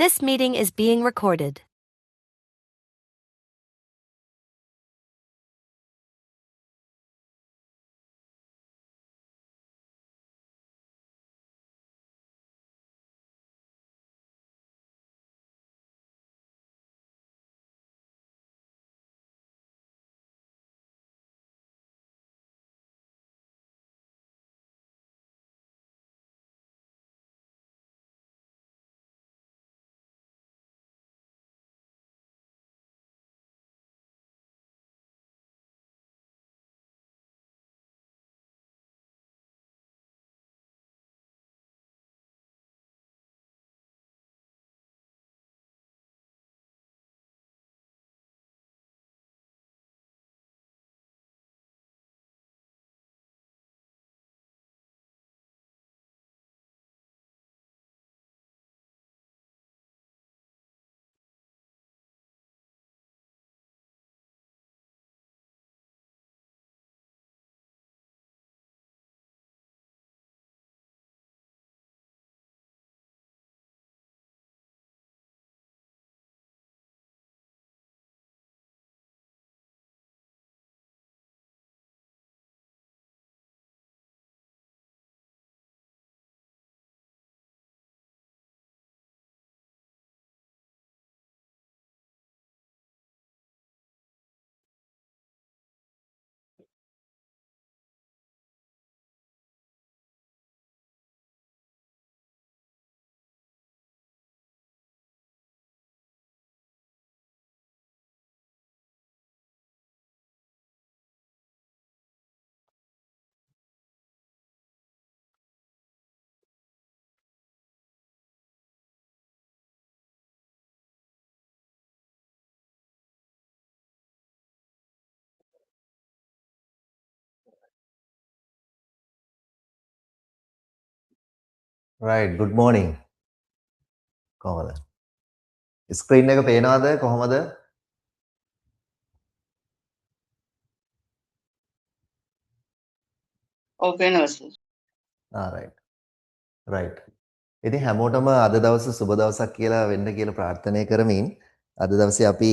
This meeting is being recorded. Right, good morning. කොහොමද? Screen එක පේනවද කොහොමද? ඔව් පේනවා සර්. right. right. ඉතින් හැමෝටම අද දවස සුබ දවසක් කියලා වෙන්න කියලා ප්‍රාර්ථනා කරමින් අද දවසේ අපි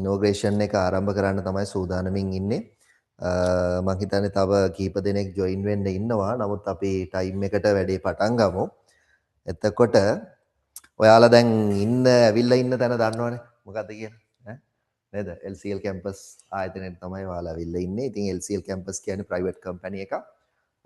ඉනෝග්‍රේෂන් එක ආරම්භ කරන්න තමයි සූදානමින් ඉන්නේ. මම හිතන්නේ තව කීප දෙනෙක් ජොයින් වෙන්න ඉන්නවා. නමුත් අපි ටයිම් එකට වැඩේ පටන් ගමු. එතකොට ඔයාලා දැන් ඇවිල්ලා ඉන්න තැන දන්නවනේ මොකද්ද කියන්නේ ඈ නේද LCL campus ආයතනයේ තමයි ඔයාලා ඇවිල්ලා ඉන්නේ. ඉතින් LCL campus කියන්නේ private company එකක්.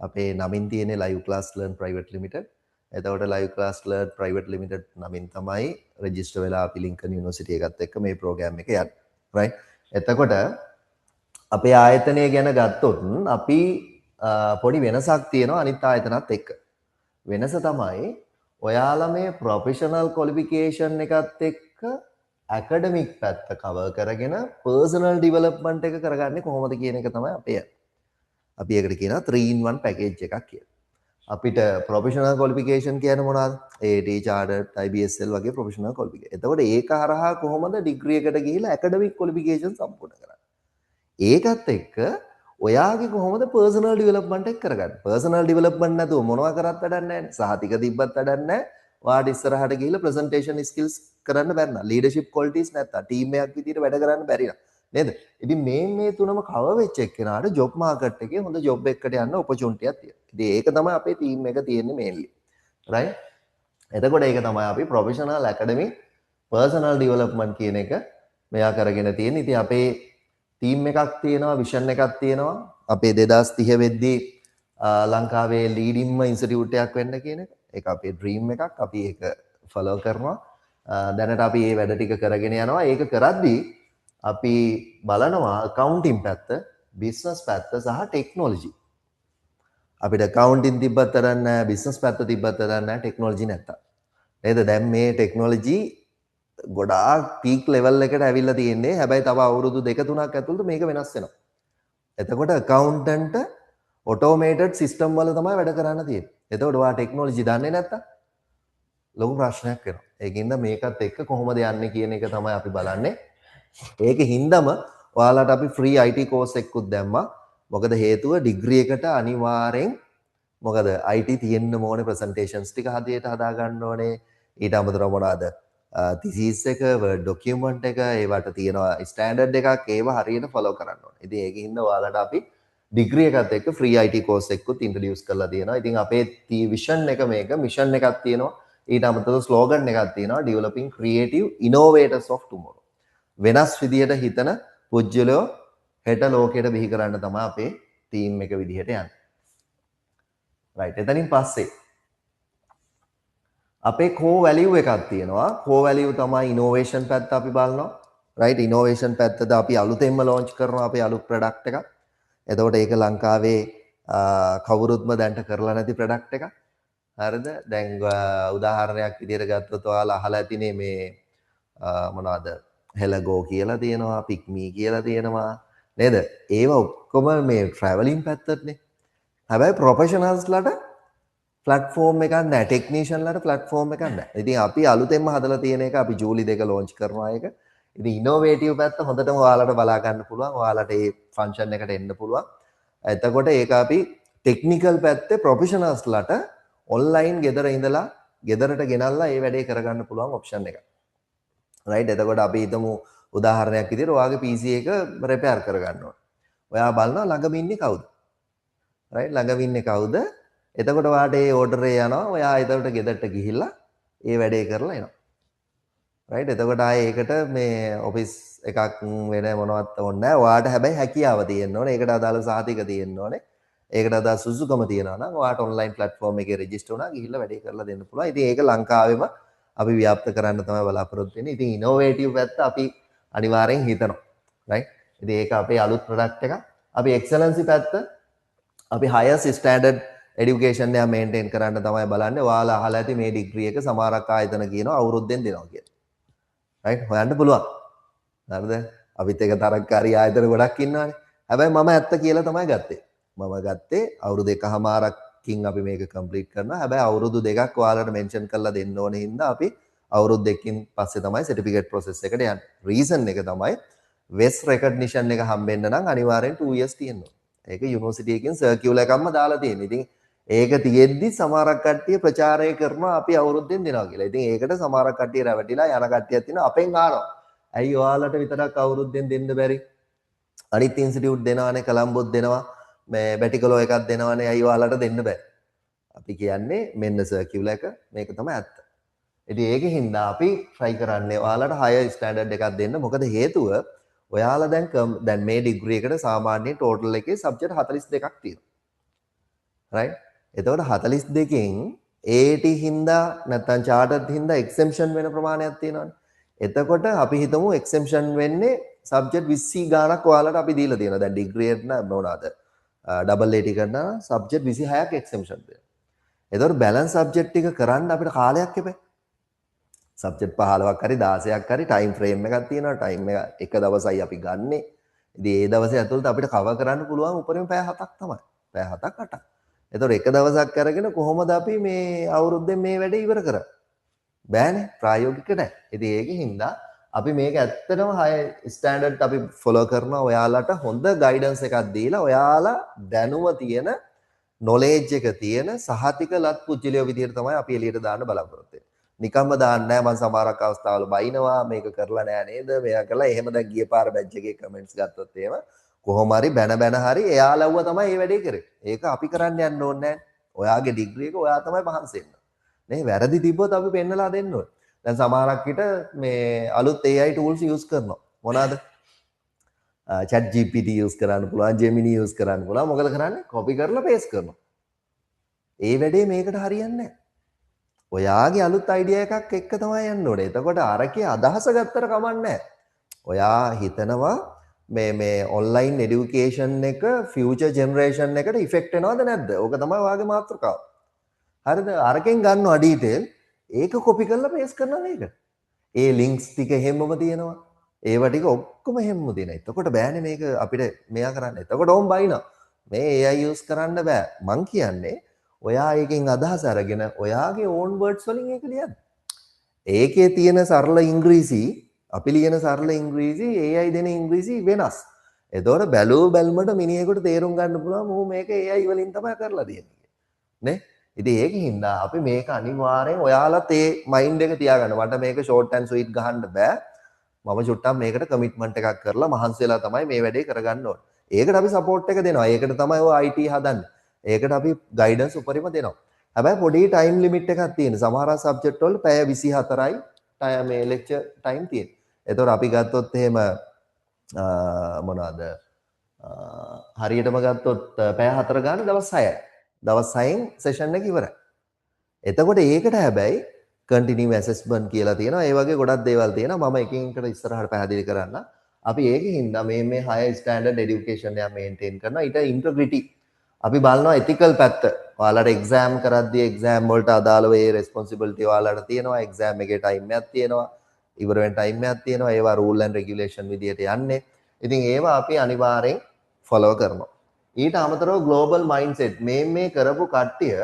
අපේ නමින් තියෙන්නේ Live Class Learn Private Limited. එතකොට Live Class Learn Private Limited නමින් තමයි රෙජිස්ටර් වෙලා අපි ලින්කන් යුනිවර්සිටි එකත් එක්ක මේ ප්‍රෝග්‍රෑම් එක යන්නේ. right. එතකොට අපේ ආයතනය ගැන ගත්තොත් අපි පොඩි වෙනසක් තියෙනවා අනිත් ආයතනත් එක්ක. වෙනස තමයි ඔයාලා මේ ප්‍රොෆෙෂනල් ක්වොලිෆිකේෂන් එකත් එක්ක ඇකඩමික් පැත්ත කවර් කරගෙන පර්සනල් ඩිවලොප්මන්ට් එක කරගන්නේ කොහොමද කියන එක තමයි අපි ඒකට කියනවා 3-in-1 පැකේජ් එකක් කියලා. අපිට ප්‍රොෆෙෂනල් ක්වොලිෆිකේෂන් කියන්නේ මොනවද? AT chartered IBSL වගේ ප්‍රොෆෙෂනල් ක්වොලිෆිකේෂන්. එතකොට ඒක හරහා කොහොමද ඩිග්‍රී එකට ගිහිලා ඇකඩමික් ක්වොලිෆිකේෂන් සම්පූර්ණ කරන්නේ? ඒකත් එක්ක ඔයාගේ කොහොමද පර්සනල් ඩිවලොප්මන්ට් එක කරගන්නේ? පර්සනල් ඩිවලොප්මන්ට් නැතුව මොනවා කරත් වැඩක් නැහැ නේ. සහතික තිබ්බත් වැඩක් නැහැ. ඔයාට ඉස්සරහට ගිහිල්ලා ප්‍රසන්ටේෂන් ස්කිල්ස් කරන්න බැරි නම්, ලීඩර්ෂිප් ක්වොලිටිස් නැත්තම්, ටීම් එකක් විදිහට වැඩ කරන්න බැරි නම් නේද? ඉතින් මේ තුනම කවර් වෙච්ච එක්කෙනාට ජොබ් මාකට් එකේ හොඳ ජොබ් එකකට යන්න ඔපචුනිටි එකක් තියෙනවා. ඉතින් ඒක තමයි අපේ ටීම් එක තියෙන්නේ මේන්ලි. රයිට්? එතකොට ඒක තමයි අපි ප්‍රොෆෙෂනල් ඇකඩමි පර්සනල් ඩිවලොප්මන්ට් කියන එක මෙයා කරගෙන තියෙන්නේ. ඉතින් අපේ ටීම් එකක් තියෙනවා, විෂන් එකක් තියෙනවා. අපේ 2030 වෙද්දී ලංකාවේ ලීඩින්ම ඉන්ස්ටිටියුට් එකක් වෙන්න කියන එක. ඒක අපේ ඩ්‍රීම් එකක්. අපි ඒක ෆලෝ කරනවා. දැනට අපි මේ වැඩ ටික කරගෙන යනවා. ඒක කරද්දී අපි බලනවා accounting පැත්ත, business පැත්ත සහ technology. අපිට accounting තිබ්බත් තරන්න නැහැ, business පැත්ත තිබ්බත් තරන්න නැහැ, technology නැත්තම්. නේද? දැන් මේ technology ගොඩාක් පීක් ලෙවල් එකට ඇවිල්ලා තියෙන්නේ. හැබැයි තව අවුරුදු 2-3ක් ඇතුළත මේක වෙනස් වෙනවා. එතකොට accountant automated system වල තමයි වැඩ කරන්න තියෙන්නේ. එතකොට ඔයා technology දන්නේ නැත්තම් ලොකු ප්‍රශ්නයක් වෙනවා. ඒකින්ද මේකත් එක්ක කොහොමද යන්නේ කියන එක තමයි අපි බලන්නේ. ඒකින්දම ඔයාලට අපි free IT course එකකුත් දැම්මා. මොකද හේතුව ඩිග්‍රී එකට අනිවාර්යෙන් මොකද IT තියෙන්න ඕනේ, presentations ටික හදියට හදා ගන්න ඕනේ, ඊට අමතරව මොනවාද thesis එක word document එක ඒවට තියෙනවා ස්ටෑන්ඩඩ් එකක් ඒව හරියට follow කරන්න ඕනේ. ඉතින් ඒකින්ද ඔයාලට අපි ඩිග්‍රී එකත් එක්ක free IT course එකකුත් introduce කරලා තියෙනවා. ඉතින් අපේ vision එක මේක mission එකක් තියෙනවා. ඊට අමතරව ස්ලෝගන් එකක් තියෙනවා developing creative innovators of tomorrow. වෙනස් විදියට හිතන පුජ්‍යලෝ හෙට ලෝකයට බිහි කරන්න තමයි අපේ ටීම් එක විදිහට යන්නේ. right එතනින් පස්සේ අපේ core value එකක් තියෙනවා. core value තමයි innovation පැත්ත අපි බලනවා. right innovation පැත්තද අපි අලුතෙන්ම launch කරනවා අපේ අලුත් product එකක්. එතකොට ඒක ලංකාවේ කවුරුත්ම දැන්ට කරලා නැති product එකක්. හරිද? දැන් උදාහරණයක් විදිහට ගත්තොත් ඔයාලා අහලා ඇතිනේ මේ මොනවද? හෙලගෝ කියලා තියෙනවා, පික්මී කියලා තියෙනවා. නේද? ඒවා ඔක්කොම මේ traveling පැත්තටනේ. හැබැයි professionalsලට platform එකක් නැහැ. technicianලට platform එකක් නැහැ. ඉතින් අපි අලුතෙන්ම හදලා තියෙන එක අපි ජූලි 2 launch කරනවා ඒක. ඉතින් innovative පැත්ත හොඳටම ඔයාලට බලා ගන්න පුළුවන්. ඔයාලට මේ function එකට එන්න පුළුවන්. එතකොට ඒක අපි technical පැත්තේ professionalsලට online ගෙදර ඉඳලා ගෙදරට ගෙනල්ලා මේ වැඩේ කරගන්න පුළුවන් option එකක්. right එතකොට අපි හිතමු උදාහරණයක් විදිහට ඔයාගේ PC එක repair කරගන්න ඕන. ඔයා බලනවා ළඟම ඉන්නේ කවුද? right ළඟම ඉන්නේ කවුද? එතකොට ඔයාට ඒ order එක යනවා. ඔයා එතකොට ගෙදරට ගිහිල්ලා ඒ වැඩේ කරලා එනවා. right එතකොට ආයේ ඒකට මේ office එකක් වෙන මොනවත් ඕනේ නැහැ. ඔයාට හැබැයි හැකියාව තියෙන්න ඕනේ. ඒකට අදාළ සහතික තියෙන්න ඕනේ. ඒකට අදාළ සුසුකම තියෙනවා නම් ඔයාට online platform එකේ register වුණා ගිහිල්ලා වැඩේ කරලා දෙන්න පුළුවන්. ඉතින් ඒක ලංකාවෙම අපි ව්‍යාප්ත කරන්න තමයි බලාපොරොත්තු වෙන්නේ. ඉතින් innovative පැත්ත අපි අනිවාර්යෙන් හිතනවා. right ඉතින් ඒක අපේ අලුත් product එකක්. අපි excellency පැත්ත අපි highest standard education එක maintain කරන්න තමයි බලන්නේ. ඔයාලා අහලා ඇති මේ degree එක සමහරක් ආයතන කියනවා අවුරුද්දෙන් දෙනවා කියලා. right හොයන්න පුළුවන්. හරිද? අපිත් එක තරක්කාරී ආයතන ගොඩක් ඉන්නවානේ. හැබැයි මම ඇත්ත කියලා තමයි ගත්තේ. මම ගත්තේ අවුරුදු 1.5කින් අපි මේක කම්ප්ලීට් කරනවා. හැබැයි අවුරුදු 2ක් ඔයාලට මෙන්ෂන් කරලා දෙන්න ඕනේ හින්දා අපි අවුරුදු 2කින් පස්සේ තමයි සර්ටිෆිකේට් process එකට යන්නේ. reason එක තමයි WES recognition එක හම්බෙන්න නම් අනිවාර්යෙන් 2 years තියෙන්න ඕනේ. ඒක යුනිවර්සිටි එකකින් සර්කියුලර් එකක්ම දාලා තියෙනවා. ඉතින් ඒක තියෙද්දි සමහරක් කට්ටිය ප්‍රචාරය කරනවා අපි අවුරුද්දෙන් දෙනවා කියලා. ඉතින් ඒකට සමහරක් කට්ටිය රැවටිලා යන කට්ටියක් තියෙනවා අපෙන් අහනවා. ඇයි ඔයාලට විතරක් අවුරුද්දෙන් දෙන්න බැරි? අනිත් ඉන්ස්ටිටියුට් දෙනවානේ කොලම්බොත් දෙනවා. මේ බැටිකලෝ එකක් දෙනවනේ ඇයි ඔයාලට දෙන්න බෑ. අපි කියන්නේ මෙන්න සර්කියුලර් එක මේක තමයි ඇත්ත. ඉතින් ඒකෙන් හින්දා අපි try කරන්නේ ඔයාලට higher standard එකක් දෙන්න. මොකද හේතුව ඔයාලා දැන් මේ degree එකට සාමාන්‍යයෙන් total එකේ subject 42ක් තියෙනවා. right? එතකොට 42කින් AAT හින්දා නැත්නම් chartered හින්දා exemption වෙන ප්‍රමාණයක් තියෙනවානේ. එතකොට අපි හිතමු exemption වෙන්නේ subject 20 ගාණක් ඔයාලට අපි දීලා තියෙනවා. දැන් degree එක මොනවාද? ඩබල් AT කරන සබ්ජෙක්ට් 26ක් එක්සෙම්පෂන් දෙනවා. එතකොට බැලන්ස් සබ්ජෙක්ට් ටික කරන්න අපිට කාලයක් එපා. සබ්ජෙක්ට් 15ක් හරි 16ක් හරි ටයිම් ෆ්‍රේම් එකක් තියෙනවා. ටයිම් එක දවසයි අපි ගන්නෙ. ඉතින් ඒ දවසේ ඇතුළත අපිට කවර් කරන්න පුළුවන් උපරිම පැය 7ක් තමයි. පැය 7ක් 8ක්. එතකොට එක දවසක් අරගෙන කොහොමද අපි මේ අවුරුද්දෙන් මේ වැඩේ ඉවර කරන්නේ? බෑනේ ප්‍රායෝගික නැහැ. ඉතින් ඒකින්ද අපි මේක ඇත්තටම high standard අපි follow කරනවා. ඔයාලට හොඳ guidance එකක් දීලා ඔයාලා දැනුම තියෙන knowledge එක තියෙන සහතික ලත් පුජ්‍යලිය විදිහට තමයි අපි එළියට දාන්න බලාපොරොත්තු වෙන්නේ. නිකම්ම දාන්නේ නැහැ. මම සමහරක් අවස්ථාවල බයිනවා මේක කරලා නෑ නේද? මෙයා කළා. එහෙම දැන් ගිය පාර බැච් එකේ comments ගත්තොත් එහෙම කොහොම හරි බැන හරි එයාලව්ව තමයි මේ වැඩේ කරේ. ඒක අපි කරන්න යන්න ඕනේ නැහැ. ඔයාගේ degree එක ඔයා තමයි මහන්සි වෙන්න. නේ වැරදි තිබ්බොත් අපි පෙන්නලා දෙන්න ඕනේ. දැන් සමහරක් විට මේ අලුත් AI tools use කරනවා. මොනවාද? chat GPT use කරන්න පුළුවන්, Gemini use කරන්න පුළුවන්. මොකද කරන්නේ? copy කරලා paste කරනවා. ඒ වැඩේ මේකට හරියන්නේ නැහැ. ඔයාගේ අලුත් idea එකක් එක්ක තමයි යන්න ඕනේ. එතකොට අරකේ අදහස ගත්තට කමක් නැහැ. ඔයා හිතනවා මේ online education එක future generation එකට effect වෙනවද නැද්ද? ඕක තමයි ඔයාගේ මාතෘකාව. හරිද? අරකින් ගන්නවා detail ඒක කොපි කරලා පේස්ට් කරනවා මේක. ඒ ලින්ක්ස් ටික හැමම තියෙනවා. ඒව ටික ඔක්කොම හැමම තියෙනවා. එතකොට බෑනේ මේක අපිට මෙයා කරන්න. එතකොට ඕම් බයිනවා. මේ AI use කරන්න බෑ. මං කියන්නේ ඔයා එකෙන් අදහස් අරගෙන ඔයාගේ own words වලින් ඒක ලියන්න. ඒකේ තියෙන සරල ඉංග්‍රීසි අපි ලියන සරල ඉංග්‍රීසි AI දෙන ඉංග්‍රීසි වෙනස්. එතකොට බැලුව බැලමට මිනිහෙකුට තේරුම් ගන්න පුළුවන් මොහු මේක AI වලින් තමයි කරලා තියෙන්නේ. නේ? ඉතින් ඒකින්ද අපි මේක අනිවාර්යෙන් ඔයාලත් ඒ මයින්ඩ් එක තියාගන්න. මට මේක ෂෝට් ඇන්ඩ් ස්වීට් ගහන්න බෑ. මම චුට්ටක් මේකට කමිට්මන්ට් එකක් කරලා මහන්සි වෙලා තමයි මේ වැඩේ කරගන්න ඕනේ. ඒකට අපි සපෝට් එක දෙනවා. ඒකට තමයි ඔය IT හදන්නේ. ඒකට අපි ගයිඩන්ස් උපරිම දෙනවා. හැබැයි පොඩි ටයිම් ලිමිට් එකක් තියෙනවා. සමහර සබ්ජෙක්ට් වල පැය 24යි මේ ලෙක්චර් ටයිම් තියෙන්නේ. ඒතකොට අපි ගත්තොත් එහෙම මොනවාද හරියටම ගත්තොත් පැය 4 ගන්න දවස් 6යි. දවස් 6න් සෙෂන් එක ඉවරයි. එතකොට ඒකට හැබැයි කන්ටිනියු ඇසෙස්මන්ට් කියලා තියෙනවා. ඒ වගේ ගොඩක් දේවල් තියෙනවා. මම එකින් එකට ඉස්සරහට පැහැදිලි කරන්න. අපි ඒකෙන් මේ හයර් ස්ටෑන්ඩඩ් এডুকেෂන් එක මේන්ටේන් කරනවා. ඊට ඉන්ටග්‍රිටි අපි බලනවා එතිකල් පැත්ත. ඔයාලට එක්සෑම් කරද්දී එක්සෑම් වලට අදාළව ඒ රෙස්පොන්සිබිලිටි ඔයාලට තියෙනවා. එක්සෑම් එකේ ටයිම් එකක් තියෙනවා. ඉවර වෙන ටයිම් එකක් තියෙනවා. ඒවා රූල් ඇන්ඩ් රෙගියුලේෂන් විදියට යන්නේ. ඉතින් ඒවා අපි අනිවාර්යෙන් ෆලෝ කරනවා. ඊට අමතරව ග්ලෝබල් මයින්ඩ්සෙට් මේ කරපු කට්ටිය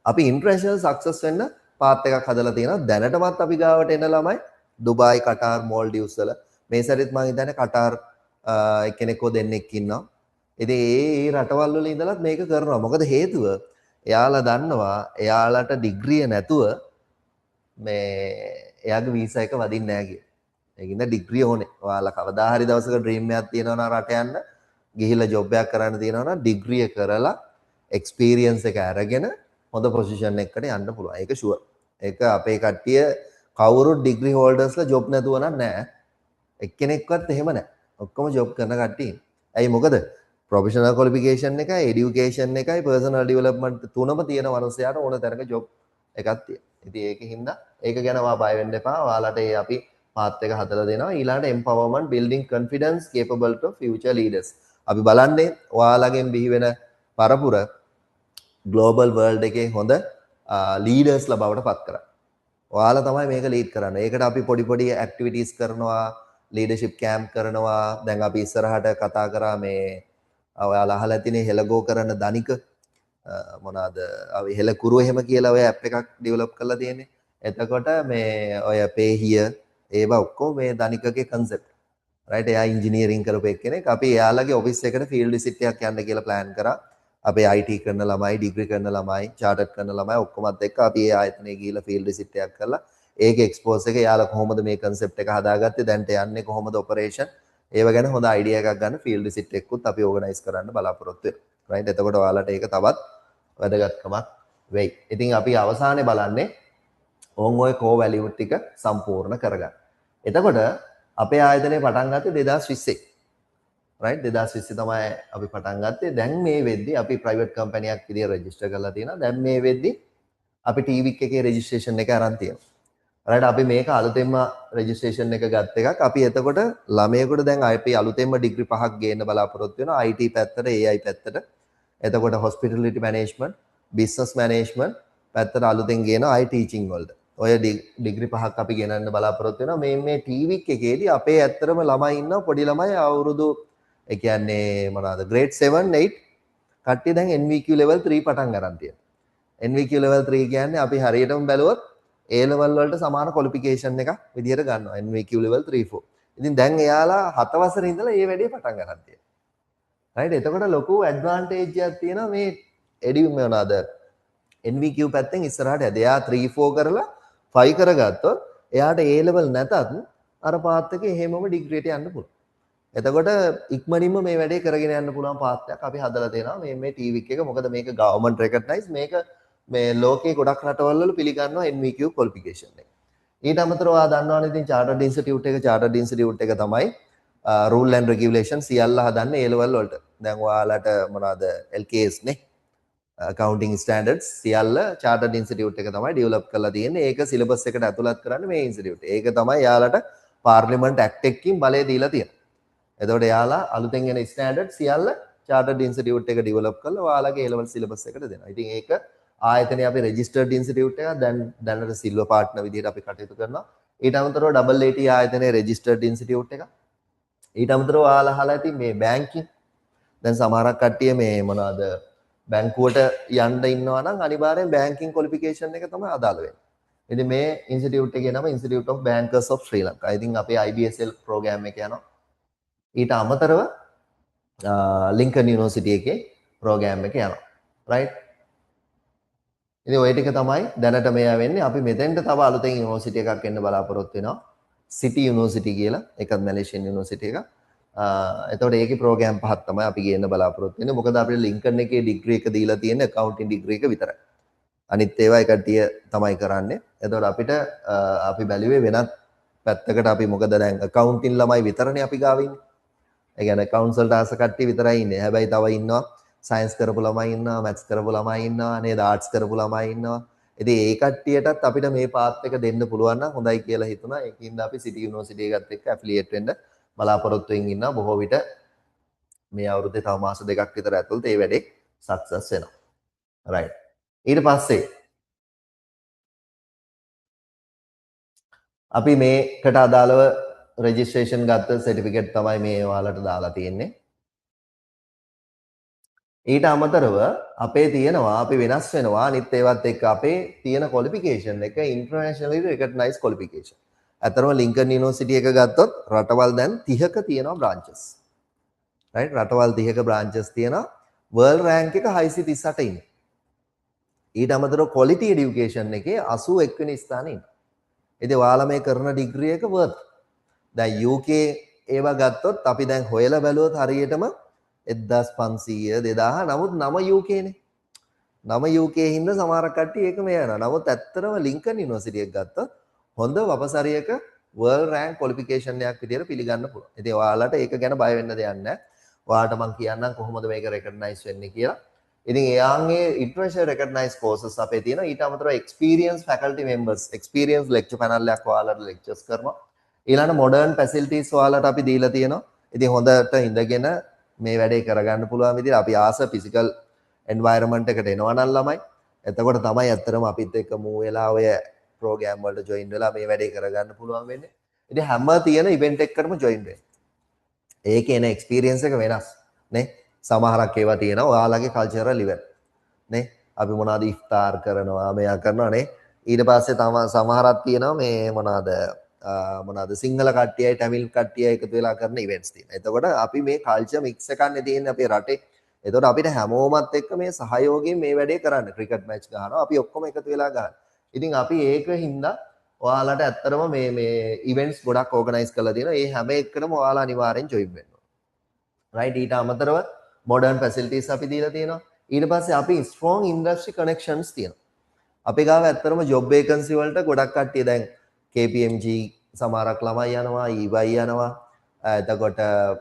අපි ඉන්ටර්නැෂනල් සක්සස් වෙන්න පාත් එකක් හදලා තියෙනවා. දැනටමත් අපි ගාවට එන ළමයි දුබායි, කටාර්, මෝල්ඩිව්ස් වල මේ සැරේත් මම හිතන්නේ කටාර් එක්කෙනෙක්ව දෙන්නෙක් ඉන්නවා. ඉතින් ඒ රටවල් වල ඉඳලත් මේක කරනවා. මොකද හේතුව එයාලා දන්නවා එයාලට ඩිග්‍රිය නැතුව මේ එයාගේ වීසා එක වදින්නේ නැහැ කියලා. ඒකින්ද ඩිග්‍රිය ඕනේ. ඔයාලා කවදා හරි දවසක ඩ්‍රීම් එකක් තියෙනවා නම් රට යන්න ගිහිල්ලා ජොබ් එකක් කරන්න තියෙනවා නම් ඩිග්‍රිය කරලා එක්ස්පීරියන්ස් එක අරගෙන හොඳ පොසිෂන් එකකට යන්න පුළුවන්. ඒක ෂුවර්. ඒක අපේ කට්ටිය කවුරුත් ඩිග්‍රී හෝල්ඩර්ස්ලා ජොබ් නැතුව නම් නැහැ. එක්කෙනෙක්වත් එහෙම නැහැ. ඔක්කොම ජොබ් කරන කට්ටිය. ඇයි මොකද? ප්‍රොෆෙෂනල් ක්වොලිෆිකේෂන් එකයි, এডুকেෂන් එකයි, පර්සනල් ඩෙවලොප්මන්ට් තුනම තියෙන මනුස්සයාට ඕන තරක ජොබ් එකක් තියෙනවා. ඉතින් ඒකින්ද ඒක ගැන වා බය වෙන්න එපා. ඔයාලට ඒ අපි පාත් එක හදලා දෙනවා. ඊළඟට empowerment building confidence capable to future leaders. අපි බලන්නේ ඔයාලගෙන් බිහි වෙන පරපුර ග්ලෝබල් වර්ල්ඩ් එකේ හොඳ ලීඩර්ස්ලා බවට පත් කරා. ඔයාලා තමයි මේක ලීඩ් කරන්නේ. ඒකට අපි පොඩි ඇක්ටිවිටීස් කරනවා, ලීඩර්ෂිප් කැම්ප් කරනවා. දැන් අපි ඉස්සරහට කතා කරා මේ ඔයාලා අහලා තියෙන හෙලගෝ කරන ධනික මොනවාද? අපි හෙල කුරු එහෙම කියලා ඔය ඇප් එකක් ඩෙවලොප් කරලා තියෙන්නේ. එතකොට මේ ඔය pay here ඒවා ඔක්කොම මේ ධනිකගේ concept. right? එයා ඉංජිනීරින් කරපු එක්කෙනෙක්. අපි එයාලගේ ඔෆිස් එකට ෆීල්ඩ් විසිට් එකක් යන්න කියලා ප්ලෑන් කරා. අපේ IT කරන ළමයි, ඩිග්‍රී කරන ළමයි, චාටර්ඩ් කරන ළමයි ඔක්කොමත් එක්ක අපි ඒ ආයතනයේ ගිහිල්ලා ෆීල්ඩ් විසිට් එකක් කරලා ඒකේ එක්ස්පෝස් එක යාලා කොහොමද මේ concept එක හදාගත්තේ, දැන්ට යන්නේ කොහොමද ඔපරේෂන්, ඒව ගැන හොඳ අයිඩියා එකක් ගන්න ෆීල්ඩ් විසිට් එකකුත් අපි ඕගනයිස් කරන්න බලාපොරොත්තු වෙනවා. right? එතකොට ඔයාලට ඒක තවත් වැදගත්කමක් වෙයි. ඉතින් අපි අවසානයේ බලන්නේ ඕන් ඔය කෝ වැලියු ටික සම්පූර්ණ කරගන්න. එතකොට අපේ ආයතනය පටන් ගත්තේ 2020. right? 2020 තමයි අපි පටන් ගත්තේ. දැන් මේ වෙද්දි අපි ප්‍රයිවට් කම්පැනියක් විදියට රෙජිස්ටර් කරලා තියෙනවා. දැන් මේ වෙද්දි අපි ටීවික් එකේ රෙජිස්ට්‍රේෂන් එක අරන් තියෙනවා. right? අපි මේක අලුතෙන්ම රෙජිස්ට්‍රේෂන් එක ගත්ත එකක්. අපි එතකොට ළමයෙකුට දැන් අපි අලුතෙන්ම ඩිග්‍රී 5ක් ගේන්න බලාපොරොත්තු වෙනවා. IT පැත්තට, AI පැත්තට. එතකොට hospitality management, business management පැත්තට අලුතෙන් ගේනවා AI teaching වලට. ඔය ඩිග්‍රී 5ක් අපි ගෙනන්න බලාපොරොත්තු වෙනවා. මේ ටීවික් එකේදී අපේ ඇත්තටම ළමයි ඉන්නවා, පොඩි ළමයි අවුරුදු ඒ කියන්නේ මොනවාද grade 7 8 කට්ටිය දැන් NVQ level 3 පටන් ගන්න තියෙනවා. NVQ level 3 කියන්නේ අපි හරියටම බැලුවොත් A level වලට සමාන qualification එකක් විදියට ගන්නවා. NVQ level 3 4. ඉතින් දැන් එයාලා 7 වසරේ ඉඳලා මේ වැඩේ පටන් ගන්න තියෙනවා. right? එතකොට ලොකු advantage එකක් තියෙනවා මේ මොනවාද NVQ පැත්තෙන් ඉස්සරහට යද්දී. එයා 3 4 කරලා 5 කරගත්තොත් එයාට A level නැතත් අර පාත් එකේ එහෙමම ඩිග්‍රියට යන්න පුළුවන්. එතකොට ඉක්මනින්ම මේ වැඩේ කරගෙන යන්න පුළුවන් පාත් එකක් අපි හදලා තියෙනවා මේ ටීවික් එක. මොකද මේක ගවර්න්මන්ට් රෙකග්නයිස්, මේක මේ ලෝකේ ගොඩක් රටවල් වල පිළිගන්නවා NVQ ක්වොලිෆිකේෂන් එක. ඊට අමතරව ඔයා දන්නවනේ ඉතින් චාර්ටර්ඩ් ඉන්ස්ටිටියුට් එක තමයි රූල් ඇන්ඩ් රෙගියුලේෂන් සියල්ල හදන්නේ A level වලට. දැන් ඔයාලට මොනවාද LKS නේ, accounting standards සියල්ල චාර්ටර්ඩ් ඉන්ස්ටිටියුට් එක තමයි ඩෙවලොප් කරලා තියෙන්නේ. ඒක සිලබස් එකට ඇතුළත් කරන්නේ මේ ඉන්ස්ටිටියුට්. ඒක තමයි යාලට පාර්ලිමේන්ට් ඇක්ට් එකකින් බලය දීලා තියෙන්නේ. එතකොට එයාලා අලුතෙන් එන ස්ටෑන්ඩඩ් සියල්ල චාර්ටර්ඩ් ඉන්ස්ටිටියුට් එක ඩෙවලොප් කරලා ඔයාලගේ A level සිලබස් එකට දෙනවා. ඉතින් ඒක ආයතනයේ අපි රෙජිස්ටර්ඩ් ඉන්ස්ටිටියුට් එකක්. දැනට සිල්වර් පාර්ට්නර් විදිහට අපි කටයුතු කරනවා. ඊට අමතරව AAT ආයතනයේ රෙජිස්ටර්ඩ් ඉන්ස්ටිටියුට් එකක්. ඊට අමතරව ඔයාලා අහලා ඇති මේ බැංකින්. දැන් සමහරක් කට්ටිය මේ මොනවාද බැංකුවට යන්න ඉන්නවා නම් අනිවාර්යෙන් බැංකින් ක්වොලිෆිකේෂන් එක තමයි අදාළ වෙන්නේ. ඉතින් මේ ඉන්ස්ටිටියුට් එකේ නම Institute of Bankers of Sri Lanka. ඉතින් අපේ IBSL ප්‍රෝග්‍රෑම් එක යනවා. ඊට අමතරව ලින්කන් යුනිවර්සිටි එකේ ප්‍රෝග්‍රෑම් එක යනවා. right? ඉතින් ওই ටික තමයි දැනට මෙයා වෙන්නේ. අපි මෙතෙන්ට තව අලුතෙන් යුනිවර්සිටි එකක් එන්න බලාපොරොත්තු වෙනවා. සිටි යුනිවර්සිටි කියලා. ඒකත් මැලේසියන් යුනිවර්සිටි එකක්. එතකොට ඒකේ ප්‍රෝග්‍රෑම් පහක් තමයි අපි ගේන්න බලාපොරොත්තු වෙන්නේ. මොකද අපිට ලින්කන් එකේ ඩිග්‍රී එක දීලා තියෙන්නේ accounting ඩිග්‍රී එක විතරයි. අනිත් ඒවා ඒ කට්ටිය තමයි කරන්නේ. එතකොට අපිට අපි බැලුවේ වෙනත් පැත්තකට අපි මොකද දැන් accounting ළමයි විතරනේ අපි ගාව ඉන්නේ. ඒ කියන්නේ accounts වලට ආස කට්ටිය විතරයි ඉන්නේ. හැබැයි තව ඉන්නවා සයන්ස් කරපු ළමයි ඉන්නවා, මැත්ස් කරපු ළමයි ඉන්නවා, නේද ආර්ට්ස් කරපු ළමයි ඉන්නවා. ඉතින් ඒ කට්ටියටත් අපිට මේ පාත් එක දෙන්න පුළුවන් නම් හොඳයි කියලා හිතුණා. ඒකින්ද අපි සිටි යුනිවර්සිටි එකත් එක්ක ඇෆිලියේට් වෙන්න බලාපොරොත්තු වෙමින් ඉන්නවා. බොහෝ විට මේ අවුරුද්දේ තව මාස දෙකක් විතර ඇතුළත ඒ වැඩේ සක්සස් වෙනවා. රයිට්. ඊට පස්සේ අපි මේකට අදාළව රෙජිස්ට්‍රේෂන් ගත්ත සර්ටිෆිකේට් තමයි මේ ඔයාලට දාලා තියෙන්නේ. ඊට අමතරව අපේ තියෙනවා අපි වෙනස් වෙනවා අනිත් ඒවත් එක්ක අපේ තියෙන ක්වොලිෆිකේෂන් එක ඉන්ටර්නැෂනලි රෙකග්නයිස්ඩ් ක්වොලිෆිකේෂන්. අතරම ලින්කන් යුනිවර්සිටි එක ගත්තොත් රටවල් දැන් 30ක තියෙනවා බ්‍රාන්චස්. රයිට් රටවල් 30ක බ්‍රාන්චස් තියෙනවා. වර්ල්ඩ් රෑන්ක් එක 638 ඉන්නේ. ඊට අමතරව ක්වොලිටි এডুকেෂන් එකේ 81 වෙනි ස්ථානයේ ඉන්නවා. ඉතින් ඔයාලා මේ කරන ඩිග්‍රී එක වර්ත්. දැන් UK ඒවා ගත්තොත් අපි දැන් හොයලා බැලුවොත් හරියටම 1500 2000 නමුත් නම UK නේ. නම UK හින්දා සමහර කට්ටිය ඒක මේ යනවා. නමුත් ඇත්තටම ලින්කන් යුනිවර්සිටි එක ගත්තොත් හොඳ වපසරියක වර්ල්ඩ් රෑන්ක් ක්වොලිෆිකේෂන් එකක් විදියට පිළිගන්න පුළුවන්. ඉතින් ඔයාලට ඒක ගැන බය වෙන්න දෙයක් නැහැ. ඔයාලට මම කියන්නම් කොහොමද මේක රෙකග්නයිස් වෙන්නේ කියලා. ඉතින් එයාගේ ඉන්ටර්නැෂනල් රෙකග්නයිස් කෝසස් අපේ තියෙනවා. ඊට අමතරව experience faculty members experience lecture panel එකක් ඔයාලට ලෙක්චර්ස් කරනවා. ඊළඟ මොඩර්න් ෆැසිලිටිස් ඔයාලට අපි දීලා තියෙනවා. ඉතින් හොඳට ඉඳගෙන මේ වැඩේ කරගන්න පුළුවන් විදිහට අපි ආස ෆිසිකල් එන්වයරන්මන්ට් එකට එනවා නම් ළමයි. එතකොට තමයි ඇත්තටම අපිත් එක්ක මූ වෙලා ඔය ප්‍රෝග්‍රෑම් වලට ජොයින් වෙලා මේ වැඩේ කරගන්න පුළුවන් වෙන්නේ. ඉතින් හැම තියෙන ඉවෙන්ට් එකකටම ජොයින් වෙන්න. ඒකේ එන එක්ස්පීරියන්ස් එක වෙනස් නේ. සමහරක් ඒවා තියෙනවා ඔයාලගේ කල්චරල් ඉවෙන්ට් නේ. අපි මොනවද ඉෆ්තාර් කරනවා මෙයා කරනවා නේ. ඊට පස්සේ තම සමහරක් තියෙනවා මේ මොනවද සිංහල කට්ටියයි ටැමිල් කට්ටියයි එකතු වෙලා කරන ඉවෙන්ට්ස් තියෙනවා. එතකොට අපි මේ කල්චර් මික්ස් එකක්නේ තියෙන්නේ අපේ රටේ. එතකොට අපිට හැමෝමත් එක්ක මේ සහයෝගයෙන් මේ වැඩේ කරන්න. ක්‍රිකට් මැච් ගහනවා අපි ඔක්කොම එකතු වෙලා ගහනවා. ඉතින් අපි ඒක හින්දා ඔයාලට ඇත්තටම මේ ඉවෙන්ට්ස් ගොඩක් ඕගනයිස් කරලා තියෙනවා. ඒ හැම එකකටම ඔයාලා අනිවාර්යෙන් ජොයින් වෙන්න ඕනේ. රයිට් ඊට අමතරව මොඩර්න් ෆැසිලිටිස් අපි දීලා තියෙනවා. ඊට පස්සේ අපි ස්ට්‍රෝං ඉන්ඩස්ට්‍රි කනෙක්ෂන්ස් තියෙනවා. අපේ ගාව ඇත්තටම ජොබ් වේකන්සි වලට ගොඩක් කට්ටිය දැන් KPMG සමහරක් ළමයි යනවා, EY යනවා. එතකොට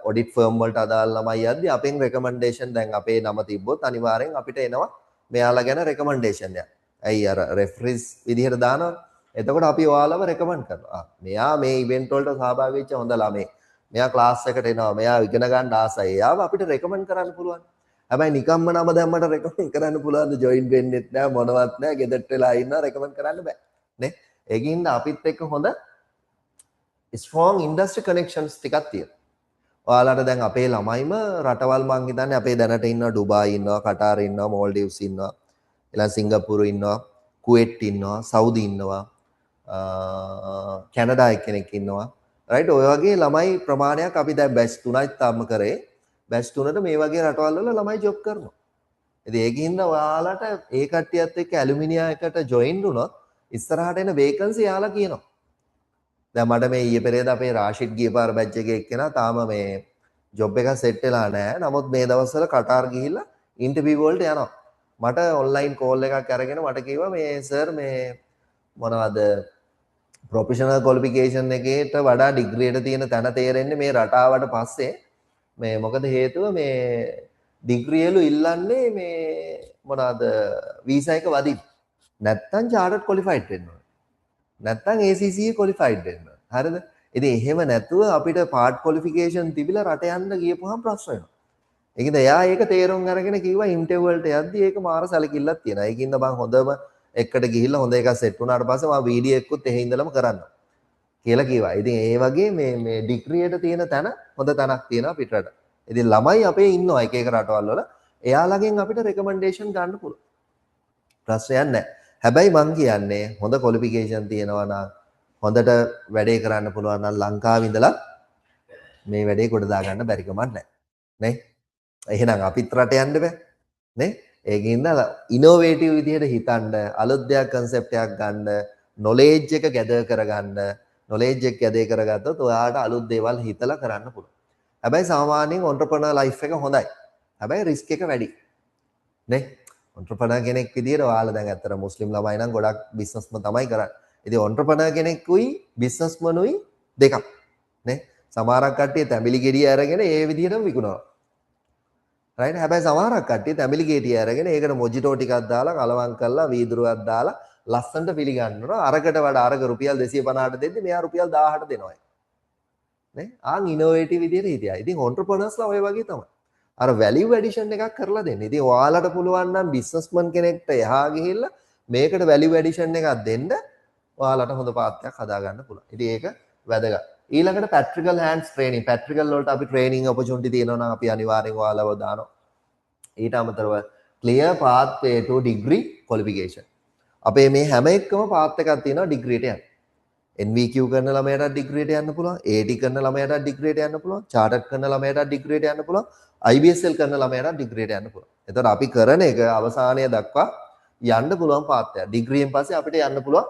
ඔඩිට් ෆර්ම් වලට අදාළ ළමයි යද්දි අපෙන් රෙකමෙන්ඩේෂන් දැන් අපේ නම තිබ්බොත් අනිවාර්යෙන් අපිට එනවා මෙයාලා ගැන රෙකමෙන්ඩේෂන් එකක්. ඇයි අර රෙෆරන්ස් විදිහට දානවා. එතකොට අපි ඔයාලව රෙකමන්ඩ් කරනවා. මෙයා මේ ඉවෙන්ට් වලට සහභාගී වෙච්ච හොඳ ළමයි. මෙයා ක්ලාස් එකට එනවා. මෙයා ඉගෙන ගන්න ආසයි. එයාව අපිට රෙකමන්ඩ් කරන්න පුළුවන්. හැබැයි නිකම්ම නම දැම්මට රෙකමන්ඩ් කරන්න පුළුවන් ද ජොයින් වෙන්නෙත් නෑ මොනවත් නෑ. ගෙදරට වෙලා ඉන්නවා රෙකමන්ඩ් කරන්න බෑ. නේ? ඒකින්ද අපිත් එක්ක හොඳ ස්ට්‍රෝං ඉන්ඩස්ට්‍රි කනෙක්ෂන්ස් ටිකක් තියෙනවා. ඔයාලට දැන් අපේ ළමයිම රටවල් මං හිතන්නේ අපේ දැනට ඉන්නවා ඩුබායි ඉන්නවා, කටාර් ඉන්නවා, මෝල්ඩිව්ස් ඉන්නවා, ඊළඟ සිංගප්පූරු ඉන්නවා, කුවේට් ඉන්නවා, සෞදි ඉන්නවා, කැනඩා එක්කෙනෙක් ඉන්නවා. රයිට් ඔය වගේ ළමයි ප්‍රමාණයක් අපි දැන් බැච් 3යි තාම කරේ. බැච් 3ට මේ වගේ රටවල් වල ළමයි ජොබ් කරනවා. ඉතින් ඒකින්ද ඔයාලට ඒ කට්ටියත් එක්ක ඇලුමිනියා එකට ජොයින් වුණොත් ඉස්සරහට එන වේකන්සි යාලා කියනවා. දැන් මට මේ ඊයේ පෙරේද අපේ රාෂිඩ් ගිය පාර බැච් එකේ එක්කෙනා තාම මේ ජොබ් එක සෙට් වෙලා නැහැ. නමුත් මේ දවස්වල කටාර් ගිහිල්ලා ඉන්ටර්විව් වලට යනවා. මට ඔන්ලයින් කෝල් එකක් අරගෙන මට කිව්වා මේ සර් මේ මොනවද ප්‍රොෆෙෂනල් ක්වොලිෆිකේෂන් එකේට වඩා ඩිග්‍රියට තියෙන තැන තේරෙන්නේ මේ රටාවට පස්සේ මේ මොකද හේතුව මේ ඩිග්‍රියලු ඉල්ලන්නේ මේ මොනවද වීසා එක වදින්න. නැත්තම් චාර්ටර්ඩ් ක්වොලිෆයිඩ් වෙන්න ඕනේ. නැත්තම් ACCA ක්වොලිෆයිඩ් වෙන්න. හරිද? ඉතින් එහෙම නැතුව අපිට පාර්ට් ක්වොලිෆිකේෂන් තිබිලා රට යන්න ගියපුවාම ප්‍රශ්න වෙනවා. ඒකින්ද එයා ඒක තේරුම් අරගෙන කිව්වා ඉන්ටර්විව් වලට යද්දි ඒක මාර සැලකිල්ලක් තියෙනවා. ඒකින්ද මම හොඳම එකට ගිහිල්ලා හොඳ එකක් සෙට් වුණාට පස්සේ මම වීඩියෝ එකකුත් එහෙ ඉඳලම කරන්න කියලා කිව්වා. ඉතින් ඒ වගේ මේ ඩිග්‍රියට තියෙන තැන හොඳ තැනක් තියෙනවා පිටරට. ඉතින් ළමයි අපේ ඉන්නවා එක එක රටවල් වල. එයාලගෙන් අපිට රෙකමෙන්ඩේෂන් ගන්න පුළුවන්. ප්‍රශ්නයක් නැහැ. හැබැයි මං කියන්නේ හොඳ ක්වොලිෆිකේෂන් තියෙනවා නම් හොඳට වැඩේ කරන්න පුළුවන් නම් ලංකාවේ ඉඳලා මේ වැඩේ කොට දා ගන්න බැරි කමක් නැහැ. නේ? එහෙනම් අපිත් රට යන්න බෑ. නේ? ඒකින්ද ඉනෝවේටිව් විදිහට හිතන්න, අලුත් දෙයක් concept එකක් ගන්න, knowledge එක gather කරගන්න, knowledge එක gather කරගත්තොත් ඔයාට අලුත් දේවල් හිතලා කරන්න පුළුවන්. හැබැයි සාමාන්‍යයෙන් entrepreneur life එක හොඳයි. හැබැයි risk එක වැඩි. නේ? entrepreneur කෙනෙක් විදිහට ඔයාලා දැන් ඇත්තට මුස්ලිම් ළමයි නම් ගොඩක් businessම තමයි කරන්නේ. ඉතින් entrepreneur කෙනෙකුයි businessමනුයි දෙකක්. නේ? සමහරක් කට්ටිය තැඹිලි ගෙඩිය අරගෙන ඒ විදිහටම විකුණනවා. රයිට්? හැබැයි සමහරක් කට්ටිය තැඹිලි ගෙඩිය අරගෙන ඒකට මොජිටෝ ටිකක් දාලා කලවම් කරලා වීදුරුවක් දාලා ලස්සනට පිළිගන්නවා. අරකට වඩා අරක රුපියල් 250ට දෙද්දි මෙයා රුපියල් 1000ට දෙනවා. නේ? ආන් ඉනෝවේටිව් විදිහට හිටියා. ඉතින් entrepreneursලා ඔය වගේ තමයි. අර වැලියු ඇඩිෂන් එකක් කරලා දෙන්න. ඉතින් ඔයාලට පුළුවන් නම් බිස්නස්මන් කෙනෙක්ට එහා ගිහිල්ලා මේකට වැලියු ඇඩිෂන් එකක් දෙන්න ඔයාලට හොඳ පාත්‍යක් හදා ගන්න පුළුවන්. ඉතින් ඒක වැදගත්. ඊළඟට පැට්‍රිකල් හෑන්ඩ්ස් ට්‍රේනින්. පැට්‍රිකල් වලට අපි ට්‍රේනින් ඔපචුනිටි තියෙනවා නම් අපි අනිවාර්යෙන් ඔයාලව දානවා. ඊට අමතරව clear pathway to degree qualification. අපේ මේ හැම එකම පාත් එකක් තියෙනවා ඩිග්‍රීට යන්න. NVQ කරන ළමයට ඩිග්‍රීට යන්න පුළුවන්, AT කරන ළමයට ඩිග්‍රීට යන්න පුළුවන්, chartered කරන ළමයට ඩිග්‍රීට යන්න පුළුවන්, IBSL කරන ළමයට ඩිග්‍රීට යන්න පුළුවන්. එතකොට අපි කරන එක අවසානය දක්වා යන්න පුළුවන් පාත් එකක්. ඩිග්‍රියෙන් පස්සේ අපිට යන්න පුළුවන්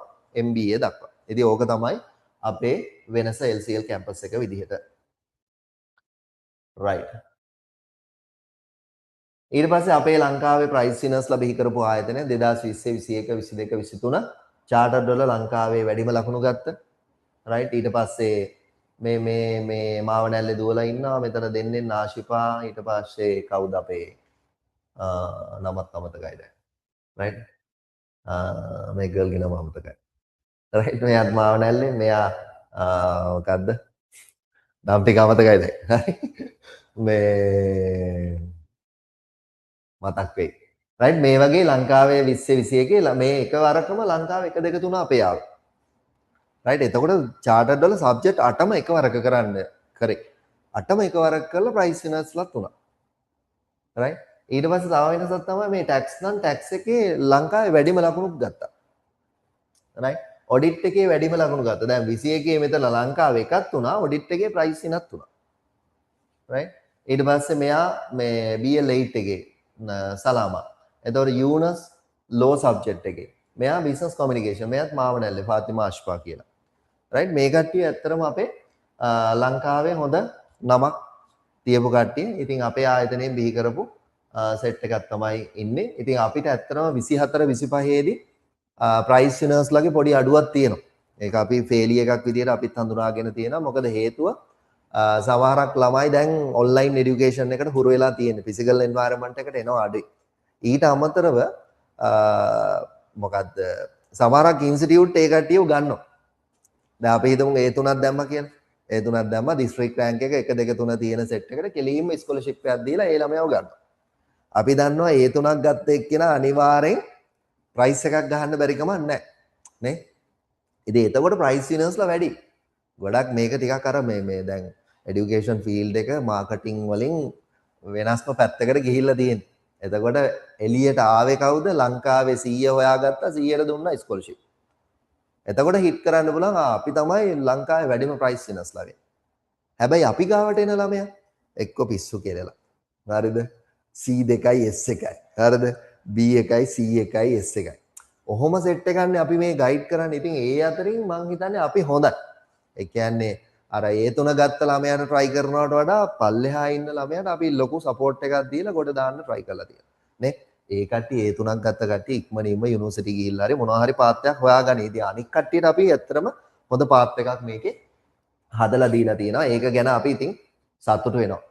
MBA දක්වා. ඉතින් ඕක තමයි අපේ වෙනස LCL කැම්පස් එක විදිහට. right. ඊට පස්සේ අපේ ලංකාවේ ප්‍රයිස් විනර්ස්ලා බිහි කරපු ආයතනය 2020 21 22 23 chartered වල ලංකාවේ වැඩිම ලකුණු ගත්ත. right. ඊට පස්සේ මේ මාවනැල්ලේ දුවලා ඉන්නවා මෙතන දෙන්නේ ආශිපා ඊට පස්සේ කවුද අපේ නමත් අමතකයි දැන්. right. මේ ගර්ල් ගේ නම අමතකයි. right. මෙයාත් මාවනැල්ලේ මෙයා මොකද්ද? නම් ටික අමතකයි දැන්. මේ මතක් වෙයි. right. මේ වගේ ලංකාවේ 20 21 මේ එකවරකම ලංකාවේ 1 2 3 අපේ ආවා. right. එතකොට chartered වල subject 8ම එකවරක කරන්න කරේ. 8ම එකවරක කරලා price winners-ලාත් වුණා. right. ඊට පස්සේ තව වෙනසක් තමයි මේ tax නම් tax එකේ ලංකාවේ වැඩිම ලකුණුත් ගත්තා. right. audit එකේ වැඩිම ලකුණු ගත්තා. දැන් 21 මෙතන ලංකාවේ එකක් වුණා, audit එකේ price winners වුණා. right. ඊට පස්සේ මෙයා මේ BL8 එකේ සලාමා. එතකොට යූනස් law subject එකේ. මෙයා business communication. මෙයාත් මාවනැල්ලේ ෆාතිමා අෂ්පා කියලා. right. මේ කට්ටිය ඇත්තටම අපේ ලංකාවේ හොඳ නමක් තියපු කට්ටිය. ඉතින් අපේ ආයතනයෙන් බිහි කරපු සෙට් එකක් තමයි ඉන්නේ. ඉතින් අපිට ඇත්තටම 24 25 දී ප්‍රයිස් විනර්ස් ලගේ පොඩි අඩුවක් තියෙනවා. ඒක අපි ෆේලි එකක් විදිහට අපිත් හඳුනාගෙන තියෙනවා. මොකද හේතුව සමහරක් ළමයි දැන් ඔන්ලයින් එඩියුකේෂන් එකට හුරු වෙලා තියෙන්නේ. ෆිසිකල් එන්වයරන්මන්ට් එකට එනවා අඩුයි. ඊට අමතරව මොකද්ද සමහරක් ඉන්ස්ටිටියුට් ඒ කට්ටියව ගන්නවා. දැන් අපි හිතමු A3ක් දැම්මා කියලා. A3ක් දැම්මා දිස්ත්‍රික් රෑන්ක් එක 1 2 3 තියෙන සෙට් එකට කෙලින්ම ස්කෝලර්ෂිප් එකක් දීලා ඒ ළමයාව ගන්නවා. අපි දන්නවා A3ක් ගත්ත එක්කෙනා අනිවාර්යෙන් ප්‍රයිස් එකක් ගහන්න බැරි කමක් නැහැ. නේ? ඉතින් එතකොට ප්‍රයිස් විනර්ස්ලා වැඩි. ගොඩක් මේක ටිකක් අර මේ දැන් එඩියුකේෂන් ෆීල්ඩ් එක මාකටිං වලින් වෙනස්ම පැත්තකට ගිහිල්ලා තියෙනවා. එතකොට එළියට ආවේ කවුද? ලංකාවේ 100 හොයාගත්තා 100ට දුන්නා ස්කෝලර්ෂිප්. එතකොට හිට් කරන්න පුළුවන් අපි තමයි ලංකාවේ වැඩිම ප්‍රයිස් විනර්ස්ලා වෙන්නේ. හැබැයි අපි ගාවට එන ළමයා එක්ක පිස්සු කෙරෙලා. හරිද? C2යි S1යි. හරිද? B1යි C1යි S1යි. ඔහොම සෙට් එකන්නේ අපි මේ ගයිඩ් කරන්නේ. ඉතින් ඒ අතරින් මං හිතන්නේ අපි හොඳයි. ඒ කියන්නේ අර A3 ගත්ත ළමයාට try කරනවට වඩා පල්ලෙහා ඉන්න ළමයාට අපි ලොකු support එකක් දීලා ගොඩ දාන්න try කරලා තියෙනවා. නේ? ඒ කට්ටිය A3ක් ගත්ත කට්ටිය ඉක්මනින්ම යුනිවර්සිටි ගිහිල්ලා හරි මොනවා හරි පාත්‍යක් හොයාගන්න. ඉතින් අනික් කට්ටියට අපි ඇත්තටම හොඳ පාත් එකක් මේකේ හදලා දීලා තියෙනවා. ඒක ගැන අපි ඉතින් සතුටු වෙනවා.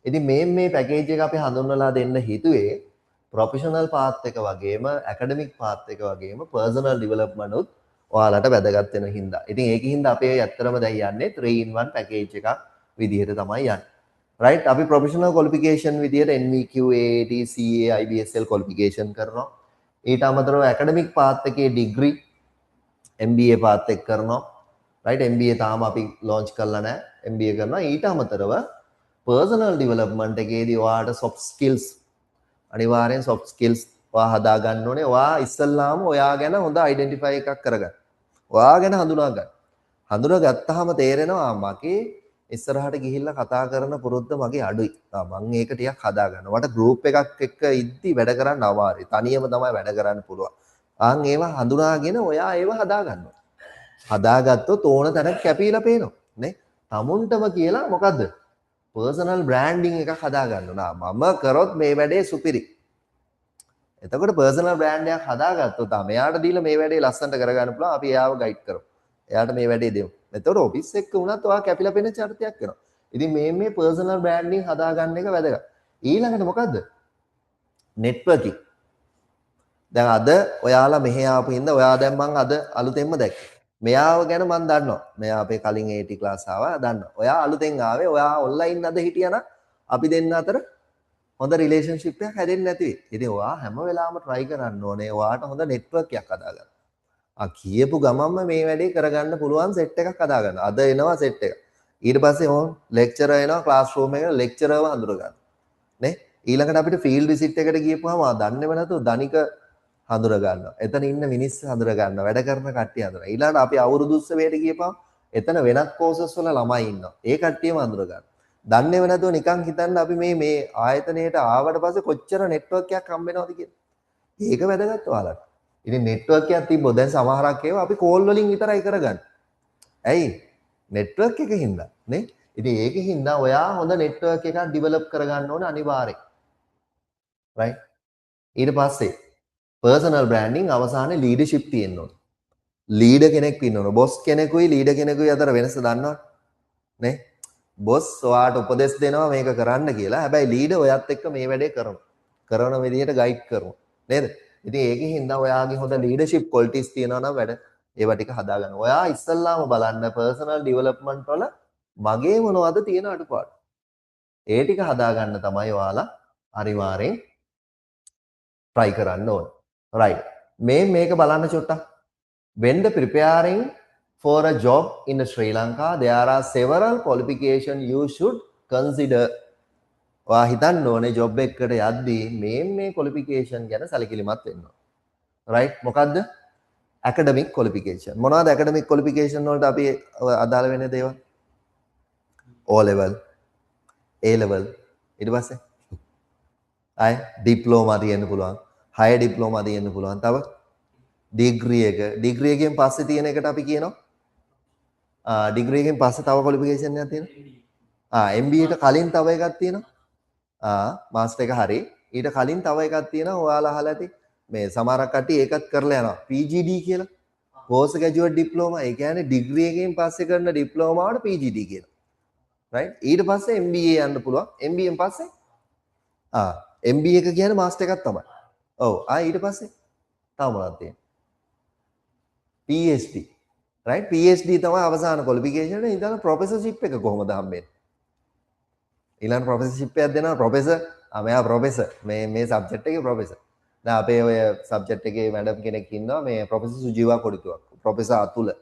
ඉතින් මේ පැකේජ් එක අපි හඳුන්වලා දෙන්න හිතුවේ ප්‍රොෆෙෂනල් පාත් එක වගේම ඇකඩමික් පාත් එක වගේම පර්සනල් ඩෙවලොප්මන්ට් උත් ඔයාලට වැදගත් වෙන හින්දා. ඉතින් ඒකින් හින්දා අපි ඇත්තටම දැන් යන්නේ 3-in-1 පැකේජ් එකක් විදිහට තමයි යන්නේ. right. අපි ප්‍රොෆෙෂනල් ක්වොලිෆිකේෂන් විදිහට NVQ AAT CA IBSL qualification කරනවා. ඊට අමතරව ඇකඩමික් පාත් එකේ ඩිග්‍රී MBA පාත් එක කරනවා. right. MBA තාම අපි ලොන්ච් කරලා නැහැ. MBA කරනවා. ඊට අමතරව පර්සනල් ඩෙවලොප්මන්ට් එකේදී ඔයාලට soft skills අනිවාර්යෙන් soft skills ඔයා හදා ගන්න ඕනේ. ඔයා ඉස්සල්ලාම ඔයා ගැන හොඳ අයිඩෙන්ටිෆයි එකක් කරගන්න. ඔයා ගැන හඳුනා ගන්න. හඳුනා ගත්තාම තේරෙනවා මගේ ඉස්සරහට ගිහිල්ලා කතා කරන පුරුද්ද මගේ අඩුයි. මම ඒක ටිකක් හදා ගන්නවා. මට ගෲප් එකක් එක්ක ඉද්දි වැඩ කරන්න අමාරුයි. තනියම තමයි වැඩ කරන්න පුළුවන්. ඒවා හඳුනාගෙන ඔයා ඒවා හදා ගන්නවා. හදාගත්තොත් ඕන තැනක කැපිලා පේනවා. නේ? tamunටම කියලා මොකද්ද? පර්සනල් බ්‍රෑන්ඩින් එකක් හදා ගන්නවා. මම කරොත් මේ වැඩේ සුපිරි. එතකොට පර්සනල් බ්‍රෑන්ඩ් එකක් හදාගත්තොත් මෙයාට දීලා මේ වැඩේ ලස්සනට කරගන්න පුළුවන්. අපි එයාව ගයිඩ් කරමු. එයාට මේ වැඩේ දෙමු. එතකොට ඔෆිස් එක වුණත් ඔයා කැපිලා පෙනෙන චරිතයක් වෙනවා. ඉතින් මේ පර්සනල් බ්‍රෑන්ඩින් හදාගන්න එක වැදගත්. ඊළඟට මොකද්ද? නෙට්වර්කින්. දැන් අද ඔයාලා මෙහෙ ආපු හින්දා ඔයා දැන් මං අද අලුතෙන්ම දැක්කේ. මෙයාව ගැන මම දන්නවා. මෙයා අපේ කලින් AT ක්ලාස් ආවා දන්නවා. ඔයා අලුතෙන් ආවේ. ඔයා ඔන්ලයින් අද හිටියනම් අපි දෙන්න අතර හොඳ රිලේෂන්ෂිප් එකක් හැදෙන්නේ නැති වෙයි. ඉතින් ඔයා හැම වෙලාවෙම try කරන්න ඕනේ. ඔයාට හොඳ නෙට්වර්ක් එකක් හදාගන්න. කියපු ගමන්ම මේ වැඩේ කරගන්න පුළුවන් සෙට් එකක් හදාගන්න. අද එනවා සෙට් එක. ඊට පස්සේ ඕන් ලෙක්චරර් එනවා ක්ලාස් රූම් එකට ලෙක්චරර්ව හඳුනගන්න. නේ? ඊළඟට අපිට ෆීල්ඩ් විසිට් එකට ගියපුවාම දන්නේම නැතුව ධනික හඳුර ගන්නවා. එතන ඉන්න මිනිස්සු හඳුර ගන්නවා. වැඩ කරන කට්ටිය හඳුනනවා. ඊළඟට අපි අවුරුදු උත්සවයට ගියපුවාම එතන වෙනත් කෝසස් වල ළමයි ඉන්නවා. ඒ කට්ටියම හඳුර ගන්නවා. දන්නේම නැතුව නිකන් හිතන්න අපි මේ ආයතනයට ආවට පස්සේ කොච්චර නෙට්වර්ක් එකක් හම්බ වෙනවද කියලා. ඒක වැදගත් ඔයාලට. ඉතින් නෙට්වර්ක් එකක් තිබ්බොත් දැන් සමහරක් ඒවා අපි කෝල් වලින් විතරයි කරගන්නේ. ඇයි? නෙට්වර්ක් එකකින් හින්දා නේ? ඉතින් ඒකෙන් හින්දා ඔයා හොඳ නෙට්වර්ක් එකක් ඩෙවලොප් කරගන්න ඕනේ අනිවාර්යෙන්. රයිට්? ඊට පස්සේ පර්සනල් බ්‍රෑන්ඩින් අවසානයේ ලීඩර්ෂිප් තියෙන්න ඕනේ. ලීඩර් කෙනෙක් ඉන්න ඕනේ. බොස් කෙනෙකුයි ලීඩර් කෙනෙකුයි අතර වෙනස දන්නවද? නේ? බොස් ඔයාට උපදෙස් දෙනවා මේක කරන්න කියලා. හැබැයි ලීඩර් ඔයත් එක්ක මේ වැඩේ කරනවා. කරන විදිහට ගයිඩ් කරනවා. නේද? ඉතින් ඒකෙන් හින්දා ඔයාගේ හොඳ ලීඩර්ෂිප් ක්වොලිටිස් තියෙනවා නම් වැඩ ඒවා ටික හදාගන්න. ඔයා ඉස්සල්ලාම බලන්න පර්සනල් ඩෙවලොප්මන්ට් වල මගේ මොනවද තියෙන අඩුපාඩු. ඒ ටික හදාගන්න තමයි ඔයාලා අනිවාර්යෙන් try කරන්න ඕනේ. right. මේක බලන්න චුට්ටක්. When the preparing for a job in Sri Lanka, there are several qualifications you should consider. ඔයා හිතන්න ඕනේ ජොබ් එකකට යද්දී මේ qualification ගැන සැලකිලිමත් වෙන්න ඕනේ. right? මොකද්ද? academic qualification. මොනවද academic qualification වලට අපි අදාළ වෙන දේවල්? O level, A level, ඊට පස්සේ අය diploma තියෙන්න පුළුවන්. higher diploma තියෙන්න පුළුවන්. තව degree එකෙන් පස්සේ තියෙන එකට අපි කියනවා degree එකෙන් පස්සේ තව qualification එකක් තියෙනවා. MBA ට කලින් තව එකක් තියෙනවා. master එක හරි. ඊට කලින් තව එකක් තියෙනවා. ඔයාලා අහලා ඇති. මේ සමහරක් කට්ටිය ඒකත් කරලා යනවා. PGD කියලා. post graduate diploma. ඒ කියන්නේ degree එකෙන් පස්සේ කරන diploma වලට PGD කියනවා. right? ඊට පස්සේ MBA යන්න පුළුවන්. MBA න් පස්සේ MBA එක කියන්නේ master එකක් තමයි. ඔව්. ඊට පස්සේ තව මොනවද තියෙන්නේ? PhD. right? PhD තමයි අවසාන qualification එක. ඊළඟ professorship එක කොහොමද හම්බෙන්නේ? ඊළඟ professorship එකක් දෙනවා professor. මෙයා professor. මේ subject එකේ professor. දැන් අපේ ඔය subject එකේ madam කෙනෙක් ඉන්නවා මේ professor සුජීවා කොඩිතුවක්. professor අතුල.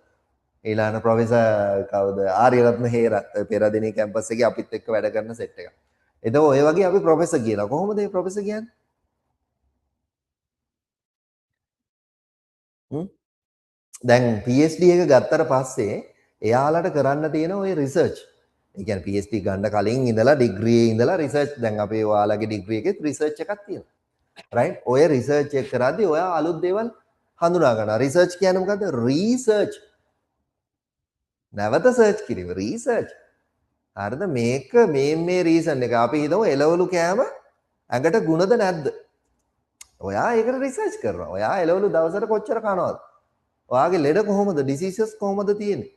ඊළඟ professor කවුද? ආර්යරත්න හේරත් පෙරදිනේ campus එකේ අපිත් එක්ක වැඩ කරන set එකක්. එතකොට ඔය වගේ අපි professor කියනවා. කොහොමද මේ professor කියන්නේ? දැන් PhD එක ගත්තට පස්සේ එයාලට කරන්න තියෙන ওই රිසර්ච්. ඒ කියන්නේ PhD ගන්න කලින් ඉඳලා ඩිග්‍රී ඉඳලා රිසර්ච් දැන් අපේ ඔයාලගේ ඩිග්‍රී එකේ රිසර්ච් එකක් තියෙනවා. රයිට්? ඔය රිසර්ච් එක කරද්දී ඔයා අලුත් දේවල් හඳුනා ගන්නවා. රිසර්ච් කියන්නේ මොකද්ද? රීසර්ච්. නැවත සර්ච් කිරීම රීසර්ච්. හරිද? මේක මේ රීසන් එක අපි හිතමු එළවලු කෑම ඇඟට ගුණද නැද්ද? ඔයා ඒකට රිසර්ච් කරනවා. ඔයා එළවලු දවසට කොච්චර කනවද? ඔයාගේ ලෙඩ කොහොමද? ඩිසීසස් කොහොමද තියෙන්නේ?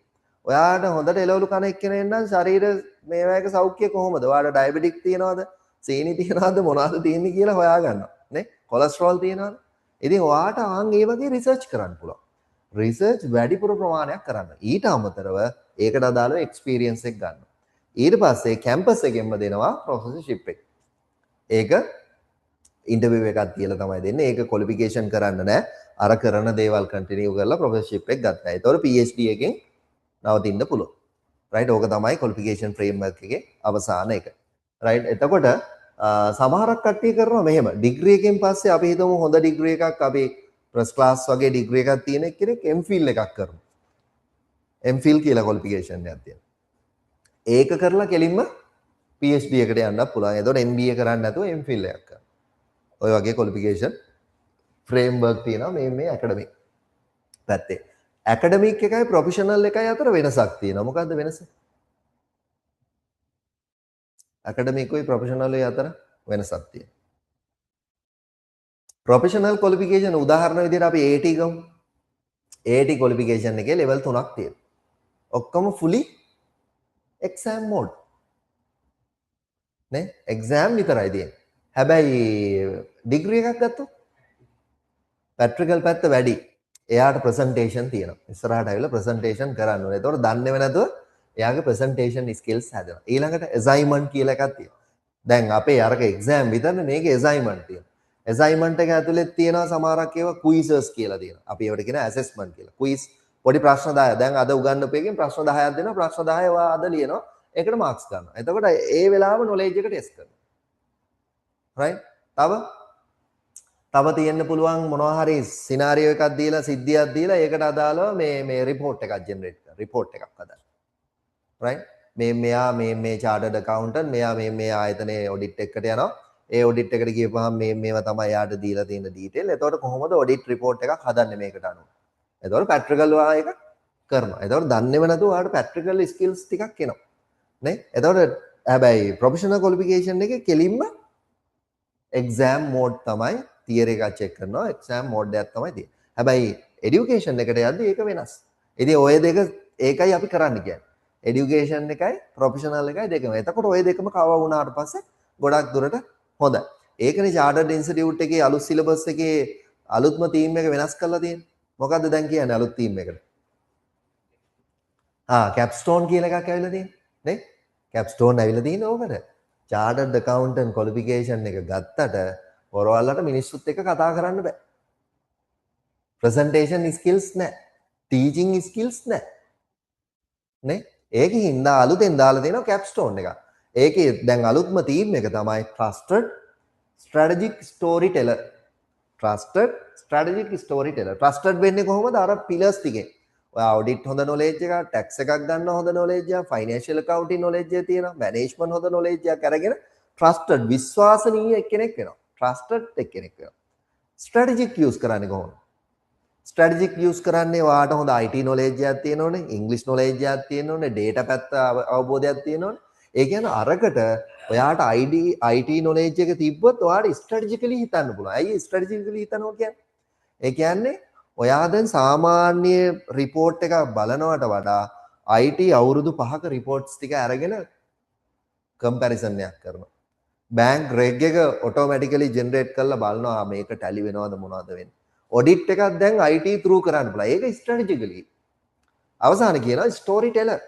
ඔයාට හොඳට එළවලු කන එක්කෙනෙක් නම් ශරීර මේවායක සෞඛ්‍ය කොහොමද? ඔයාට ඩයබටික් තියනවද? සීනි තියනවද? මොනවද තියෙන්නේ කියලා හොයාගන්නවා. නේ? කොලෙස්ටරෝල් තියනවද? ඉතින් ඔයාට ඒ වගේ රිසර්ච් කරන්න පුළුවන්. රිසර්ච් වැඩිපුර ප්‍රමාණයක් කරන්න. ඊට අමතරව ඒකට අදාළව එක්ස්පීරියන්ස් එක ගන්න. ඊට පස්සේ කැම්පස් එකෙන්ම දෙනවා ප්‍රොෆෙසර්ෂිප් එක. ඒක ඉන්ටර්විව් එකක් තියලා තමයි දෙන්නේ. ඒක ක්වොලිෆිකේෂන් කරන්න නෑ. අර කරන දේවල් කන්ටිනියු කරලා ප්‍රොෆෙසර්ෂිප් එක ගත්තා. ඒතකොට PhD එකෙන් නවතින්න පුළුවන්. රයිට්? ඕක තමයි ක්වොලිෆිකේෂන් ෆ්‍රේම්වර්ක් එකේ අවසාන එක. රයිට්? එතකොට සමහරක් කට්ටිය කරනවා මෙහෙම. ඩිග්‍රී එකෙන් පස්සේ අපි හිතමු හොඳ ඩිග්‍රී එකක් අපි ෆස්ට් ක්ලාස් වගේ ඩිග්‍රී එකක් තියෙන කෙනෙක් MPhil එකක් කරනවා. MPhil කියලා ක්වොලිෆිකේෂන් එකක් තියෙනවා. ඒක කරලා කෙලින්ම PhD එකට යන්න පුළුවන්. එතකොට MBA කරන්න නැතුව MPhil එකක් කරන්න. ඔය වගේ qualification framework තියෙනවා මේ academic පැත්තේ. academic එකයි professional එකයි අතර වෙනසක් තියෙනවා. මොකද්ද වෙනස? academic උයි professional උයි අතර වෙනසක් තියෙනවා. professional qualification උදාහරණ විදිහට අපි AT ගමු. AT qualification එකේ level 3ක් තියෙනවා. ඔක්කොම fully exam mode. නේ? exam විතරයි තියෙන්නේ. හැබැයි degree එකක් ගත්තොත් practical පැත්ත වැඩි. එයාට presentation තියෙනවා. ඉස්සරහට ඇවිල්ලා presentation කරන්න ඕනේ. ඒතකොට දන්නේව නැතුව එයාගේ presentation skills හැදෙනවා. ඊළඟට assignment කියලා එකක් තියෙනවා. දැන් අපේ අරක exam විතරනේ මේකේ assignment තියෙනවා. assignment එක ඇතුලේ තියෙනවා සමහරක් ඒවා quizzes කියලා තියෙනවා. අපි ඒවට කියන assessment කියලා. quiz පොඩි ප්‍රශ්න 10. දැන් අද උගන්වපු එකෙන් ප්‍රශ්න 10ක් දෙනවා. ප්‍රශ්න 10 ඔයා අද ලියනවා. ඒකට marks ගන්නවා. එතකොට ඒ වෙලාව knowledge එක test කරනවා. right? තව තියෙන්න පුළුවන් මොනවා හරි සිනාරියෝ එකක් දීලා සිද්ධියක් දීලා ඒකට අදාළව මේ report එකක් generate කරනවා. report එකක් හදන්න. right? මෙයා මේ chartered accountant මෙයා මේ ආයතනයේ audit එකකට යනවා. ඒ audit එකට ගියපුවාම මේවා තමයි යාට දීලා තියෙන detail. එතකොට කොහොමද audit report එකක් හදන්නේ මේකට අනුව? එතකොට practical එක කරනවා. එතකොට දන්නේව නැතුව ඔයාලට practical skills ටිකක් එනවා. නේ? එතකොට හැබැයි professional qualification එකේ කෙලින්ම exam mode තමයි theory එකක් check කරනවා. exam mode එකක් තමයි තියෙන්නේ. හැබැයි education එකට යද්දී ඒක වෙනස්. ඉතින් ඔය දෙක ඒකයි අපි කරන්න කියන්නේ. education එකයි professional එකයි දෙකම. එතකොට ඔය දෙකම කව වුණාට පස්සේ ගොඩක් දුරට හොඳයි. ඒකනේ chartered institute එකේ අලුත් syllabus එකේ අලුත්ම theme එක වෙනස් කරලා තියෙන්නේ. මොකද්ද දැන් කියන්නේ අලුත් theme එකට? capstone කියලා එකක් ඇවිල්ලා තියෙන්නේ. නේ? capstone ඇවිල්ලා තියෙන්නේ ඕකට. chartered accountant qualification එක ගත්තට ඔරවල්ලට මිනිස්සුත් එක්ක කතා කරන්න බෑ. presentation skills නැහැ. teaching skills නැහැ. නේ? ඒකේ හින්දා අලුතෙන් දාලා තියෙනවා capstone එක. ඒකේ දැන් අලුත්ම theme එක තමයි trusted strategic storyteller. trusted strategic storyteller. trusted වෙන්නේ කොහොමද? අර pillars ටිකෙන්. ඔය audit හොඳ knowledge එකක්, tax එකක් ගන්න හොඳ knowledge එකක්, financial accounting knowledge එක තියෙනවා, management හොඳ knowledge එකක් අරගෙන trusted විශ්වාසනීය කෙනෙක් වෙනවා. trusted කෙනෙක් වෙනවා. strategic use කරන්නේ කොහොමද? strategic use කරන්නේ ඔයාට හොඳ IT knowledge එකක් තියෙන්න ඕනේ, English knowledge එකක් තියෙන්න ඕනේ, data පැත්ත අවබෝධයක් තියෙන්න ඕනේ. ඒ කියන්නේ අරකට ඔයාට IT knowledge එක තිබ්බොත් ඔයාට strategically හිතන්න පුළුවන්. ඇයි strategically හිතනවා කියන්නේ? ඒ කියන්නේ ඔයා දැන් සාමාන්‍ය report එකක් බලනවට වඩා IT අවුරුදු 5ක reports ටික අරගෙන comparison එකක් කරනවා. bank reg එක automatically generate කරලා බලනවා මේක tally වෙනවද මොනවද වෙන්නේ. audit එකක් දැන් IT through කරන්න පුළුවන්. ඒක strategically. අවසානයේ කියනවා storyteller.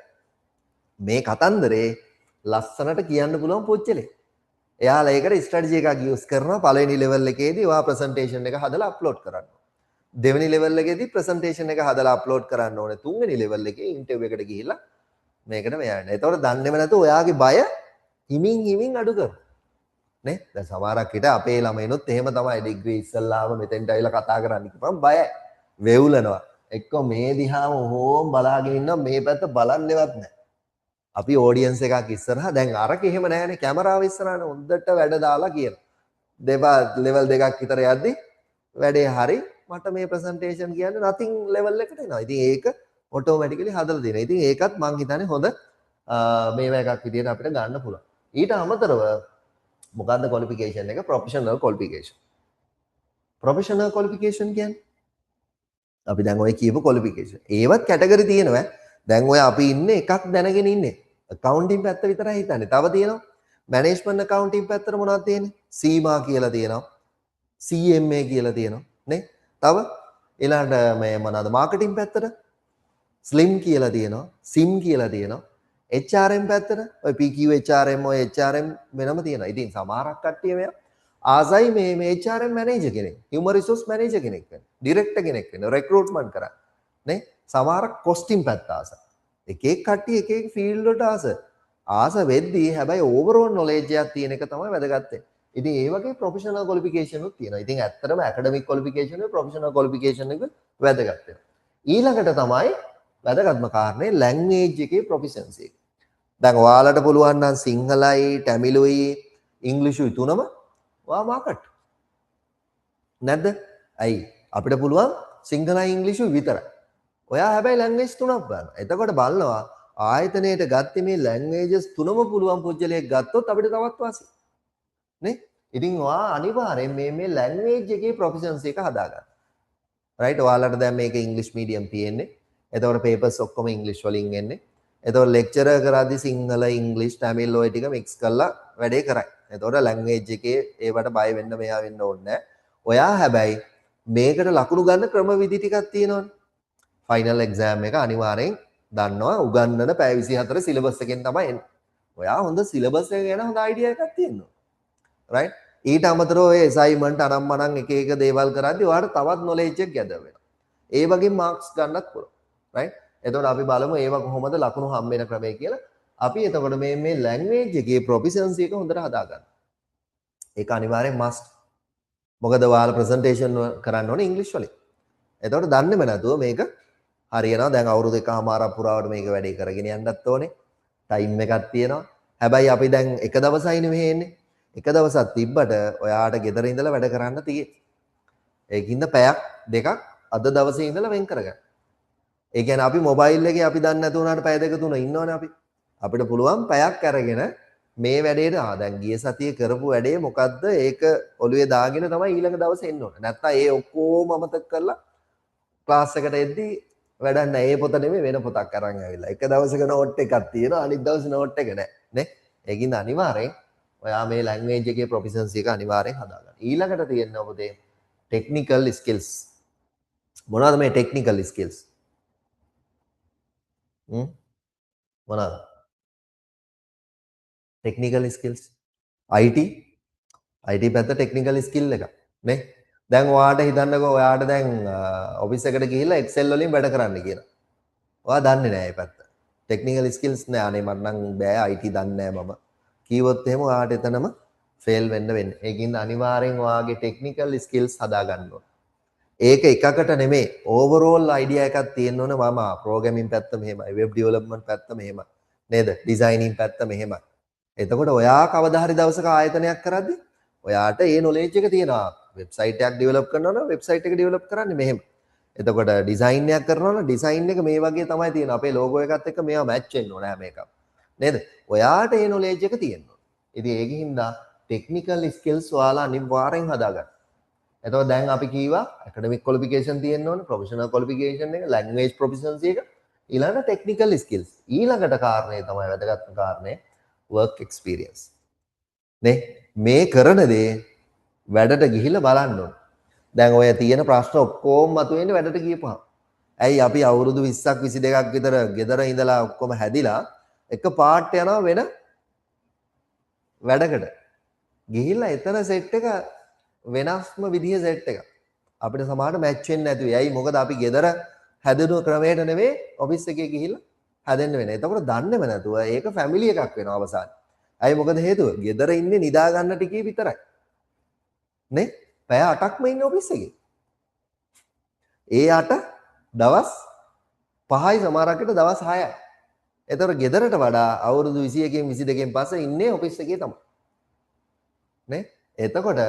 මේ කතන්දරේ ලස්සනට කියන්න පුළුවන් පොච්චලේ. එයාලා ඒකට ස්ට්‍රැටජි එකක් යූස් කරනවා. පළවෙනි ලෙවල් එකේදී ඔයා ප්‍රසන්ටේෂන් එක හදලා අප්ලෝඩ් කරන්න. දෙවෙනි ලෙවල් එකේදී ප්‍රසන්ටේෂන් එක හදලා අප්ලෝඩ් කරන්න ඕනේ. තුන්වෙනි ලෙවල් එකේ ඉන්ටර්විව් එකට ගිහිල්ලා මේකට මෙයා යන්න. ඒතකොට දන්නේම නැතුව ඔයාගේ බය හිමින් අඩු කරනවා. නේ? දැන් සමහරක් හිට අපේ ළමයිනොත් එහෙම තමයි ඩිග්‍රී ඉස්සල්ලාම මෙතෙන්ට ඇවිල්ලා කතා කරන්න කිව්වම බයයි. වෙවුලනවා. එක්ක මේ දිහාම ඕම් බලාගෙන ඉන්නවා මේ පැත්ත බලන්නේවත් නැහැ. අපි ඕඩියන්ස් එකක් ඉස්සරහා දැන් අරක එහෙම නැහැනේ කැමරාව ඉස්සරහානේ හොඳට වැඩ දාලා කියනවා. ලෙවල් දෙකක් විතර යද්දි වැඩේ හරි මට මේ ප්‍රසන්ටේෂන් කියන්නේ nothing level එකට එනවා. ඉතින් ඒක ඔටෝමැටිකලි හදලා දෙනවා. ඉතින් ඒකත් මං හිතන්නේ හොඳ මේවා එකක් විදියට අපිට ගන්න පුළුවන්. ඊට අමතරව මොකද්ද qualification එක? professional qualification. professional qualification කියන්නේ අපි දැන් ඔය කියපු qualification. ඒවත් කැටගරි තියෙනවා. දැන් ඔය අපි ඉන්නේ එකක් දැනගෙන ඉන්නේ. accounting පැත්ත විතරයි හිතන්නේ. තව තියෙනවා management accounting පැත්තට මොනවද තියෙන්නේ? සීමා කියලා තියෙනවා. CMA කියලා තියෙනවා. නේ? තව ඊළඟට මේ මොනවාද marketing පැත්තට slim කියලා තියෙනවා. sim කියලා තියෙනවා. HRM පැත්තට ඔය PQ HRM ඔය HRM වෙනම තියෙනවා. ඉතින් සමහරක් කට්ටිය මෙයා ආසයි මේ HRM manager කෙනෙක්, human resource manager කෙනෙක් වෙන්න, director කෙනෙක් වෙන්න, recruitment කරා. නේ? සමහරක් costing පැත්ත ආස. එක කට්ටිය එක ෆීල්ඩ් වලට ආස වෙද්දී හැබැයි overall knowledge එකක් තියෙන එක තමයි වැදගත් වෙන්නේ. ඉතින් ඒ වගේ professional qualification උත් තියෙනවා. ඉතින් ඇත්තටම academic qualification එක professional qualification එක වැදගත් වෙනවා. ඊළඟට තමයි වැදගත්ම කාරණේ language එකේ proficiency එක. දැන් ඔයාලට පුළුවන් නම් සිංහලයි ටැමිලුයි ඉංග්‍රීසියි තුනම ඔයා මාකට් නැද්ද? ඇයි අපිට පුළුවන් සිංහලයි ඉංග්‍රීසියි විතරයි. ඔයා හැබැයි ලැන්ග්වේජ් තුනක් බලනවා. එතකොට බලනවා ආයතනයේට ගත්තේ මේ ලැන්ග්වේජස් තුනම පුළුවන් පුජ්‍යලයක් ගත්තොත් අපිට තවත් වාසි. නේ? ඉතින් ඔයා අනිවාර්යෙන් මේ ලැන්ග්වේජ් එකේ ප්‍රොෆිෂන්සි එක හදාගන්න. රයිට් ඔයාලට දැන් මේක ඉංග්‍රීසි මීඩියම් තියෙන්නේ. එතකොට පේපර්ස් ඔක්කොම ඉංග්‍රීසි වලින් එන්නේ. එතකොට ලෙක්චරර් කරද්දි සිංහල ඉංග්‍රීසි ටැමිල් ඔය ටික මික්ස් කරලා වැඩේ කරයි. එතකොට ලැන්ග්වේජ් එකේ ඒවට බය වෙන්න මෙයා වෙන්න ඕනේ නැහැ. ඔයා හැබැයි මේකට ලකුණු ගන්න ක්‍රමවිධි ටිකක් තියෙනවනේ. ෆයිනල් එක්සෑම් එක අනිවාර්යෙන් දන්නවා උගන්නන පැය 24 සිලබස් එකෙන් තමයි එන්නේ. ඔයා හොඳ සිලබස් එක ගැන හොඳ අයිඩියා එකක් තියෙනවා. රයිට්? ඊට අමතරව ඔය අසයින්මන්ට් අනම්මනම් එක එක දේවල් කරද්දි ඔයාලට තවත් නොලෙජ් එක ගැදර වෙනවා. ඒ වගේ මාක්ස් ගන්නත් පුළුවන්. රයිට්? එතකොට අපි බලමු ඒවා කොහොමද ලකුණු හම්බ වෙන ක්‍රමය කියලා. අපි එතකොට මේ ලැන්ග්වේජ් එකේ ප්‍රොෆිෂන්සි එක හොඳට හදාගන්න. ඒක අනිවාර්යෙන් මස්ට්. මොකද ඔයාලා ප්‍රසන්ටේෂන් කරන්න ඕනේ ඉංග්‍රීසි වලින්. එතකොට දන්නේම නැතුව මේක හරියනවා. දැන් අවුරුදු එකමාරක් පුරාවට මේක වැඩේ කරගෙන යන්නත් ඕනේ. ටයිම් එකක් තියෙනවා. හැබැයි අපි දැන් එක දවසයිනේ මෙහෙ එන්නේ. එක දවසක් තිබ්බට ඔයාට ගෙදර ඉඳලා වැඩ කරන්න තියෙන්නේ. ඒකින්ද පැයක් දෙකක් අද දවසේ ඉඳලා වෙන් කරගන්න. ඒ කියන්නේ අපි මොබයිල් එකේ අපි දන්නේ නැතු වුණාට පැය දෙක තුන ඉන්නවනේ අපි. අපිට පුළුවන් පැයක් අරගෙන මේ වැඩේට දැන් ගිය සතියේ කරපු වැඩේ මොකද්ද ඒක ඔළුවේ දාගෙන තමයි ඊළඟ දවසේ එන්න ඕනේ. නැත්තම් ඒ ඔක්කොම අමතක කරලා ක්ලාස් එකට එද්දී වැඩක් නැහැ. ඒ පොත නෙමෙයි වෙන පොතක් අරන් ඇවිල්ලා. එක දවසක නෝට් එකක් තියෙනවා අනිත් දවසේ නෝට් එක නැහැ. නේ? ඒකින්ද අනිවාර්යෙන් ඔයා මේ ලැන්ග්වේජ් එකේ ප්‍රොෆිෂන්සි එක අනිවාර්යෙන් හදාගන්න. ඊළඟට තියෙන ඔබේ ටෙක්නිකල් ස්කිල්ස්. මොනවද මේ ටෙක්නිකල් ස්කිල්ස්? මොනවද? Technical skills. IT පැත්ත ටෙක්නිකල් ස්කිල් එක. නේ? දැන් ඔයාට හිතන්නකෝ ඔයාට දැන් ඔෆිස් එකට ගිහිල්ලා Excel වලින් වැඩ කරන්න කියලා. ඔයා දන්නේ නැහැ මේ පැත්ත. ටෙක්නිකල් ස්කිල්ස් නෑ. අනේ මට නම් බෑ IT දන්නේ නෑ මම. කීවොත් එහෙම ඔයාට එතනම ෆේල් වෙන්න වෙන්නේ. ඒකින්ද අනිවාර්යෙන් ඔයාගේ ටෙක්නිකල් ස්කිල්ස් හදා ගන්න ඕන. ඒක එකකට නෙමෙයි ඕවරෝල් අයිඩියා එකක් තියෙන්න ඕන. මම ප්‍රෝග්‍රෑමින් පැත්ත මෙහෙමයි, වෙබ් ඩෙවලොප්මන්ට් පැත්ත මෙහෙමයි. නේද? ඩිසයිනින් පැත්ත මෙහෙමයි. එතකොට ඔයා කවදා හරි දවසක ආයතනයක් කරද්දී ඔයාට ඒ නොලෙජ් එක තියෙනවා. වෙබ්සයිට් එකක් ඩෙවලොප් කරනවා නම් වෙබ්සයිට් එක ඩෙවලොප් කරන්නේ මෙහෙම. එතකොට ඩිසයින් එකක් කරනවා නම් ඩිසයින් එක මේ වගේ තමයි තියෙන්නේ. අපේ ලෝගෝ එකත් එක්ක මේවා මැච් වෙන්න ඕන හැම එකක්ම. නේද? ඔයාට ඒ නොලෙජ් එක තියෙනවා. ඉතින් ඒකින්ද ටෙක්නිකල් ස්කිල්ස් ඔයාලා අනිවාර්යෙන් හදාගන්න. එතකොට දැන් අපි කීවා ඇකඩමික් ක්වොලිෆිකේෂන් තියෙන්න ඕනේ, ප්‍රොෆෙෂනල් ක්වොලිෆිකේෂන් එක, ලැන්ග්වේජ් ප්‍රොෆිෂන්සි එක, ඊළඟට ටෙක්නිකල් ස්කිල්ස්. ඊළඟට කාරණේ තමයි වැදගත්ම කාරණේ work experience. නේ? මේ කරන දේ වැඩට ගිහිල්ලා බලන්න ඕනේ. දැන් ඔය තියෙන ප්‍රශ්න ඔක්කොම මතුවෙන්නේ වැඩට ගියපුවා. ඇයි අපි අවුරුදු 20ක් 22ක් විතර ගෙදර ඉඳලා ඔක්කොම හැදිලා එක පාට යනවා වෙන වැඩකට. ගිහිල්ලා එතන සෙට් එක වෙනස්ම විදිහේ සෙට් එකක්. අපිට සමහරට මැච් වෙන්නේ නැතුයි. ඇයි? මොකද අපි ගෙදර හැදෙන ක්‍රමයට නෙවෙයි ඔෆිස් එකේ ගිහිල්ලා හැදෙන්න වෙන්නේ. එතකොට දන්නේම නැතුව ඒක ෆැමිලි එකක් වෙනවා අවසානයේ. ඇයි මොකද හේතුව? ගෙදර ඉන්නේ නිදා ගන්න ටිකේ විතරයි. නේ? පැය 8ක්ම ඉන්නේ ඔෆිස් එකේ. ඒ 8 දවස් 5යි සමහරකට දවස් 6යි. එතකොට ගෙදරට වඩා අවුරුදු 21කින් 22කින් පස්සේ ඉන්නේ ඔෆිස් එකේ තමයි. නේ? එතකොට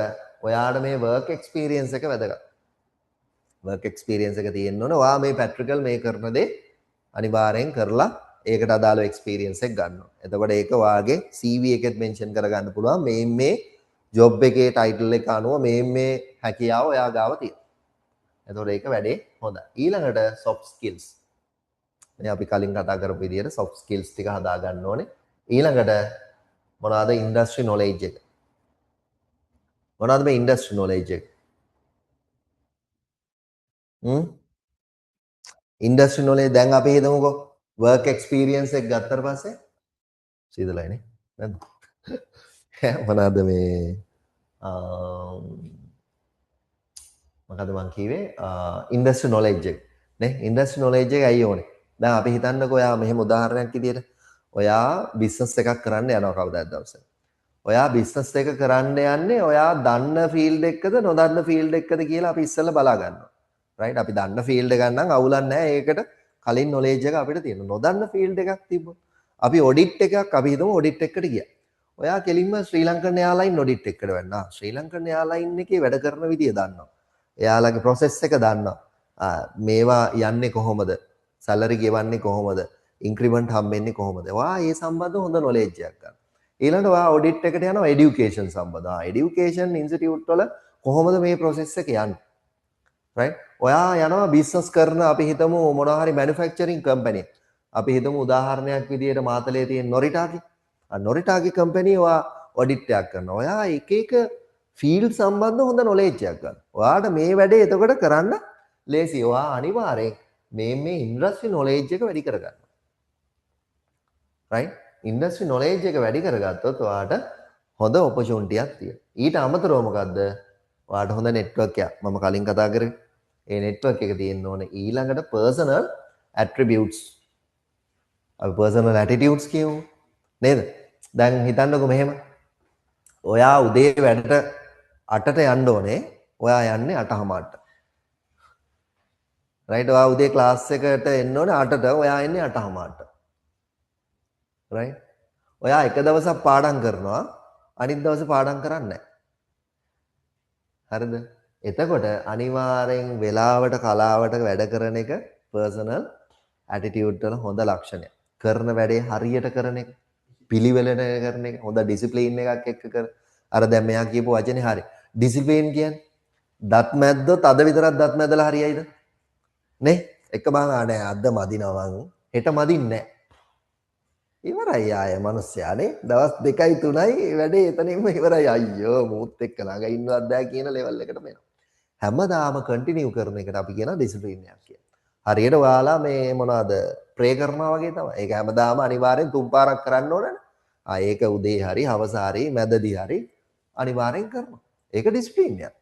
ඔයාට මේ work experience එක වැදගත්. work experience එක තියෙන්න ඕන. ඔයා මේ ප්‍රැක්ටිකල් මේ කරන දේ අනිවාර්යෙන් කරලා ඒකට අදාළ experience එක ගන්න ඕන. එතකොට ඒක ඔයාගේ CV එකෙත් mention කරගන්න පුළුවන්. මේ job එකේ title එක අනුව මේ හැකියාව ඔයා ගාව තියෙනවා. එතකොට ඒක වැඩේ හොඳයි. ඊළඟට soft skills. මේ අපි කලින් කතා කරපු විදිහට soft skills ටික හදා ගන්න ඕනේ. ඊළඟට මොනවාද industry knowledge එක. මොනවද මේ industry knowledge එක? industry knowledge දැන් අපි හිතමුකෝ work experience එක ගත්තට පස්සේ සීදලයිනේ නැද්ද? මොනවාද මේ මොකද මං කිව්වේ industry knowledge එක නේ industry knowledge එක ඇයි ඕනේ? දැන් අපි හිතන්නකෝ ඔයා මෙහෙම උදාහරණයක් විදියට ඔයා business එකක් කරන්න යනවා කවදාද දවසක. ඔයා බිස්නස් එක කරන්න යන්නේ ඔයා දන්න ෆීල්ඩ් එකකද නොදන්න ෆීල්ඩ් එකකද කියලා අපි ඉස්සෙල්ලා බලා ගන්නවා. රයිට්? අපි දන්න ෆීල්ඩ් එකක් නම් අවුලක් නැහැ. ඒකට කලින් නොලෙජ් එක අපිට තියෙනවා. නොදන්න ෆීල්ඩ් එකක් තිබ්බොත් අපි ඔඩිට් එකක් අපි හිතමු ඔඩිට් එකකට ගියා. ඔයා කෙලින්ම ශ්‍රී ලංකන් එයාලයින් ඔඩිට් එකකට වෙන්නා. ශ්‍රී ලංකන් එයාලයින් එකේ වැඩ කරන විදිය දන්නවා. එයාලගේ ප්‍රොසෙස් එක දන්නවා. මේවා යන්නේ කොහොමද? සැලරි ගෙවන්නේ කොහොමද? ඉන්ක්‍රිමන්ට් හම්බෙන්නේ කොහොමද? ඔයා ඒ සම්බන්ධව හොඳ නොලෙජ් එකක් ගන්න. ඊළඟට ඔයා ඔඩිට් එකට යනවා এডুকেෂන් සම්බන්ධව. এডুকেෂන් ඉන්ස්ටිටියුට් වල කොහොමද මේ ප්‍රොසෙස් එක යන්නේ? right? ඔයා යනවා බිස්නස් කරන අපි හිතමු මොනවා හරි මැනුෆැක්චරින් කම්පැනි. අපි හිතමු උදාහරණයක් විදියට මාතලේ තියෙන නොරිටාගේ. නොරිටාගේ කම්පැනි ඔයා ඔඩිට් එකක් කරනවා. ඔයා එක එක ෆීල්ඩ් සම්බන්ධව හොඳ නොලෙජ් එකක් ගන්න. ඔයාට මේ වැඩේ එතකොට කරන්න ලේසි. ඔයා අනිවාර්යෙන් මේ ඉන්ඩස්ට්‍රි නොලෙජ් එක වැඩි කරගන්න. right? ඉන්ඩස්ට්‍රි නොලෙජ් එක වැඩි කරගත්තොත් ඔයාට හොඳ ඔපචුනිටි එකක් තියෙනවා. ඊට අමතරව මොකද්ද? ඔයාට හොඳ නෙට්වර්ක් එකක්. මම කලින් කතා කරේ. ඒ නෙට්වර්ක් එක තියෙන්න ඕනේ. ඊළඟට පර්සනල් ඇට්‍රිබියුට්ස්. අපි පර්සනල් ඇටිටියුඩ්ස් කියමු. නේද? දැන් හිතන්නකෝ මෙහෙම. ඔයා උදේ වැඩට 8ට යන්න ඕනේ. ඔයා යන්නේ 8:00ට. right? ඔයා උදේ ක්ලාස් එකට එන්න ඕනේ 8ට. ඔයා එන්නේ 8:00ට. right? ඔයා එක දවසක් පාඩම් කරනවා. අනිත් දවසේ පාඩම් කරන්නේ නැහැ. හරිද? එතකොට අනිවාර්යෙන් වෙලාවට කලාවට වැඩ කරන එක පර්සනල් ඇටිටියුඩ් වල හොඳ ලක්ෂණයක්. කරන වැඩේ හරියට කරන එක, පිළිවෙලට කරන එක, හොඳ ඩිසිප්ලින් එකක් එක්ක කර. අර දැන් මෙයා කියපු වචනේ හරි. ඩිසිප්ලින් කියන්නේ දත් මැද්දොත් අද විතරක් දත් මැදලා හරියයිද? නේ? එක බං ආනේ අද මදිනවා මං. හෙට මදින්නේ නැහැ. ඉවරයි ආය මිනිස්සයානේ. දවස් 2යි 3යි වැඩේ එතනින්ම ඉවරයි. අයියෝ මූත් එක්ක ළඟ ඉන්නවත් බෑ කියන ලෙවල් එකටම එනවා. හැමදාම කන්ටිනියු කරන එකට අපි කියන ඩිසිප්ලින් එකක් කියලා. හරියට ඔයාලා මේ මොනවද ප්‍රේ කරනවා වගේ තමයි. ඒක හැමදාම අනිවාර්යෙන් තුන් පාරක් කරන්න ඕනනේ. ඒක උදේ හරි, හවස හරි, මැදදී හරි අනිවාර්යෙන් කරනවා. ඒක ඩිසිප්ලින් එකක්.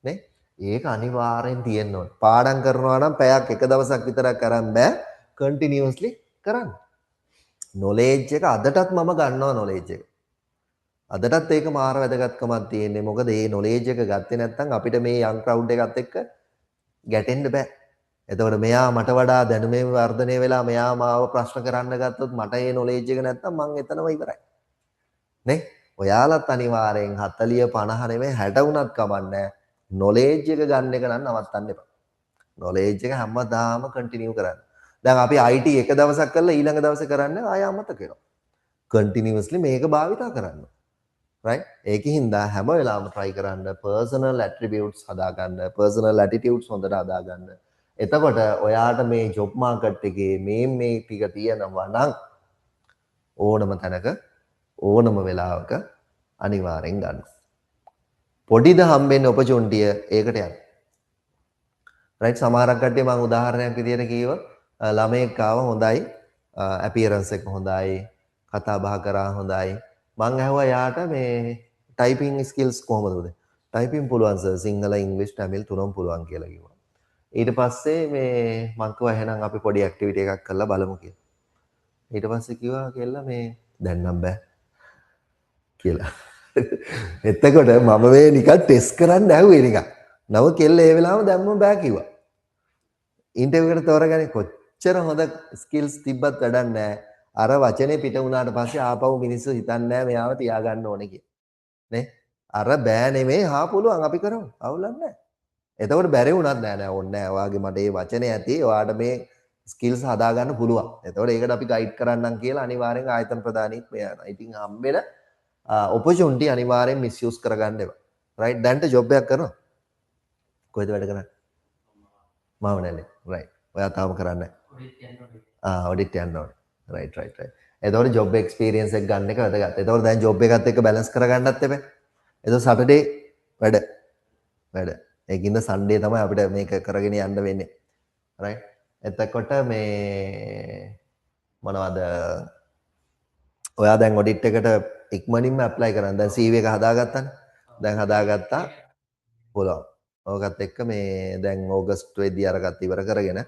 නේ? ඒක අනිවාර්යෙන් තියෙන්න ඕනේ. පාඩම් කරනවා නම් පැයක් එක දවසක් විතරක් කරන් බෑ. කන්ටිනියුස්ලි කරන්න. නොලෙජ් එක අදටත් මම ගන්නවා නොලෙජ් එක. අදටත් ඒක මාර වැදගත්කමක් තියෙන්නේ. මොකද මේ නොලෙජ් එක ගත්තේ නැත්නම් අපිට මේ යන් ක්‍රවුඩ් එකත් එක්ක ගැටෙන්න බෑ. එතකොට මෙයා මට වඩා දැනුමේ වර්ධනය වෙලා මෙයා මාව ප්‍රශ්න කරන්න ගත්තොත් මට මේ නොලෙජ් එක නැත්නම් මං එතනම ඉවරයි. නේ? ඔයාලත් අනිවාර්යෙන් 40 50 නෙමෙයි 60 වුණත් කමන්නේ නොලෙජ් එක ගන්න එක නම් නවත්තන්න එපා. නොලෙජ් එක හැමදාම කන්ටිනියු කරන්න. දැන් අපි IT එක දවසක් කරලා ඊළඟ දවසේ කරන්නේ ආය අමතක වෙනවා. කන්ටිනියුස්ලි මේක භාවිතා කරන්න. right? ඒකින්ද හැම වෙලාවම try කරන්න personal attributes හදාගන්න, personal attitudes හොඳට හදාගන්න. එතකොට ඔයාට මේ job market එකේ මේ ටික තියෙනවා නම් ඕනම තැනක ඕනම වෙලාවක අනිවාර්යෙන් ගන්න. පොඩිද හම්බෙන්නේ opportunity ඒකට යන්න. right? සමහරක් කට්ටිය මම උදාහරණයක් විදියට කිව්වොත් ළමයෙක් ආව හොඳයි, appearance එක හොඳයි, කතා බහ කරා හොඳයි. මං ඇහුවා යාට මේ ටයිපින් ස්කිල්ස් කොහොමද උදේ? ටයිපින් පුළුවන් සර්, සිංහල, ඉංග්‍රීසි, තමිල් තුනම පුළුවන් කියලා කිව්වා. ඊට පස්සේ මේ මං කිව්වා එහෙනම් අපි පොඩි ඇක්ටිවිටි එකක් කරලා බලමු කියලා. ඊට පස්සේ කිව්වා කියලා මේ දැන් නම් බෑ කියලා. එතකොට මම මේ නිකන් ටෙස්ට් කරන්න ඇහුවේ නිකන්. නව කෙල්ල ඒ වෙලාවම දැම්මම බෑ කිව්වා. ඉන්ටර්විව් එකට තෝරගන්නේ කොච්චර හොඳ ස්කිල්ස් තිබ්බත් වැඩක් නැහැ. අර වචනේ පිට වුණාට පස්සේ ආපහු මිනිස්සු හිතන්නේ නැහැ මෙයාව තියාගන්න ඕනේ කියලා. නේ? අර බෑ නෙමෙයි හා පුළුවන් අපි කරමු. අවුලක් නැහැ. එතකොට බැරි වුණත් නෑ ඕනේ නැහැ. ඔයාගේ මට මේ වචනේ ඇති. ඔයාට මේ ස්කිල්ස් හදාගන්න පුළුවන්. එතකොට ඒකට අපි ගයිඩ් කරන්නම් කියලා අනිවාර්යෙන් ආයතන ප්‍රධානීත් මෙයා යනවා. ඉතින් හම්බෙන opportunity අනිවාර්යෙන් misuse කරගන්න එපා. right? දැන්ට ජොබ් එකක් කරනවා. කොහෙද වැඩ කරන්නේ? මාවනල්ලේ. right. ඔයා තාම කරන්නේ නැහැ. ඔඩිට් යන්න ඕනේ. right. එතකොට job experience එක ගන්න එක වැදගත්. එතකොට දැන් job එකත් එක්ක balance කරගන්නත් එපා. එතකොට Saturday වැඩ. ඒකින්ද Sunday තමයි අපිට මේක කරගෙන යන්න වෙන්නේ. right. එතකොට මේ මොනවද? ඔයා දැන් ඔඩිට් එකට ඉක්මනින්ම apply කරන්න. දැන් CV එක හදාගත්තානේ. දැන් හදාගත්තා. පුළුවන්. ඕකත් එක්ක මේ දැන් ඕගස්ට් වෙද්දී අරගත් ඉවර කරගෙන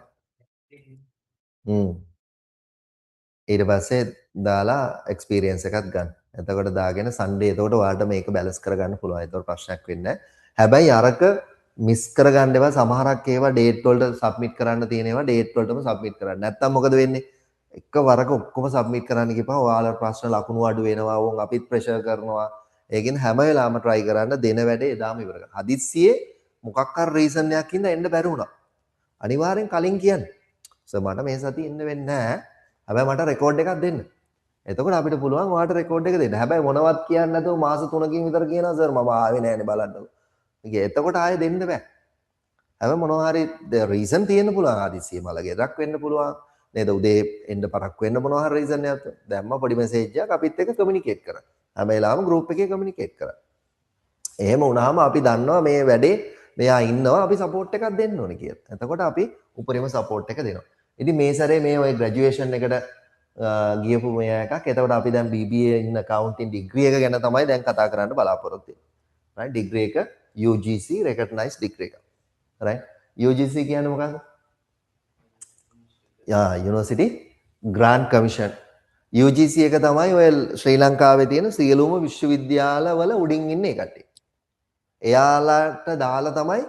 ඊට පස්සේ දාලා එක්ස්පීරියන්ස් එකක් ගන්න. එතකොට දාගෙන සන්ඩේ එතකොට ඔයාලට මේක බැලන්ස් කරගන්න පුළුවන්. එතකොට ප්‍රශ්නයක් වෙන්නේ නැහැ. හැබැයි අරක මිස් කරගන්න ඒවා සමහරක් ඒවා ඩේට් වලට සබ්මිට් කරන්න තියෙන ඒවා ඩේට් වලටම සබ්මිට් කරන්න. නැත්තම් මොකද වෙන්නේ? එකවරක ඔක්කොම සබ්මිට් කරන්න ගිහපුවා ඔයාලට ප්‍රශ්න ලකුණු අඩු වෙනවා වොන් අපිත් ප්‍රෙෂර් කරනවා. ඒකෙන් හැම වෙලාවම try කරන්න දෙන වැඩේ එදාම ඉවර කරන්න. හදිස්සියේ මොකක් හරි රීසන් එකක් හින්දා එන්න බැරි වුණා. අනිවාර්යෙන් කලින් කියන්න. සර් මට මේ සතිය එන්න වෙන්නේ නැහැ. හැබැයි මට රෙකෝඩ් එකක් දෙන්න. එතකොට අපිට පුළුවන් ඔයාලට රෙකෝඩ් එක දෙන්න. හැබැයි මොනවත් කියන්නේ නැතුව මාස 3කින් විතර කියනවා සර් මම ආවේ නැහැනේ බලන්නකො. එතකොට ආයෙ දෙන්න බෑ. හැබැයි මොනවා හරි රීසන් තියෙන්න පුළුවන් ආදිසිය මල ගෙදරක් වෙන්න පුළුවන්. නේද උදේ එන්න පරක් වෙන්න මොනවා හරි රීසන් එකක් දැම්ම පොඩි මෙසේජ් එකක් අපිත් එක්ක කමියුනිකේට් කරා. හැම වෙලාවෙම ගෲප් එකේ කමියුනිකේට් කරා. එහෙම වුණාම අපි දන්නවා මේ වැඩේ මෙයා ඉන්නවා අපි සපෝට් එකක් දෙන්න ඕනේ කියලා. එතකොට අපි උපරිම සපෝට් එක දෙනවා. ඉතින් මේ සැරේ මේ ඔය ග්‍රැජුවේෂන් එකට ගියපු මේ එකක්. එතකොට අපි දැන් BBA in accounting degree එක ගැන තමයි දැන් කතා කරන්න බලාපොරොත්තු වෙන්නේ. right degree එක UGC recognized degree එක. right UGC කියන්නේ මොකක්ද? University Grant Commission. UGC එක තමයි ඔය ශ්‍රී ලංකාවේ තියෙන සියලුම විශ්වවිද්‍යාලවල උඩින් ඉන්නේ කට්ටිය. එයාලට දාලා තමයි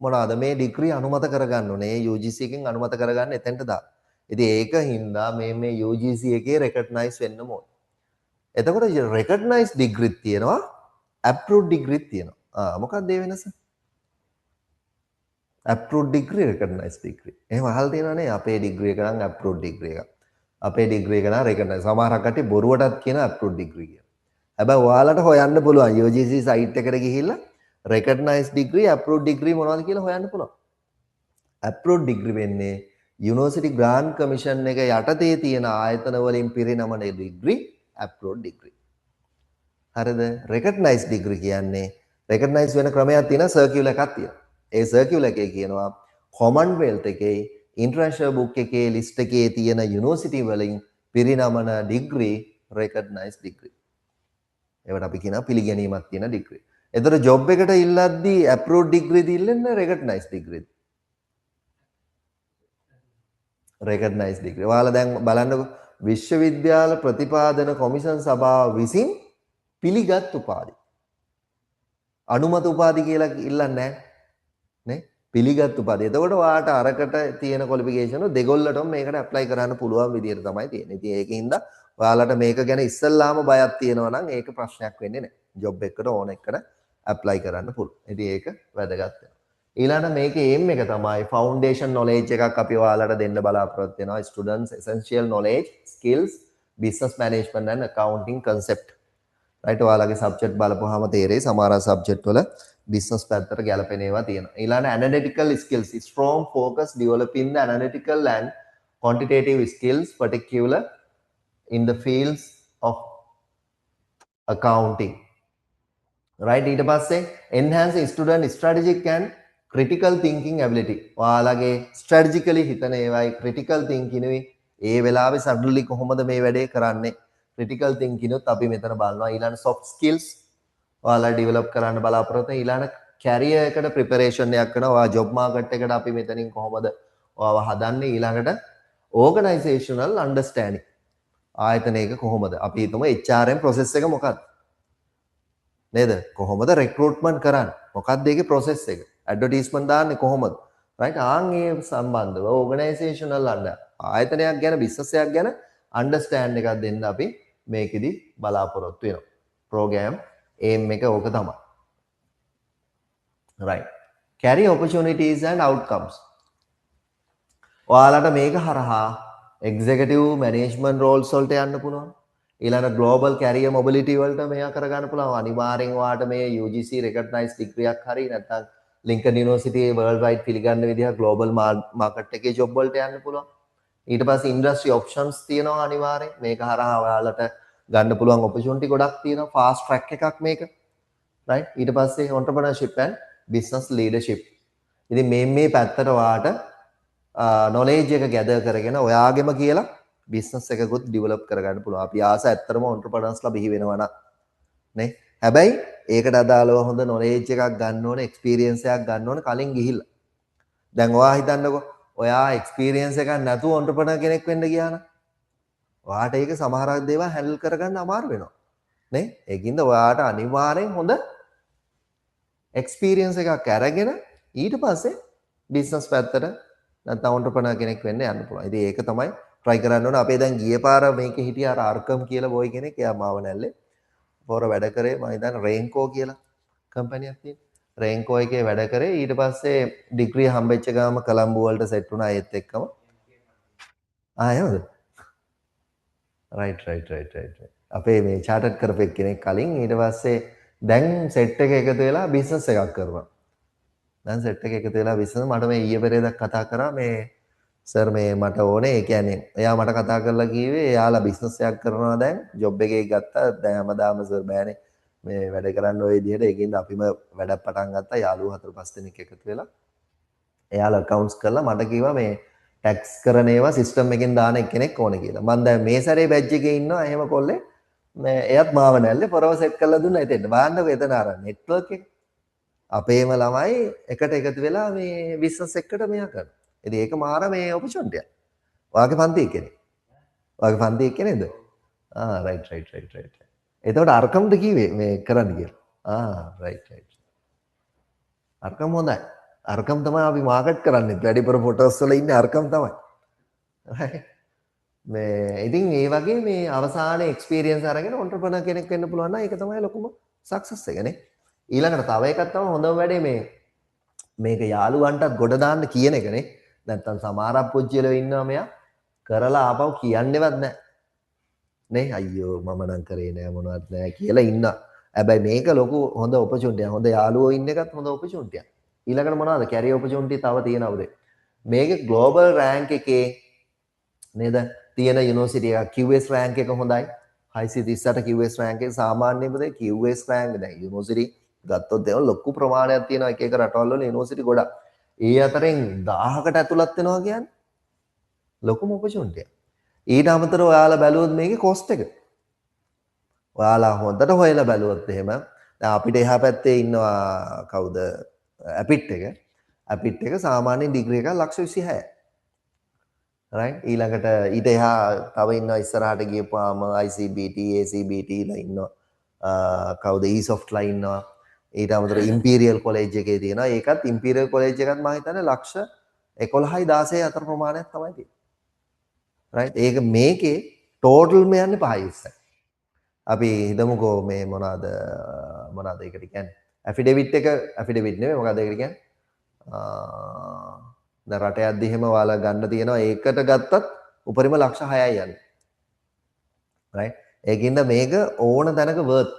මොනවාද මේ ඩිග්‍රී අනුමත කරගන්න ඕනේ. UGC එකෙන් අනුමත කරගන්න එතෙන්ට දාලා. ඉතින් ඒක හින්දා මේ UGC එකේ රෙකග්නයිස් වෙන්න ඕනේ. එතකොට රෙකග්නයිස් ඩිග්‍රීත් තියෙනවා, අප්‍රූව්ඩ් ඩිග්‍රීත් තියෙනවා. මොකක්ද ඒ වෙනස? approved degree recognized degree. එහෙම අහලා තියෙනවනේ අපේ degree එක නම් approved degree එකක්. අපේ degree එක නම් recognized. සමහරක් කට්ටිය බොරුවටත් කියන approved degree කියලා. හැබැයි ඔයාලට හොයන්න පුළුවන් UGC site එකට ගිහිල්ලා recognized degree approved degree මොනවද කියලා හොයන්න පුළුවන්. approved degree වෙන්නේ University Grant Commission එක යටතේ තියෙන ආයතන වලින් පිරිනමන degree approved degree. හරිද? recognized degree කියන්නේ recognize වෙන ක්‍රමයක් තියෙනවා circular එකක් තියෙනවා. ඒ සර්කියුලර් එකේ කියනවා කොමන්වෙල්ත් එකේ ඉන්ටර්නැෂනල් බුක් එකේ ලිස්ට් එකේ තියෙන යුනිවර්සිටි වලින් පිරිනමන ඩිග්‍රී රෙකග්නයිස්ඩ් ඩිග්‍රී. ඒවට අපි කියනවා පිළිගැනීමක් තියෙන ඩිග්‍රී. එතකොට ජොබ් එකට ඉල්ලද්දී අප්‍රූව්ඩ් ඩිග්‍රී දෙන්නේ රෙකග්නයිස්ඩ් ඩිග්‍රී. රෙකග්නයිස්ඩ් ඩිග්‍රී. ඔයාලා දැන් බලන්නකො විශ්වවිද්‍යාල ප්‍රතිපාදන කොමිෂන් සභාව විසින් පිළිගත් උපාධි. අනුමත උපාධි කියලා ඉල්ලන්නේ නැහැ. නේ පිළිගත් උපාධි. එතකොට ඔයාට අරකට තියෙන ක්වොලිෆිකේෂන් දෙගොල්ලටම මේකට ඇප්ලයි කරන්න පුළුවන් විදියට තමයි තියෙන්නේ. ඉතින් ඒකින්ද ඔයාලට මේක ගැන ඉස්සල්ලාම බයක් තියෙනවා නම් ඒක ප්‍රශ්නයක් වෙන්නේ නැහැ. ජොබ් එකකට ඕන එකට ඇප්ලයි කරන්න පුළුවන්. ඉතින් ඒක වැදගත් වෙනවා. ඊළඟ මේකේ එම් එක තමයි ෆවුන්ඩේෂන් නොලෙජ් එකක් අපි ඔයාලට දෙන්න බලාපොරොත්තු වෙනවා. Students essential knowledge skills business management and accounting concept. right ඔයාලගේ සබ්ජෙක්ට් බලපුවාම තේරෙයි සමහර සබ්ජෙක්ට් වල business පැත්තට ගැලපෙන ඒවා තියෙනවා. ඊළඟ analytical skills strong focus developing the analytical and quantitative skills particular in the fields of accounting. right ඊට පස්සේ enhance student strategic and critical thinking ability. ඔයාලගේ strategically හිතන ඒවායි critical thinking උයි ඒ වෙලාවේ suddenly කොහොමද මේ වැඩේ කරන්නේ? critical thinking උත් අපි මෙතන බලනවා. ඊළඟ soft skills ඔයාලා ඩෙවලොප් කරන්න බලාපොරොත්තු වෙන ඊළඟ කැරියර් එකට ප්‍රිපරේෂන් එකක් කරනවා. ඔයා ජොබ් මාකට් එකට අපි මෙතනින් කොහොමද ඔයාව හදන්නේ? ඊළඟට ඕගනයිසේෂනල් අන්ඩර්ස්ටෑන්ඩින්. ආයතනයක කොහොමද? අපි හිතමු HRM process එක මොකක්ද? නේද? කොහොමද recruitment කරන්නේ? මොකක්ද ඒකේ process එක? ඇඩ්වර්ටයිස්මන්ට් දාන්නේ කොහොමද? right ආන් ඒ සම්බන්ධව ඕගනයිසේෂනල් ආයතනයක් ගැන බිස්නස් එකක් ගැන අන්ඩර්ස්ටෑන්ඩ් එකක් දෙන්න අපි මේකෙදි බලාපොරොත්තු වෙනවා. ප්‍රෝග්‍රෑම් aim එක ඕක තමයි. right career opportunities and outcomes. ඔයාලට මේක හරහා executive management roles වලට යන්න පුළුවන්. ඊළඟ global career mobility වලට මේවා කරගන්න පුළුවන්. අනිවාර්යෙන් ඔයාලට මේ UGC recognized degree එකක් හරි නැත්නම් Lincoln University worldwide පිළිගන්න විදිහ global market එකේ job වලට යන්න පුළුවන්. ඊට පස්සේ industry options තියෙනවා අනිවාර්යෙන්. මේක හරහා ඔයාලට ගන්න පුළුවන් opportunity ගොඩක් තියෙනවා. fast track එකක් මේක. right ඊට පස්සේ entrepreneurship and business leadership. ඉතින් මේ පැත්තට ඔයාට knowledge එක gather කරගෙන ඔයාගෙම කියලා business එකකුත් develop කරගන්න පුළුවන්. අපි ආස ඇත්තටම entrepreneursලා බිහි වෙනවා නේ. හැබැයි ඒකට අදාළව හොඳ knowledge එකක් ගන්න ඕනේ, experience එකක් ගන්න ඕනේ කලින් ගිහිල්ලා. දැන් ඔයා හිතන්නකෝ ඔයා experience එකක් නැතුව entrepreneur කෙනෙක් වෙන්න ගියා නම් ඔයාට ඒක සමහරක් දේවල් handle කරගන්න අමාරු වෙනවා. නේ? ඒකින්ද ඔයාට අනිවාර්යෙන් හොඳ experience එකක් අරගෙන ඊට පස්සේ business පැත්තට නැත්නම් entrepreneur කෙනෙක් වෙන්න යන්න පුළුවන්. ඉතින් ඒක තමයි try කරන්න ඕන. අපේ දැන් ගිය පාර මේකේ හිටිය අර අර්කම් කියලා බොයි කෙනෙක්. එයා මාව නැල්ලේ. පොර වැඩ කරේ මම හිතන්නේ රේන්කෝ කියලා කම්පැනියක් තියෙන. රේන්කෝ එකේ වැඩ කරේ. ඊට පස්සේ ඩිග්‍රී හම්බෙච්ච ගාම කොලම්බෝ වලට සෙට් වුණා ඒත් එක්කම. එහෙමද? රයිට්. අපේ මේ චාටඩ් කරපු කෙනෙක් කලින් ඊට පස්සේ දැන් සෙට් එක එකතු වෙලා බිස්නස් එකක් කරනවා. දැන් සෙට් එක එකතු වෙලා බිස්නස් මට මේ ඊයේ පෙරේදා කතා කරා මේ සර් මේ මට ඕනේ ඒ කියන්නේ එයා මට කතා කරලා කිව්වේ එයාලා බිස්නස් එකක් කරනවා දැන් ජොබ් එකේ ගත්තා දැන් හැමදාම සර් බෑනේ මේ වැඩ කරන්න ওই විදිහට ඒකින්ද අපිම වැඩක් පටන් ගත්තා යාළුවෝ 4-5 දෙනෙක් එකතු වෙලා එයාලා accounts කරලා මට කිව්වා මේ ටැක්ස් කරන ඒවා සිස්ටම් එකෙන් දාන එක්කෙනෙක් ඕනේ කියලා. මම දැන් මේ සැරේ බැච් එකේ ඉන්නවා එහෙම කොල්ලේ මේ එයත් මාව නැල්ලේ පොරව සෙට් කරලා දුන්නා එතෙන්ට. බලන්නකෝ එතන අර නෙට්වර්ක් එක. අපේම ළමයි එකට එකතු වෙලා මේ බිස්නස් එකකට මෙයා කරනවා. ඉතින් ඒක මාර මේ ඔපචුනිටි එක. ඔයාගේ පන්ති එක්කනේ. ඔයාගේ පන්ති එක්කනේද? රයිට්. එතකොට අර්කම්ද කිව්වේ මේ කරන්න කියලා. රයිට්. අර්කම් හොඳයි. අර්කම් තමයි අපි මාකට් කරන්නේ. වැඩිපුර ෆොටෝස් වල ඉන්නේ අර්කම් තමයි. මේ ඉතින් ඒ වගේ මේ අවසානයේ එක්ස්පීරියන්ස් අරගෙන ඔන්ටර්ප්‍රනර් කෙනෙක් වෙන්න පුළුවන් නම් ඒක තමයි ලොකුම සක්සස් එක නේ. ඊළඟට තව එකක් තමයි හොඳම වැඩේ මේක යාළුවන්ටත් ගොඩ දාන්න කියන එකනේ. නැත්තම් සමහරක් පුජ්‍යලෝ ඉන්නවා මෙයා කරලා ආපහු කියන්නේවත් නැහැ. නේ අයියෝ මම නම් කරේ නෑ මොනවත් නෑ කියලා ඉන්නවා. හැබැයි මේක ලොකු හොඳ ඔපචුනිටි එකක්. හොඳ යාළුවෝ ඉන්න එකත් හොඳ ඔපචුනිටි එකක්. ඊළඟට මොනවද කැරිය ඔපචුනිටි තව තියෙනවද? මේක ග්ලෝබල් රෑන්ක් එකේ නේද? තියෙන යුනිවර්සිටි එකක් QS රෑන්ක් එක හොඳයි. 638 QS රෑන්ක් එක සාමාන්‍ය පොතේ QS රෑන්ක් දැන් යුනිවර්සිටි ගත්තොත් ඒක ලොකු ප්‍රමාණයක් තියෙනවා එක එක රටවල් වල යුනිවර්සිටි ගොඩක්. ඒ අතරින් 1000කට ඇතුළත් වෙනවා කියන්නේ ලොකුම ඔපචුනිටි එකක්. ඊට අමතරව ඔයාලා බැලුවොත් මේකේ කොස්ට් එක. ඔයාලා හොඳට හොයලා බැලුවොත් එහෙම දැන් අපිට එහා පැත්තේ ඉන්නවා කවුද? ඇපිට් එක. ඇපිට් එක සාමාන්‍ය ඩිග්‍රී එකක් $26,000යි. right ඊළඟට ඊට එහා තව ඉන්නවා ඉස්සරහට ගියපුවාම ICBT ACBT ලා ඉන්නවා කවුද eSoft ලා ඉන්නවා ඊට අමතරව ඉම්පීරියල් කොලෙජ් එකේ තියෙනවා ඒකත් ඉම්පීරියල් කොලෙජ් එකත් මම හිතන්නේ ලක්ෂ 11යි 16යි අතර ප්‍රමාණයක් තමයි තියෙන්නේ right ඒක මේකේ ටෝටල් මේ යන්නේ 5 අපි හිතමුකෝ මේ මොනවාද ඒකට කියන්නේ ඇෆිඩෙවිට් නෙමෙයි මොකක්ද ඒකට කියන්නේ දැන් රට යද්දි එහෙම ඔයාලා ගන්න තියෙනවා ඒකට ගත්තත් උපරිම ලක්ෂ 6යි යන්නේ. right? ඒකින්ද මේක ඕන තැනක worth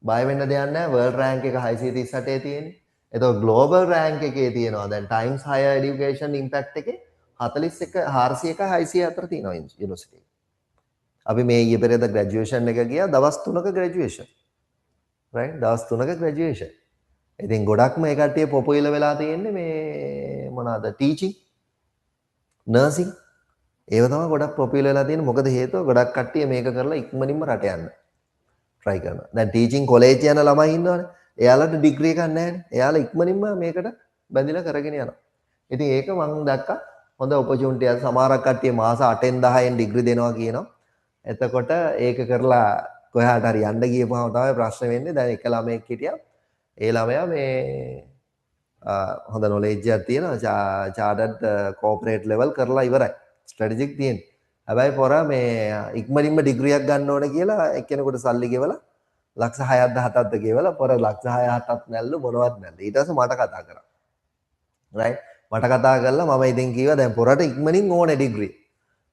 බය වෙන්න දෙයක් නැහැ. world rank එක 638 තියෙන්නේ. එතකොට global rank එකේ තියෙනවා දැන් Times Higher Education Impact එකේ 41 401 600 අතර තියෙනවා යුනිවර්සිටි. අපි මේ ඊයේ පෙරේද graduation එක ගියා දවස් 3ක graduation. right? දවස් 3ක graduation. ඉතින් ගොඩක්ම ඒ කට්ටිය පොපුලර් වෙලා තියෙන්නේ මේ මොනවාද ටීචින් නර්සින් ඒව තමයි ගොඩක් පොපුලර් වෙලා තියෙන්නේ මොකද හේතුව ගොඩක් කට්ටිය මේක කරලා ඉක්මනින්ම රට යන්න try කරනවා දැන් ටීචින් කොලෙජ් යන ළමයි ඉන්නවනේ එයාලට ඩිග්‍රී එකක් නැහැනේ එයාලා ඉක්මනින්ම මේකට බැඳිලා කරගෙන යනවා ඉතින් ඒක මම දැක්කා හොඳ ඔපචුනිටි එකක් සමහරක් කට්ටිය මාස 8න් 10න් ඩිග්‍රී දෙනවා කියනවා එතකොට ඒක කරලා කොහාට හරි යන්න ගියපුවම තමයි ප්‍රශ්න වෙන්නේ දැන් එක ළමයෙක් හිටියා ඒ ළමයා මේ හොඳ නොලෙජ් එකක් තියෙනවා චාර්ටර්ඩ් කෝපරේට් ලෙවල් කරලා ඉවරයි ස්ට්‍රැටජික් තියෙන. හැබැයි පොර මේ ඉක්මනින්ම ඩිග්‍රී එකක් ගන්න ඕනේ කියලා එක්කෙනෙකුට සල්ලි ගෙවලා ලක්ෂ 6ක්ද 7ක්ද ගෙවලා පොර ලක්ෂ 6 7ක් නැල්ලු මොනවත් නැල්ල. ඊට පස්සේ මට කතා කරා. රයිට් මට කතා කරලා මම ඉතින් කිව්වා දැන් පොරට ඉක්මනින් ඕනේ ඩිග්‍රී.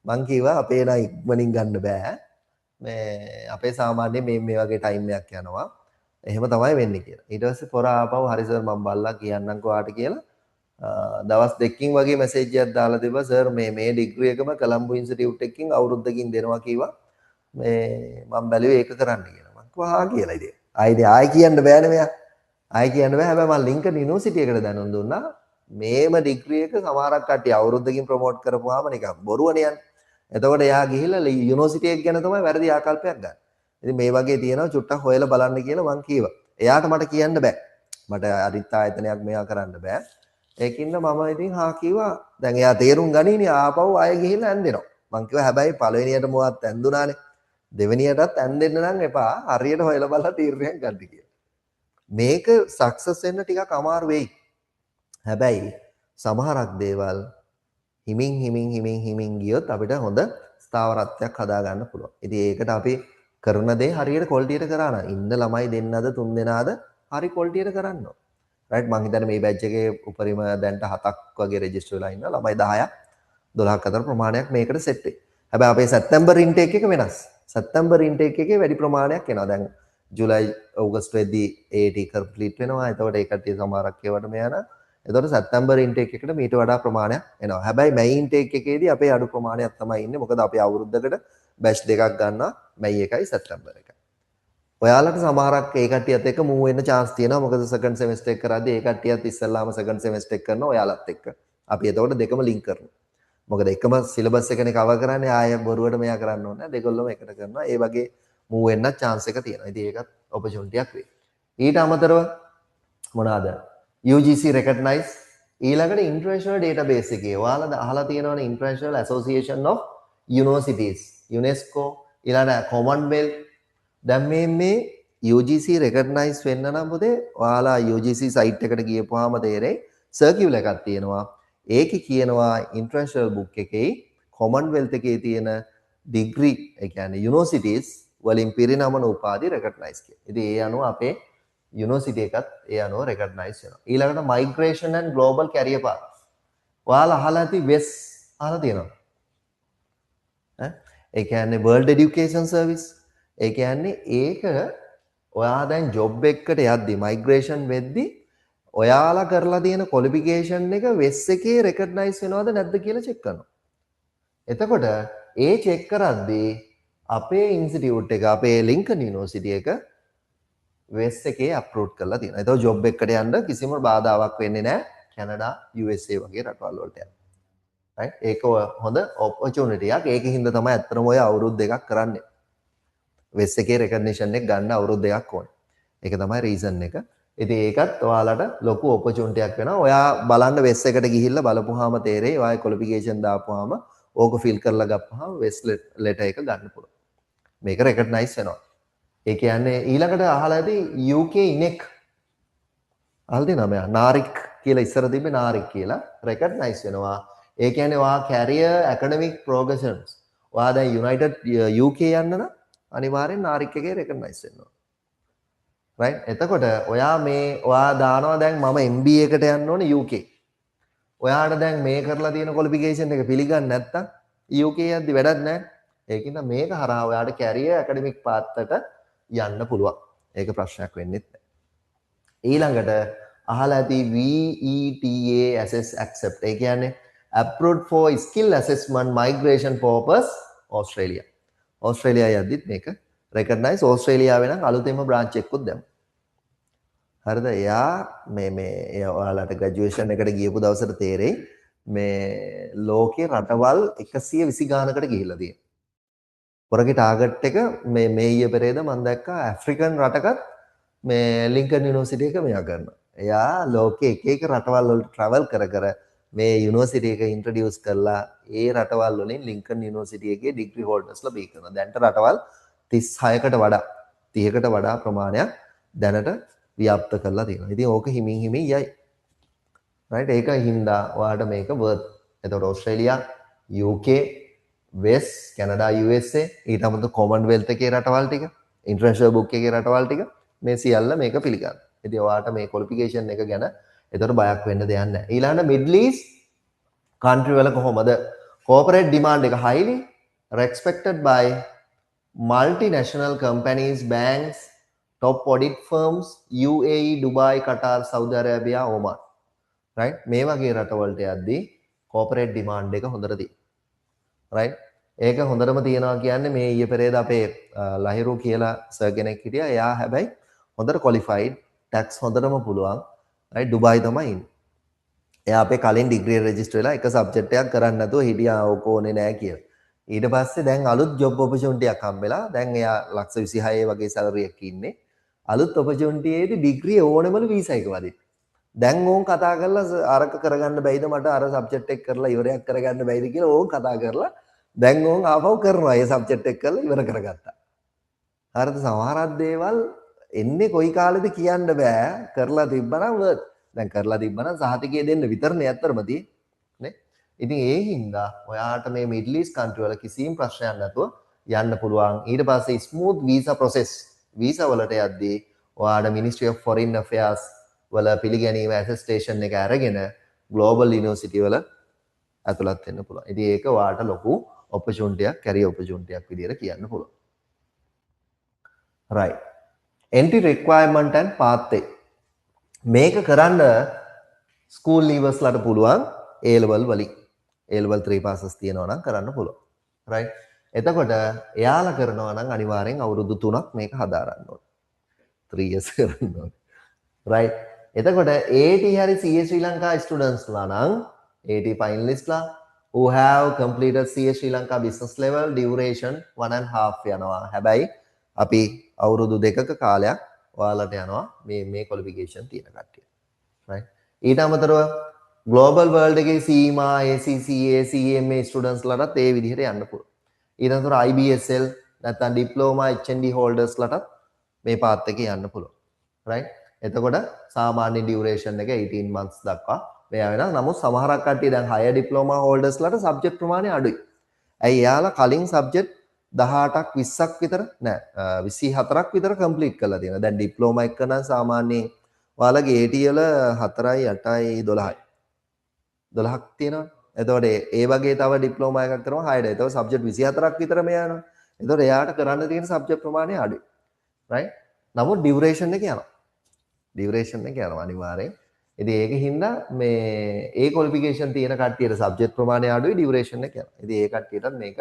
මං කිව්වා අපේ නා ඉක්මනින් ගන්න බෑ. මේ අපේ සාමාන්‍ය මේ වගේ ටයිම් එකක් යනවා. එහෙම තමයි වෙන්නේ කියලා. ඊට පස්සේ පොර ආපහු හරි සර් මම බල්ලා කියන්නම්කෝ ඔයාට කියලා දවස් දෙකකින් වගේ මැසේජ් එකක් දාලා තිබ්බා සර් මේ ඩිග්‍රී එකම කොලම්බෝ ඉන්ස්ටිටියුට් එකකින් අවුරුද්දකින් දෙනවා කිව්වා. මේ මම බැලුවේ ඒක කරන්න කියලා. මම කිව්වා කියලා ඉතින්. ආයි කියන්න බෑනේ මෙයා. ආයි කියන්න බෑ. හැබැයි මම ලින්කන් යුනිවර්සිටි එකට දැනුම් දුන්නා. මේම ඩිග්‍රී එක සමහරක් කට්ටිය අවුරුද්දකින් ප්‍රොමෝට් කරපුවාම නිකන් බොරුවනේ යන්නේ. එතකොට එයා ගිහිල්ලා යුනිවර්සිටි එක ගැන තමයි වැරදි ආකල්පයක් ගන්න. ඉතින් මේ වගේ තියෙනවා චුට්ටක් හොයලා බලන්න කියලා මං කීවා. එයාට මට කියන්න බෑ. මට අරිත් ආයතනයක් මෙයා කරන්න බෑ. ඒකින්ද මම ඉතින් හා කිව්වා දැන් එයා තේරුම් ගනිනේ ආපහු ආයෙ ගිහිල්ලා ඇන්දෙනවා. මං කිව්වා හැබැයි පළවෙනියට මොකක්ද ඇන්දුනානේ. දෙවෙනියටත් ඇන්දෙන්න නම් එපා. හරියට හොයලා බලලා තීරණයක් ගන්න කියලා. මේක සක්සස් වෙන්න ටිකක් අමාරු වෙයි. හැබැයි සමහරක් දේවල් හිමින් ගියොත් අපිට හොඳ ස්ථාවරත්වයක් හදා ගන්න පුළුවන්. ඉතින් ඒකට අපි කරන දේ හරියට ක්වොලිටියට කරා නම් ඉන්න ළමයි දෙන්නද තුන් දෙනාද හරි ක්වොලිටියට කරන්න ඕන. රයිට් මං හිතන්නේ මේ බැච් එකේ උපරිම දැන්ට 7ක් වගේ රෙජිස්ටර් වෙලා ඉන්නවා. ළමයි 10ක් 12ක් අතර ප්‍රමාණයක් මේකට සෙට් වෙයි. හැබැයි අපේ සැප්තැම්බර් ඉන්ටේක් එක වෙනස්. සැප්තැම්බර් ඉන්ටේක් එකේ වැඩි ප්‍රමාණයක් එනවා. දැන් ජූලයි ඕගස්ට් වෙද්දී AAT කම්ප්ලීට් වෙනවා. එතකොට ඒ කට්ටිය සමහරක් ඒවට මේ යන. එතකොට සැප්තැම්බර් ඉන්ටේක් එකට මීට වඩා ප්‍රමාණයක් එනවා. හැබැයි මැයි ඉන්ටේක් එකේදී අපේ අඩු ප්‍රමාණයක් තමයි ඉන්නේ. මොකද අපි අවුරුද්දකට බැච් දෙකක් ගන්නවා. මැයි එකයි සැප්තැම්බර් එකයි. ඔයාලට සමහරක් ඒ කට්ටියත් එක්ක මූව් වෙන්න chance තියෙනවා. මොකද සෙකන්ඩ් සෙමෙස්ටර් එක කරද්දී ඒ කට්ටියත් ඉස්සෙල්ලාම සෙකන්ඩ් සෙමෙස්ටර් එක කරනවා ඔයාලත් එක්ක. අපි එතකොට දෙකම ලින්ක් කරනවා. මොකද එකම සිලබස් එකනේ කවර් කරන්නේ ආය බොරුවට මෙයා කරන්න ඕනේ නැහැ. දෙකොල්ලම එකට කරනවා. ඒ වගේ මූව් වෙන්න chance එක තියෙනවා. ඉතින් ඒකත් opportunity එකක් වෙයි. ඊට අමතරව මොනවාද? UGC recognize ඊළඟට international database එකේ ඔයාලා අහලා තියෙනවනේ International Association of Universities UNESCO ඊළඟ Commonwealth දැන් මේ UGC recognize වෙන්න නම් පුතේ ඔයාලා UGC site එකට ගියපුවාම තේරෙයි circular එකක් තියෙනවා. ඒකේ කියනවා international book එකේ Commonwealth එකේ තියෙන degree ඒ කියන්නේ universities වලින් පිරිනමන උපාධි recognize කියලා. ඉතින් ඒ අනුව අපේ university එකත් ඒ අනුව recognize වෙනවා. ඊළඟට migration and global career path. ඔයාලා අහලා ඇති WES අහලා තියෙනවා. ඒ කියන්නේ World Education Service. ඒ කියන්නේ ඒක ඔයා දැන් ජොබ් එකකට යද්දි මයිග්‍රේෂන් වෙද්දි ඔයාලා කරලා තියෙන ක්වොලිෆිකේෂන් එක වෙස් එකේ රෙකග්නයිස් වෙනවද නැද්ද කියලා චෙක් කරනවා. එතකොට ඒ චෙක් කරද්දී අපේ ඉන්ස්ටිටියුට් එක අපේ ලින්කන් යුනිවර්සිටි එක වෙස් එකේ අප්රූව් කරලා තියෙනවා. ඒතකොට ජොබ් එකකට යන්න කිසිම බාධාවක් වෙන්නේ නැහැ කැනඩා USA වගේ රටවල් වලට යන්න. right ඒක හොඳ ඔපචුනිටි එකක්. ඒකින්ද තමයි අත්‍තරම ඔය අවුරුදු දෙකක් කරන්නේ. වෙස් එකේ රෙකග්නිෂන් එක ගන්න අවුරුදු දෙකක් ඕනේ. ඒක තමයි රීසන් එක. ඉතින් ඒකත් ඔයාලට ලොකු ඔපචුනිටි එකක් වෙනවා. ඔයා බලන්න වෙස් එකට ගිහිල්ලා බලපුවාම තේරෙයි ඔයාගේ ක්වොලිෆිකේෂන් දාපුවාම ඕක ෆිල් කරලා ගත්තාම වෙස් ලෙටර් එක ගන්න පුළුවන්. මේක රෙකග්නයිස් වෙනවා. ඒ කියන්නේ ඊළඟට අහලා ඇති UK ඉනෙක් අහලා තියෙනවා මෙයා නාරික් කියලා ඉස්සර තිබ්බේ නාරික් කියලා රෙකග්නයිස් වෙනවා. ඒ කියන්නේ ඔයා කැරියර් ඇකඩමික් ප්‍රෝග්‍රෙෂන්ස් ඔයා දැන් යුනයිටඩ් UK යන්න නම් අනිවාර්යෙන් නාරික් එකේ රෙකග්නයිස් වෙනවා. right එතකොට ඔයා දානවා දැන් මම MBA එකට යන්න ඕනේ UK. ඔයාට දැන් මේ කරලා තියෙන ක්වොලිෆිකේෂන් එක පිළිගන්නේ නැත්තම් UK යද්දි වැඩක් නැහැ. ඒකින්ද මේක හරහා ඔයාට කැරියර් ඇකඩමික් පාත් එකට යන්න පුළුවන්. ඒක ප්‍රශ්නයක් වෙන්නේ නැහැ. ඊළඟට අහලා ඇති VETA assess accept. ඒ කියන්නේ approved for skill assessment migration purpose Australia. Australia යද්දිත් මේක recognize ඕස්ට්‍රේලියාවේ නම් අලුතෙන්ම branch එකකුත් දැම්මා. හරිද? එයා මේ ඔයාලට graduation එකට ගියපු දවසට තේරෙයි මේ ලෝකේ රටවල් 120 ගානකට ගිහිල්ලා තියෙනවා. පොරගේ ටාගට් එක මේ ඊයේ පෙරේද මම දැක්කා ඇෆ්‍රිකන් රටකත් මේ ලින්කන් යුනිවර්සිටි එක මෙයා කරනවා. එයා ලෝකේ එක රටවල් වලට travel කර මේ යුනිවර්සිටි එක ඉන්ට්‍රොඩියුස් කරලා ඒ රටවල් වලින් ලින්කන් යුනිවර්සිටි එකේ ඩිග්‍රී හෝල්ඩර්ස්ලා බී කරනවා. දැන්ට රටවල් 36කට වඩා 30කට වඩා ප්‍රමාණයක් දැනට ව්‍යාප්ත කරලා තියෙනවා. ඉතින් ඕක හිමින් යයි. right ඒක හින්දා ඔයාලට මේක worth. එතකොට ඕස්ට්‍රේලියා, UK, වෙස්, කැනඩා, USA ඊට අමතරව කොමන්වෙල්ත් එකේ රටවල් ටික, ඉන්ටර්නැෂනල් බුක් එකේ රටවල් ටික මේ සියල්ල මේක පිළිගන්න. ඉතින් ඔයාලට මේ ක්වොලිෆිකේෂන් එක ගැන එතකොට බයක් වෙන්න දෙයක් නැහැ. ඊළඟට මිඩ්ල් ඊස්ට් country වල කොහොමද? corporate demand එක highly respected by multinational companies, banks, top audit firms, UAE, Dubai, Qatar, Saudi Arabia, Oman. right මේ වගේ රටවලට යද්දී corporate demand එක හොඳට තියෙනවා. right ඒක හොඳටම තියෙනවා කියන්නේ මේ ඊයේ පෙරේද අපේ ලහිරු කියලා සර් කෙනෙක් හිටියා. එයා හැබැයි හොඳට qualified, tax හොඳටම පුළුවන්. right ඩුබායි තමයි ඉන්නේ. එයා අපේ කලින් ඩිග්‍රී රෙජිස්ටර් වෙලා එක සබ්ජෙක්ට් එකක් කරන්න නැතුව හිටියා ඕක ඕනේ නැහැ කියලා. ඊට පස්සේ දැන් අලුත් ජොබ් ඔපචුනිටි එකක් හම්බෙලා දැන් එයා ලක්ෂ 26 වගේ සැලරි එකක ඉන්නේ. අලුත් ඔපචුනිටි එකේදී ඩිග්‍රී ඕනෙමලු වීසා එක වදින්න. දැන් ඕන් කතා කරලා අරක කරගන්න බැයිද මට අර සබ්ජෙක්ට් එක කරලා ඉවරයක් කරගන්න බැයිද කියලා ඕන් කතා කරලා දැන් ඕන් ආපහු කරනවා. ඒ සබ්ජෙක්ට් එක කරලා ඉවර කරගත්තා. හරිද? සමහරක් දේවල් එන්නේ කොයි කාලෙද කියන්න බෑ. කරලා තිබ්බනම් worth. දැන් කරලා තිබ්බනම් සහතිකය දෙන්න විතරනේ ඇත්තටම තියෙන්නේ. ඉතින් ඒ හින්දා ඔයාට මේ මිඩල් ඊස්ට් කන්ට්‍රි වල කිසිම ප්‍රශ්නයක් නැතුව යන්න පුළුවන්. ඊට පස්සේ ස්මූත් වීසා ප්‍රොසෙස් වීසා වලට යද්දී ඔයාට මිනිස්ට්‍රි ඔෆ් ෆොරින් අෆෙයාර්ස් වල පිළිගැනීම ඇසස්ටේෂන් එක අරගෙන ග්ලෝබල් යුනිවර්සිටි වල ඇතුළත් වෙන්න පුළුවන්. ඉතින් ඒක ඔයාට ලොකු opportunity එකක්, career opportunity එකක් විදියට කියන්න පුළුවන්. right. entry requirement and pathway. මේක කරන්න ස්කූල් ලීවර්ස් ලට පුළුවන් A level වලින්. A level 3 passes තියෙනවා නම් කරන්න පුළුවන්. right. එතකොට එයාලා කරනවා නම් අනිවාර්යෙන් අවුරුදු 3ක් මේක හදාරන්න ඕනේ. 3 years කරන්න ඕනේ. right. එතකොට AT හරි CS ශ්‍රී ලංකා students ලා නම් AT finalists ලා who have completed CS Sri Lanka business level duration 1.5 යනවා. හැබැයි අපි අවුරුදු 2ක කාලයක් ඔයාලට යනවා මේ qualification තියෙන කට්ටිය. right. ඊට අමතරව global world එකේ සීමා ACCA CMA students ලටත් ඒ විදිහට යන්න පුළුවන්. ඊට අමතරව IBSL නැත්නම් diploma HND holders ලටත් මේ පාත් එකේ යන්න පුළුවන්. right. එතකොට සාමාන්‍ය ඩියුරේෂන් එක 18 months දක්වා මෙයා වෙනවා. නමුත් සමහරක් කට්ටිය දැන් higher diploma holders ලට සබ්ජෙක්ට් ප්‍රමාණය අඩුයි. ඇයි එයාලා කලින් සබ්ජෙක්ට් 18ක් 20ක් විතර නෑ 24ක් විතර කම්ප්ලීට් කරලා තියෙනවා. දැන් ඩිප්ලෝමා එක නම් සාමාන්‍යයෙන් ඔයාලගේ AT වල 4යි 8යි 12යි 12ක් තියෙනවා. එතකොට ඒ වගේ තව ඩිප්ලෝමා එකක් කරනවා 6යි. එතකොට සබ්ජෙක්ට් 24ක් විතර මෙයා යනවා. එතකොට එයාට කරන්න තියෙන සබ්ජෙක්ට් ප්‍රමාණය අඩුයි. right. නමුත් ඩියුරේෂන් එක යනවා. ඩියුරේෂන් එක යනවා අනිවාර්යෙන්. ඉතින් ඒක හින්දා මේ ඒ ක්වොලිෆිකේෂන් තියෙන කට්ටියට සබ්ජෙක්ට් ප්‍රමාණය අඩුයි ඩියුරේෂන් එක යනවා. ඉතින් ඒ කට්ටියටත් මේක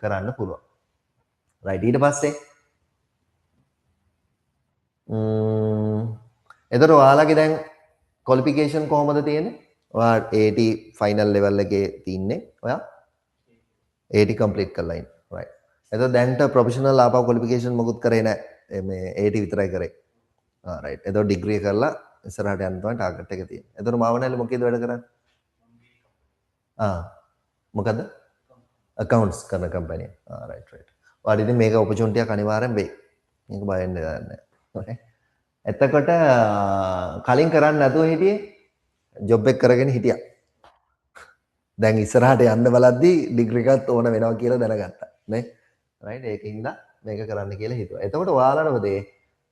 කරන්න පුළුවන්. right. ඊට පස්සේ එතකොට ඔයාලගේ දැන් ක්වොලිෆිකේෂන් කොහොමද තියෙන්නේ? ඔයා AT ෆයිනල් ලෙවල් එකේ තින්නේ ඔයා AT කම්ප්ලීට් කරලා ඉන්නේ. right. එතකොට දැන්ට ප්‍රොෆෙෂනල් ආපහු ක්වොලිෆිකේෂන් මොකුත් කරේ නැහැ. මේ AT විතරයි කරේ. right. එතකොට ඩිග්‍රී කරලා ඉස්සරහට යන්න තමයි ටාගට් එක තියෙන්නේ. එතකොට මාවනල්ලේ මොකේද වැඩ කරන්නේ? මොකද්ද? accounts කරන කම්පැනි. right. ඔයාලට ඉතින් මේක opportunity එකක් අනිවාර්යෙන් වෙයි. මේක බය වෙන්න දෙයක් නැහැ. එතකොට කලින් කරන්නේ නැතුව හිටියේ ජොබ් එක කරගෙන හිටියා. දැන් ඉස්සරහට යන්න බලද්දී ඩිග්‍රී එකක් ඕන වෙනවා කියලා දැනගත්තා නේ. right. ඒකින්ද මේක කරන්න කියලා හිතුවා. එතකොට ඔයාලට මොදේ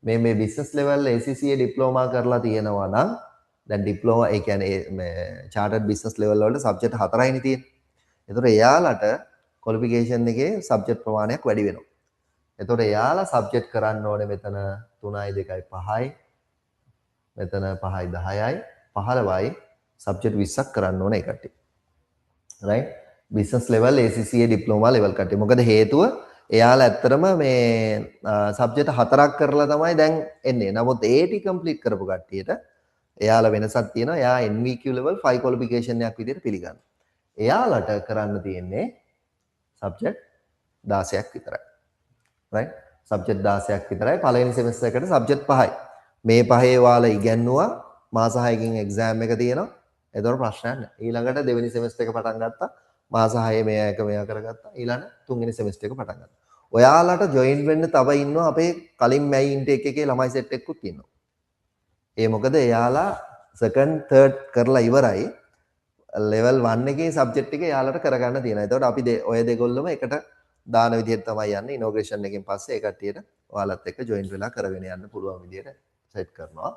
මේ බිස්නස් ලෙවල් ACCA ඩිප්ලෝමා කරලා තියෙනවා නම් දැන් ඩිප්ලෝමා ඒ කියන්නේ මේ chartered business level වලට සබ්ජෙක්ට් 4යිනේ තියෙන්නේ. එතකොට එයාලට qualification එකේ සබ්ජෙක්ට් ප්‍රමාණයක් වැඩි වෙනවා. එතකොට එයාලා සබ්ජෙක්ට් කරන්න ඕනේ මෙතන 3යි 2යි 5යි මෙතන 5යි 10යි 15යි සබ්ජෙක්ට් 20ක් කරන්න ඕනේ ඒ කට්ටිය. right. business level ACCA diploma level කට්ටිය. මොකද හේතුව එයාලා ඇත්තටම මේ සබ්ජෙක්ට් 4ක් කරලා තමයි දැන් එන්නේ. නමුත් AT කම්ප්ලීට් කරපු කට්ටියට එයාලා වෙනසක් තියෙනවා. එයා NVQ level 5 qualification එකක් විදිහට පිළිගන්නවා. එයාලට කරන්න තියෙන්නේ සබ්ජෙක්ට් 16ක් විතරයි. right. සබ්ජෙක්ට් 16ක් විතරයි. පළවෙනි සෙමස්ටර් එකට සබ්ජෙක්ට් 5යි. මේ පහේ ඔයාලා ඉගෙනුවා මාස 6කින් එක්සෑම් එක තියෙනවා. ඒතකොට ප්‍රශ්නයක් නැහැ. ඊළඟට දෙවෙනි සෙමස්ටර් එක පටන් ගත්තා. මාස 6 මෙයා එක මෙයා කරගත්තා. ඊළඟ තුන්වෙනි සෙමස්ටර් එක පටන් ගත්තා. ඔයාලට ජොයින් වෙන්න තව ඉන්නවා අපේ කලින් මැයි ඉන්ටේක් එකේ ළමයි සෙට් එකකුත් ඉන්නවා. ඒ මොකද එයාලා සෙකන්ඩ් තර්ඩ් කරලා ඉවරයි. ලෙවල් 1 එකේ සබ්ජෙක්ට් එක එයාලට කරගන්න තියෙනවා. ඒතකොට අපි ඔය දෙගොල්ලම එකට දාන විදිහට තමයි යන්නේ. ඉනෝග්‍රේෂන් එකෙන් පස්සේ ඒ කට්ටියට ඔයාලත් එක්ක ජොයින් වෙලා කරගෙන යන්න පුළුවන් විදිහට සෙට් කරනවා.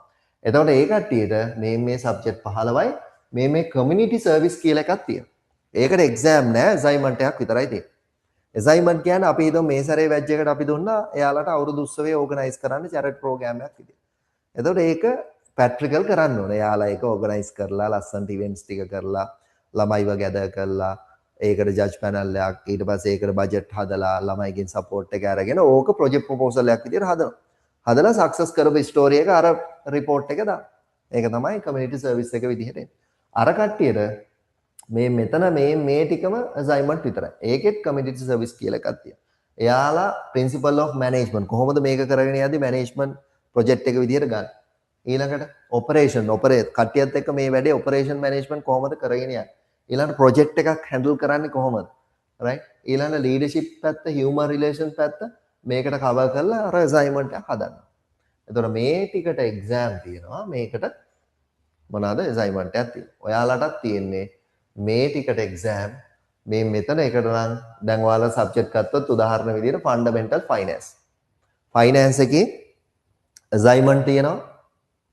එතකොට ඒ කට්ටියට මේ සබ්ජෙක්ට් 15යි මේ කමියුනිටි සර්විස් කියලා එකක් තියෙනවා. ඒකට එක්සෑම් නෑ, අසයින්මන්ට් එකක් විතරයි තියෙන්නේ. අසයින්මන්ට් කියන්නේ අපි හිතමු මේ සැරේ බැච් එකට අපි දුන්නා එයාලට අවුරුදු උත්සවය ඕගනයිස් කරන්න චැරිටි ප්‍රෝග්‍රෑම් එකක් විදියට. එතකොට ඒක පැට්‍රිකල් කරන්න ඕනේ. එයාලා ඒක ඕගනයිස් කරලා ලස්සනට ඉවෙන්ට්ස් ටික කරලා ළමයිව ගැදර් කරලා ඒකට ජජ් පැනල් එකක් ඊට පස්සේ ඒකට බජට් හදලා ළමයිගෙන් සපෝට් එක අරගෙන ඕක ප්‍රොජෙක්ට් ප්‍රොපෝසල් එකක් විදියට හදනවා. හදලා සක්සස් කරපු ස්ටෝරි එක අර රිපෝට් එක දාන්න. ඒක තමයි කමියුනිටි සර්විස් එක විදිහට එන්නේ. අර කට්ටියට මෙතන මේ ටිකම අසයින්මන්ට් විතරයි. ඒකෙත් කමියුනිටි සර්විස් කියලා එකක් තියෙනවා. එයාලා ප්‍රින්සිපල් ඔෆ් මැනේජ්මන්ට් කොහොමද මේක කරගෙන යද්දි මැනේජ්මන්ට් ප්‍රොජෙක්ට් එක විදිහට ගන්න. ඊළඟට ඔපරේෂන් කට්ටියත් එක්ක මේ වැඩේ ඔපරේෂන් මැනේජ්මන්ට් කොහොමද කරගෙන යන්නේ? ඊළඟට ප්‍රොජෙක්ට් එකක් හැන්ඩල් කරන්නේ කොහොමද? right. ඊළඟ ලීඩර්ෂිප් පැත්ත, හියුමන් රිලේෂන් පැත්ත මේකට කවර් කරලා අර අසයින්මන්ට් එක හදන්න. එතකොට මේ ටිකට එක්සෑම් තියෙනවා. මේකට මොනවාද අසයින්මන්ට් එකක් තියෙනවා. ඔයාලටත් තියෙන්නේ මේ ටිකට එක්සෑම් මේ මෙතන එකට නම් දැන් ඔයාලා සබ්ජෙක්ට් ගත්තොත් උදාහරණ විදිහට ෆන්ඩමෙන්ටල් ෆයිනෑන්ස්. ෆයිනෑන්ස් එකේ අසයින්මන්ට් තියෙනවා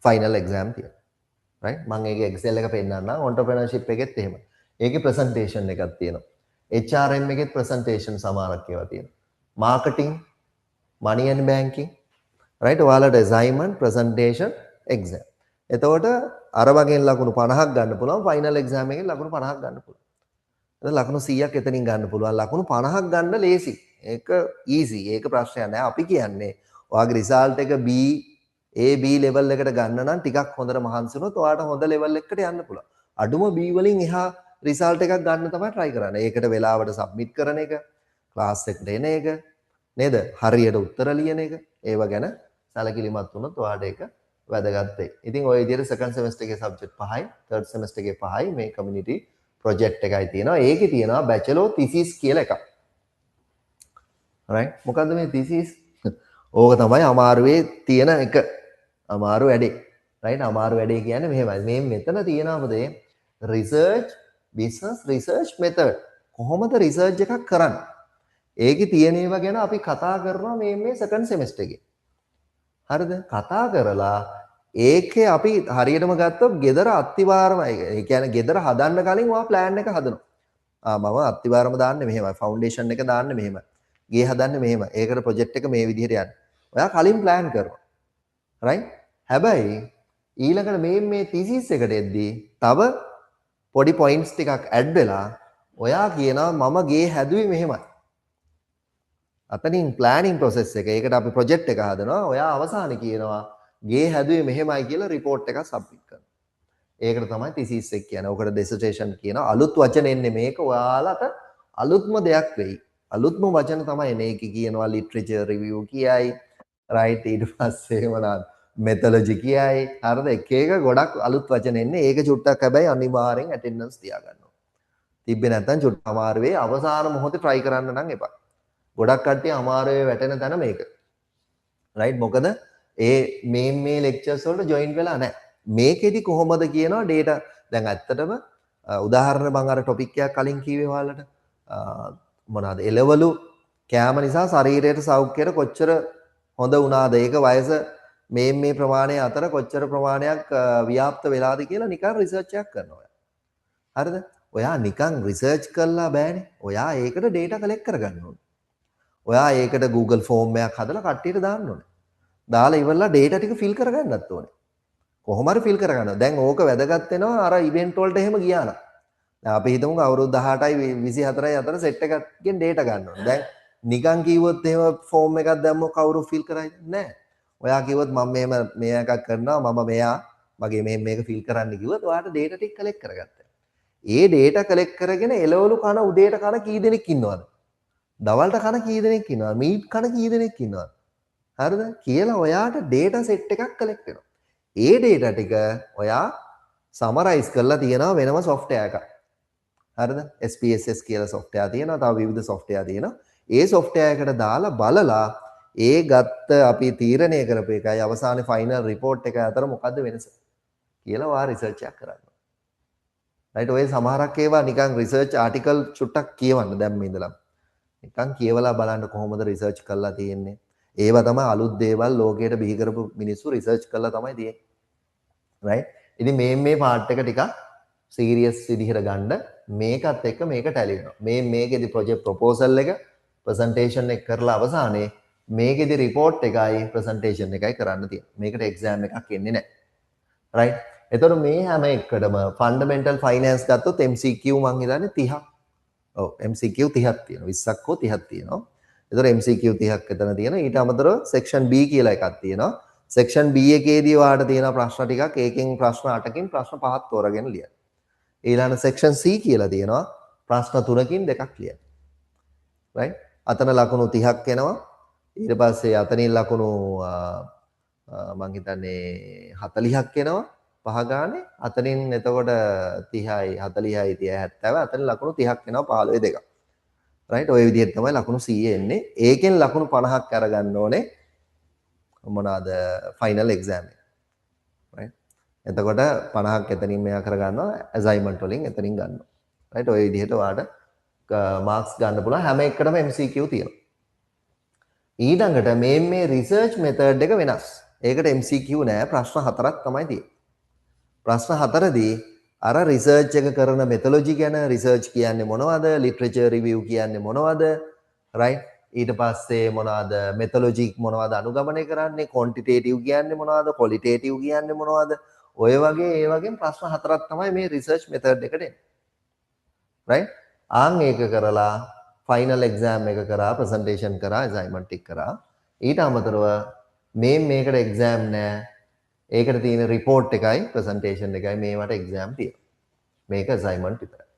ෆයිනල් එක්සෑම් තියෙනවා. රයිට් මම ඒකේ එක්සෙල් එක පෙන්නන්නම් ඔන්ටර්ප්‍රෙනර්ෂිප් එකෙත් එහෙම. ඒකේ ප්‍රසන්ටේෂන් එකක් තියෙනවා. HRM එකෙත් ප්‍රසන්ටේෂන් සමානක් ඒවා තියෙනවා. Marketing, money and banking right ඔයාලට assignment presentation exam. එතකොට අර වගේන් ලකුණු 50ක් ගන්න පුළුවන් ෆයිනල් එක්සෑම් එකෙන් ලකුණු 50ක් ගන්න පුළුවන්. එතන ලකුණු 100ක් එතනින් ගන්න පුළුවන්. ලකුණු 50ක් ගන්න ලේසි. ඒක easy. ඒක ප්‍රශ්නයක් නෑ. අපි කියන්නේ ඔයාගේ රිසල්ට් එක B A B level එකට ගන්න නම් ටිකක් හොඳට මහන්සි වුණොත් ඔයාට හොඳ level එකකට යන්න පුළුවන්. අඩුම B වලින් එහා රිසල්ට් එකක් ගන්න තමයි try කරන්නේ. ඒකට වෙලාවට සබ්මිට් කරන එක, ක්ලාස් එකට එන එක, නේද? හරියට උත්තර ලියන එක. ඒව ගැන සැලකිලිමත් වුණොත් ඔයාට ඒක වැදගත් වෙයි. ඉතින් ওই විදිහට සෙකන්ඩ් සෙමෙස්ටර් එකේ සබ්ජෙක්ට් 5යි, තර්ඩ් සෙමෙස්ටර් එකේ 5යි මේ කමියුනිටි ප්‍රොජෙක්ට් එකයි තියෙනවා. ඒකේ තියෙනවා බැචලර් තීසිස් කියලා එකක්. right මොකද්ද මේ තීසිස්? ඕක තමයි අමාරුවේ තියෙන එක. අමාරු වැඩේ. right අමාරු වැඩේ කියන්නේ මෙහෙමයි. මේ මෙතන තියෙනවා මොකද? Research business research method. කොහොමද රිසර්ච් එකක් කරන්නේ? ඒකේ තියෙන ඒවා ගැන අපි කතා කරනවා මේ සෙකන්ඩ් සෙමෙස්ටර් එකේ. හරිද? කතා කරලා ඒකේ අපි හරියටම ගත්තොත් ගෙදර අත්තිවාරමයි. ඒ කියන්නේ ගෙදර හදන්න කලින් ඔයා ප්ලෑන් එක හදනවා. මම අත්තිවාරම දාන්නේ මෙහෙමයි. ෆවුන්ඩේෂන් එක දාන්නේ මෙහෙමයි. ගේ හදන්නේ මෙහෙමයි. ඒකට ප්‍රොජෙක්ට් එක මේ විදිහට යන්නේ. ඔයා කලින් ප්ලෑන් කරනවා. right? හැබැයි ඊළඟට මේ තීසිස් එකට එද්දී තව පොඩි පොයින්ට්ස් ටිකක් ඇඩ් වෙලා ඔයා කියනවා මම ගේ හැදුවේ මෙහෙමයි. අතනින් ප්ලෑනින් ප්‍රොසෙස් එක. ඒකට අපි ප්‍රොජෙක්ට් එක හදනවා. ඔයා අවසානයේ කියනවා ගේ හැදුවේ මෙහෙමයි කියලා රිපෝට් එකක් සබ්මිට් කරනවා. ඒකට තමයි තීසිස් එක කියන්නේ. ඔකට ඩිසර්ටේෂන් කියනවා. අලුත් වචන එන්නේ මේක ඔයාලට අලුත්ම දෙයක් වෙයි. අලුත්ම වචන තමයි එන්නේ. ඒක කියනවා ලිටරේචර් රිවිව් කියයි. රයිට් ඊට පස්සේ මොනවාද? මෙතොලොජි කියයි. හරිද? එක එක ගොඩක් අලුත් වචන එන්නේ. ඒක චුට්ටක් හැබැයි අනිවාර්යෙන් ඇටෙන්ඩන්ස් තියාගන්න ඕනේ. තිබ්බේ නැත්නම් චුට්ට අමාරු වෙයි. අවසාන මොහොතේ try කරන්න නම් එපා. ගොඩක් කට්ටිය අමාරුවේ වැටෙන තැන මේක. රයිට් මොකද මේ ලෙක්චර්ස් වලට ජොයින් වෙලා නැහැ. මේකෙදි කොහොමද කියනවා data දැන් ඇත්තටම උදාහරණ මම අර ටොපික් එකක් කලින් කිව්වේ ඔයාලට මොනවාද එළවලු කෑම නිසා ශරීරයට සෞඛ්‍යයට කොච්චර හොඳ වුණාද ඒක වයස මේ ප්‍රමාණය අතර කොච්චර ප්‍රමාණයක් ව්‍යාප්ත වෙලාද කියලා නිකන් රිසර්ච් එකක් කරනවා. හරිද? ඔයා නිකන් රිසර්ච් කරලා බෑනේ. ඔයා ඒකට data collect කරගන්න ඕනේ. ඔයා ඒකට Google ෆෝම් එකක් හදලා කට්ටියට දාන්න ඕනේ. දාලා ඉවරලා data ටික fill කරගන්නත් ඕනේ. කොහොම හරි fill කරගන්න. දැන් ඕක වැදගත් වෙනවා අර event වලට එහෙම ගියා නම්. දැන් අපි හිතමු අවුරුදු 18යි 24යි අතර set එකකින් data ගන්න ඕනේ. දැන් නිකන් කිව්වොත් එහෙම ෆෝම් එකක් දැම්මොත් කවුරු fill කරයිද? නැහැ. ඔයා කිව්වොත් මම මෙහෙම මේ එකක් කරනවා මම මෙයා මගේ මේක fill කරන්න කිව්වොත් ඔයාට data ටික collect කරගත්තා. ඒ data collect කරගෙන එළවලු කන උදේට කන කී දෙනෙක් ඉන්නවද? දවල්ට කන කී දෙනෙක් ඉන්නවද? මීට් කන කී දෙනෙක් ඉන්නවද? හරිද? කියලා ඔයාට data set එකක් collect වෙනවා. ඒ data ටික ඔයා summarize කරලා තියෙනවා වෙනම software එකක්. හරිද? SPSS කියලා software තියෙනවා. තව විවිධ software තියෙනවා. ඒ software එකට දාලා බලලා ඒ ගත්ත අපි තීරණය කරපු එකයි අවසානයේ final report එක අතර මොකද්ද වෙනස කියලා ඔයා research එකක් කරන්න. right ඔය සමහරක් ඒවා නිකන් research article චුට්ටක් කියවන්න දැම්ම ඉඳලා. නිකන් කියවලා බලන්න කොහොමද research කරලා තියෙන්නේ. ඒවා තමයි අලුත් දේවල් ලෝකයට බිහි කරපු මිනිස්සු research කරලා තමයි තියෙන්නේ. right ඉතින් මේ part එක ටිකක් serious විදිහට ගන්න මේකත් එක්ක මේක tally වෙනවා. මේකෙදි project proposal එක presentation එක කරලා අවසානයේ මේකෙදි report එකයි presentation එකයි කරන්න තියෙන්නේ. මේකට exam එකක් එන්නේ නැහැ. right එතකොට මේ හැම එකකටම fundamental finance ගත්තොත් MCQ මං හිතන්නේ 30ක්. ඔව් MCQ 30ක් තියෙනවා. 20ක් හෝ 30ක් තියෙනවා. එතකොට MCQ 30ක් එතන තියෙනවා. ඊට අමතරව section B කියලා එකක් තියෙනවා. section B එකේදී ඔයාලට තියෙන ප්‍රශ්න ටිකක් ඒකෙන් ප්‍රශ්න 8කින් ප්‍රශ්න 5ක් තෝරගෙන ලියන්න. ඊළඟ section C කියලා තියෙනවා. ප්‍රශ්න 3කින් 2ක් ලියන්න. right අතන ලකුණු 30ක් එනවා. ඊට පස්සේ අතනින් ලකුණු මං හිතන්නේ 40ක් එනවා. පහ ගානේ අතනින් එතකොට 30යි 40යි 30යි 70 අතනින් ලකුණු 30ක් එනවා 15 දෙකක්. right ඔය විදිහට තමයි ලකුණු 100 එන්නේ. ඒකෙන් ලකුණු 50ක් අරගන්න ඕනේ. මොනවාද ෆයිනල් එක්සෑම් එක. right එතකොට 50ක් එතනින් මෙයා කරගන්නවා assignment වලින් එතනින් ගන්නවා. right? ඔය විදිහට ඔයාලට මාක්ස් ගන්න පුළුවන් හැම එකකටම MCQ තියෙනවා. ඊළඟට මේ රිසර්ච් මෙතඩ් එක වෙනස්. ඒකට MCQ නෑ ප්‍රශ්න 4ක් තමයි තියෙන්නේ. ප්‍රශ්න 4දී අර රිසර්ච් එක කරන මෙතොලොජි ගැන රිසර්ච් කියන්නේ මොනවද? ලිටරේචර් රිවිව් කියන්නේ මොනවද? right? ඊට පස්සේ මොනවද මෙතොලොජි මොනවද අනුගමනය කරන්නේ? ක්වොන්ටිටේටිව් කියන්නේ මොනවද? ක්වොලිටේටිව් කියන්නේ මොනවද? ඔය වගේ ඒ වගේ ප්‍රශ්න 4ක් තමයි මේ රිසර්ච් මෙතඩ් එකට එන්නේ. right? ආන් ඒක කරලා ෆයිනල් එක්සෑම් එක කරා ප්‍රසන්ටේෂන් කරා අසයින්මන්ට් එක කරා ඊට අමතරව මේකට එක්සෑම් නෑ ඒකට තියෙන රිපෝට් එකයි ප්‍රසන්ටේෂන් එකයි මේවට එක්සෑම් තියෙනවා මේක අසයින්මන්ට් විතරයි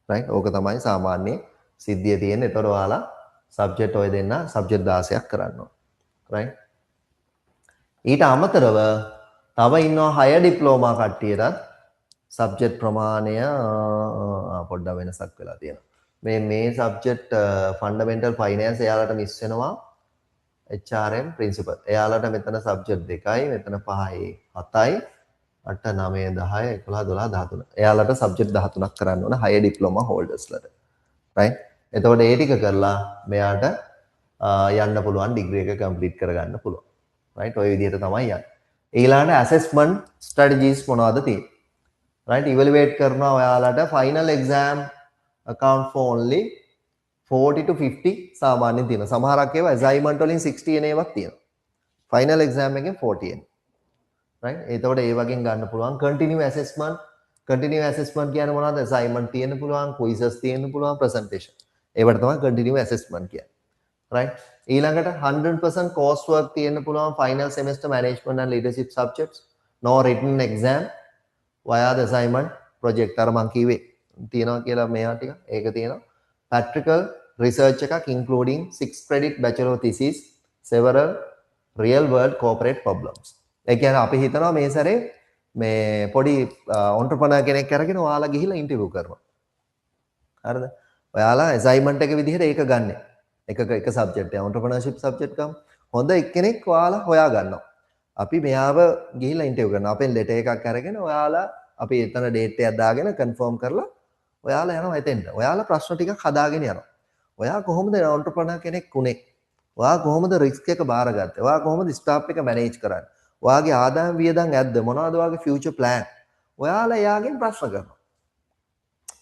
right ඕක තමයි සාමාන්‍ය සිද්ධිය තියෙන්නේ ඒතර ඔයාලා සබ්ජෙක්ට් ඔය දෙන්න සබ්ජෙක්ට් 16ක් කරන්න ඕන right ඊට අමතරව තව ඉන්නවා හයර් ඩිප්ලෝමා කට්ටියටත් සබ්ජෙක්ට් ප්‍රමාණය පොඩ්ඩක් වෙනසක් වෙලා තියෙනවා. මේ සබ්ජෙක්ට් ෆන්ඩමෙන්ටල් ෆයිනෑන්ස් එයාලට මිස් වෙනවා HRM ප්‍රින්සිපල්. එයාලට මෙතන සබ්ජෙක්ට් දෙකයි, මෙතන 5යි, 7යි, 8 9 10 11 12 13. එයාලට සබ්ජෙක්ට් 13ක් කරන්න ඕන හයර් ඩිප්ලෝමා හෝල්ඩර්ස්ලට. right? එතකොට ඒ ටික කරලා මෙයාට යන්න පුළුවන් ඩිග්‍රී එක කම්ප්ලීට් කරගන්න පුළුවන්. right? ඔය විදිහට තමයි යන්නේ. ඊළඟට ඇසෙස්මන්ට් ස්ට්‍රැටජිස් මොනවද තියෙන්නේ? right evaluate කරනවා ඔයාලට final exam account for only 40 to 50 සාමාන්‍යයෙන් තියෙනවා සමහරක් ඒවා assignment වලින් 60 එන ඒවාක් තියෙනවා final exam එකෙන් 40 එන right එතකොට ඒ වගේ ගන්න පුළුවන් continue assessment කියන්නේ මොනවද assignment තියෙන්න පුළුවන් quizzes තියෙන්න පුළුවන් presentation ඒවට තමයි continue assessment කියන්නේ right ඊළඟට 100% course work තියෙන්න පුළුවන් final semester management and leadership subjects no written exam via the assignment project අර මං කිව්වේ තියෙනවා කියලා මේවා ටික ඒක තියෙනවා practical research එකක් including 6 credit bachelor thesis several real world corporate problems ඒ කියන්නේ අපි හිතනවා මේ සැරේ මේ පොඩි entrepreneur කෙනෙක් අරගෙන ඔයාලා ගිහිල්ලා ඉන්ටර්විව් කරනවා හරිද ඔයාලා assignment එක විදිහට ඒක ගන්න එක subject එක entrepreneurship subject ගමු හොඳ එක්කෙනෙක් ඔයාලා හොයා ගන්නවා අපි මෙයාව ගිහිල්ලා ඉන්ටර්විව් කරනවා. අපෙන් ලෙටර් එකක් අරගෙන ඔයාලා අපි එතන ඩේට් එකක් දාගෙන කන්ෆර්ම් කරලා ඔයාලා යනවා එතෙන්ට. ඔයාලා ප්‍රශ්න ටිකක් හදාගෙන යනවා. ඔයා කොහොමද එන්ටර්ප්‍රෙනර් කෙනෙක් උනේ? ඔයා කොහොමද රිස්ක් එක බාරගත්තේ? ඔයා කොහොමද ස්ටාෆ් එක මැනේජ් කරන්නේ? ඔයාගේ ආදායම් වියදම් ඇද්ද? මොනවද ඔයාගේ ෆියුචර් ප්ලෑන්? ඔයාලා එයාගෙන් ප්‍රශ්න කරනවා.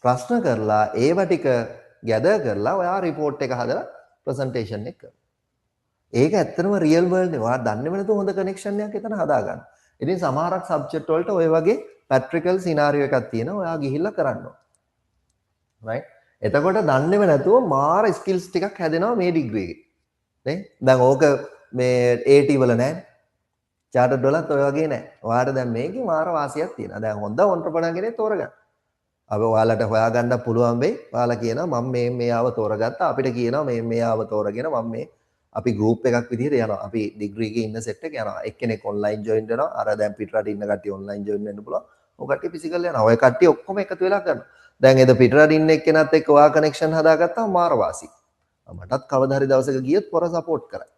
ප්‍රශ්න කරලා ඒව ටික ගැදර් කරලා ඔයා රිපෝට් එක හදලා ප්‍රසන්ටේෂන් එක කරනවා. ඒක ඇත්තටම රියල් වර්ල්ඩ් නේ. ඔයා දන්නේම නැතුව හොඳ කනෙක්ෂන් එකක් එතන හදාගන්න. ඉතින් සමහරක් සබ්ජෙක්ට් වලට ඔය වගේ පැට්‍රිකල් සිනාරියෝ එකක් තියෙනවා. ඔයා ගිහිල්ලා කරන්න ඕන. right? එතකොට දන්නේම නැතුව මාර ස්කිල්ස් ටිකක් හැදෙනවා මේ ඩිග්‍රී එකේ. නේ? දැන් ඕක මේ AT වල නැහැ. චාටර්ඩ් වලත් ඔය වගේ නැහැ. ඔයාලට දැන් මේකේ මාර වාසියක් තියෙනවා. දැන් හොඳ ඔන්ටර්ප්‍රෙනර් කෙනෙක් තෝරගන්න. අපි ඔයාලට හොයාගන්න පුළුවන් වෙයි. ඔයාලා කියනවා මම මේව තෝරගත්තා. අපිට කියනවා මේව තෝරගෙන මම මේ අපි ගෲප් එකක් විදිහට යනවා. අපි ඩිග්‍රී එකේ ඉන්න සෙට් එක යනවා. එක්කෙනෙක් ඔන්ලයින් ජොයින් වෙනවා. අර දැන් පිටරට ඉන්න කට්ටිය ඔන්ලයින් ජොයින් වෙන්න පුළුවන්. ඔය කට්ටිය ෆිසිකල් යනවා. ඔය කට්ටිය ඔක්කොම එකතු වෙලා කරනවා. දැන් එද පිටරට ඉන්න එක්කෙනත් එක්ක ඔයා කනෙක්ෂන් හදාගත්තාම මාර වාසි. මටත් කවදා හරි දවසක ගියොත් පොර සපෝට් කරයි.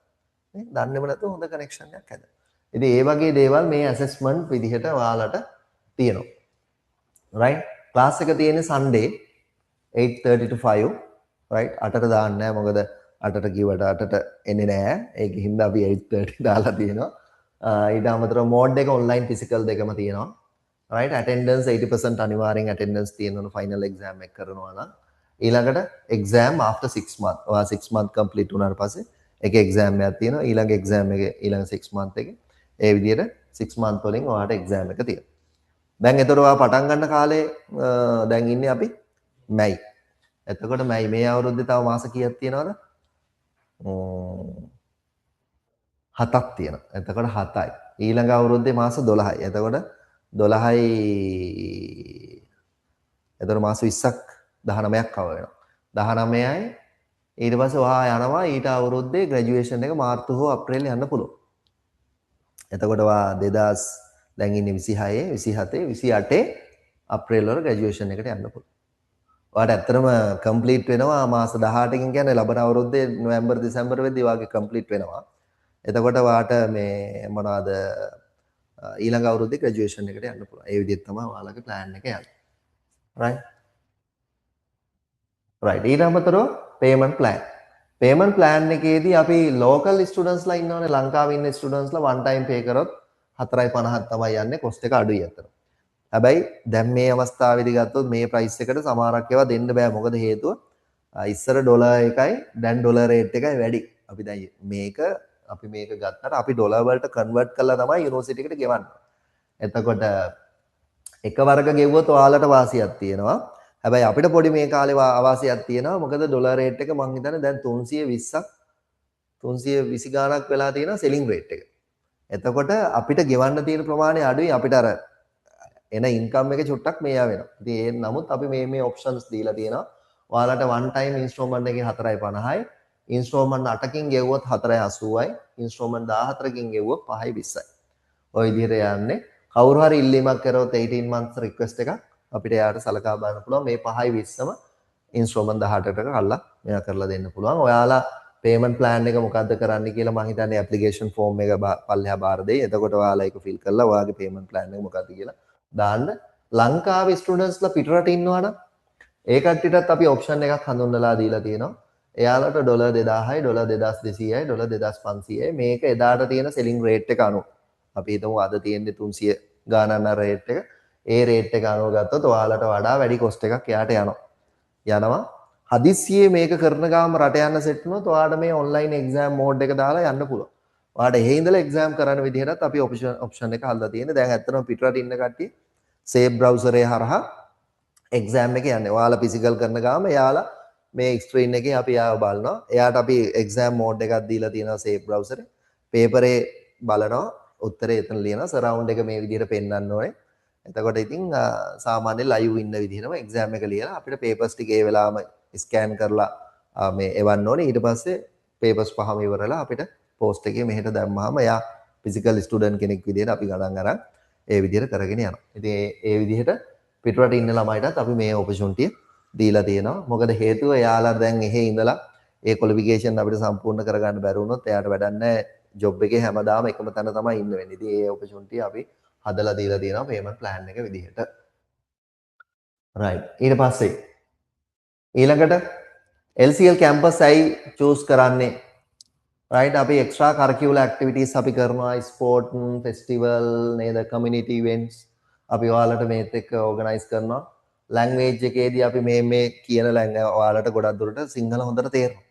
නේ? දන්නේම නැතුව හොඳ කනෙක්ෂන් එකක් හැදෙනවා. ඉතින් ඒ වගේ දේවල් මේ ඇසෙස්මන්ට් විදිහට ඔයාලට තියෙනවා. right? ක්ලාස් එක තියෙන්නේ Sunday 8:30 to 5 right? 8ට දාන්න නෑ මොකද 8ට කිව්වට 8ට එන්නේ නෑ. ඒක හින්දා අපි 8:30 දාලා තියෙනවා. ඊට අමතරව මෝඩ් එක online physical දෙකම තියෙනවා. right? attendance 80% අනිවාර්යෙන් attendance තියෙනවා final exam එක කරනවා නම්. ඊළඟට exam after 6 month. ඔයා 6 month complete වුණාට පස්සේ එක exam එකක් තියෙනවා. ඊළඟ exam එකේ ඊළඟ 6 month එකේ ඒ විදිහට 6 month වලින් ඔයාට exam එක තියෙනවා. දැන් එතකොට ඔයා පටන් ගන්න කාලේ දැන් ඉන්නේ අපි මැයි. එතකොට මැයි මේ අවුරුද්දේ තව මාස කීයක් තියෙනවද? 7ක් තියෙනවා. එතකොට 7යි. ඊළඟ අවුරුද්දේ මාස 12යි. එතකොට 12යි එතකොට මාස 20ක් 19ක් කව වෙනවා. 19යි ඊට පස්සේ ඔයා යනවා ඊට අවුරුද්දේ ග්‍රැජුවේෂන් එක මාර්තු හෝ අප්‍රේල් යන්න පුළුවන්. එතකොට ඔයා 2000 දැන් ඉන්නේ 26 27 28 අප්‍රේල් වල ග්‍රැජුවේෂන් එකට යන්න පුළුවන්. ඔයාට ඇත්තටම කම්ප්ලීට් වෙනවා මාස 18කින් කියන්නේ ලබන අවුරුද්දේ නොවැම්බර් දෙසැම්බර් වෙද්දී වාගේ කම්ප්ලීට් වෙනවා. එතකොට ඔයාට මේ මොනවාද ඊළඟ අවුරුද්දේ ග්‍රැජුවේෂන් එකට යන්න පුළුවන්. ඒ විදිහට තමයි ඔයාලගේ ප්ලෑන් එක යන්නේ. right? right ඊට අමතරව payment plan payment plan එකේදී අපි local students ලා ඉන්නවනේ ලංකාවේ ඉන්න students ලා one time pay කරොත් 4.50ක් තමයි යන්නේ cost එක අඩුයි අතන. හැබැයි දැන් මේ අවස්ථාවේදී ගත්තොත් මේ price එකට සමහරක් ඒවා දෙන්න බෑ මොකද හේතුව ඉස්සර ඩොලර් එකයි දැන් ඩොලර් රේට් එකයි වැඩි. අපි දැන් මේක ගත්තට අපි ඩොලර් වලට කන්වර්ට් කරලා තමයි යුනිවර්සිටි එකට ගෙවන්නේ. එතකොට එක වර්ග ගෙවුවොත් ඔයාලට වාසියක් තියෙනවා. හැබැයි අපිට පොඩි මේ කාලේ අවාසියක් තියෙනවා. මොකද ඩොලර් රේට් එක මං හිතන්නේ දැන් 320ක් 320 ගාණක් වෙලා තියෙනවා සෙලින් රේට් එක. එතකොට අපිට ගෙවන්න තියෙන ප්‍රමාණය අඩුයි. අපිට අර එන ඉන්කම් එක චුට්ටක් මේවා වෙනවා. ඉතින් ඒ නමුත් අපි මේ ඔප්ෂන්ස් දීලා තියෙනවා. ඔයාලට one time installment එකේ 4.50යි. installment 8කින් ගෙවුවොත් 4.80යි. installment 14කින් ගෙවුවොත් 5.20යි. ඔය විදිහට යන්නේ. කවුරු හරි ඉල්ලීමක් කරොත් 18 months request එකක් අපිට යාට සලකා බලන්න පුළුවන්. මේ 5.20ම installment 18කට කල්ලා මෙයා කරලා දෙන්න පුළුවන්. ඔයාලා payment plan එක මොකද්ද කරන්න කියලා මම හිතන්නේ application form එක පල්ලෙහා බාර දෙයි. එතකොට ඔයාලා ඒක fill කරලා ඔයාගේ payment plan එක මොකද්ද කියලා දාන්න. ලංකාවේ students ලා පිටරට ඉන්නවා නම් ඒ කට්ටියටත් අපි ඔප්ෂන් එකක් හඳුන්වලා දීලා තියෙනවා. එයාලට ඩොලර් 2000යි, ඩොලර් 2200යි, ඩොලර් 2500යි මේක එදාට තියෙන selling rate එක අනුව. අපි හිතමු අද තියෙන්නේ 300 ගානක් රේට් එක. ඒ රේට් එක අනුව ගත්තොත් ඔයාලට වඩා වැඩි cost එකක් එයාට යනවා. හදිස්සියේ මේක කරන ගාම රට යන්න සෙට් වුණොත් ඔයාලට මේ online exam mode එක දාලා යන්න පුළුවන්. ඔයාලට එහෙ ඉඳලා exam කරන්න විදිහටත් අපි option එක හදලා තියෙන්නේ. දැන් ඇත්තටම පිටරට ඉන්න කට්ටිය save browser එක හරහා exam එක යන්නේ. ඔයාලා physical කරන ගාම එයාලා මේ screen එකේ අපි ආව බලනවා. එයාට අපි exam mode එකක් දීලා තියෙනවා save browser එකේ. paper එකේ බලනවා. උත්තරේ එතන ලියනවා. surround එක මේ විදිහට පෙන්වන්න ඕනේ. එතකොට ඉතින් සාමාන්‍ය live ඉන්න විදිහටම exam එක ලියලා අපිට papers ටික ඒ වෙලාවම scan කරලා මේ එවන්න ඕනේ. ඊට පස්සේ papers පහම ඉවරලා අපිට post එකේ මෙහෙට දැම්මහම එයා physical student කෙනෙක් විදිහට අපි ගණන් අරන් ඒ විදිහට කරගෙන යනවා. ඉතින් ඒ විදිහට පිටරට ඉන්න ළමයිටත් අපි මේ opportunity දීලා තියෙනවා. මොකද හේතුව එයාලා දැන් එහෙ ඉඳලා ඒ qualification අපිට සම්පූර්ණ කරගන්න බැරි වුණොත් එයාට වැඩක් නැහැ. job එකේ හැමදාම එකම තැන තමයි ඉන්න වෙන්නේ. ඉතින් ඒ opportunity අපි හදලා දීලා තියෙනවා payment plan එක විදිහට. right. ඊට පස්සේ ඊළඟට LCL campus ඇයි choose කරන්නේ? right අපි extra curricular activities අපි කරනවා sport festival නේද community events අපි ඔයාලට මේත් එක්ක organize කරනවා. language එකේදී අපි මේ කියන ඔයාලට ගොඩක් දුරට සිංහල හොඳට තේරෙනවා.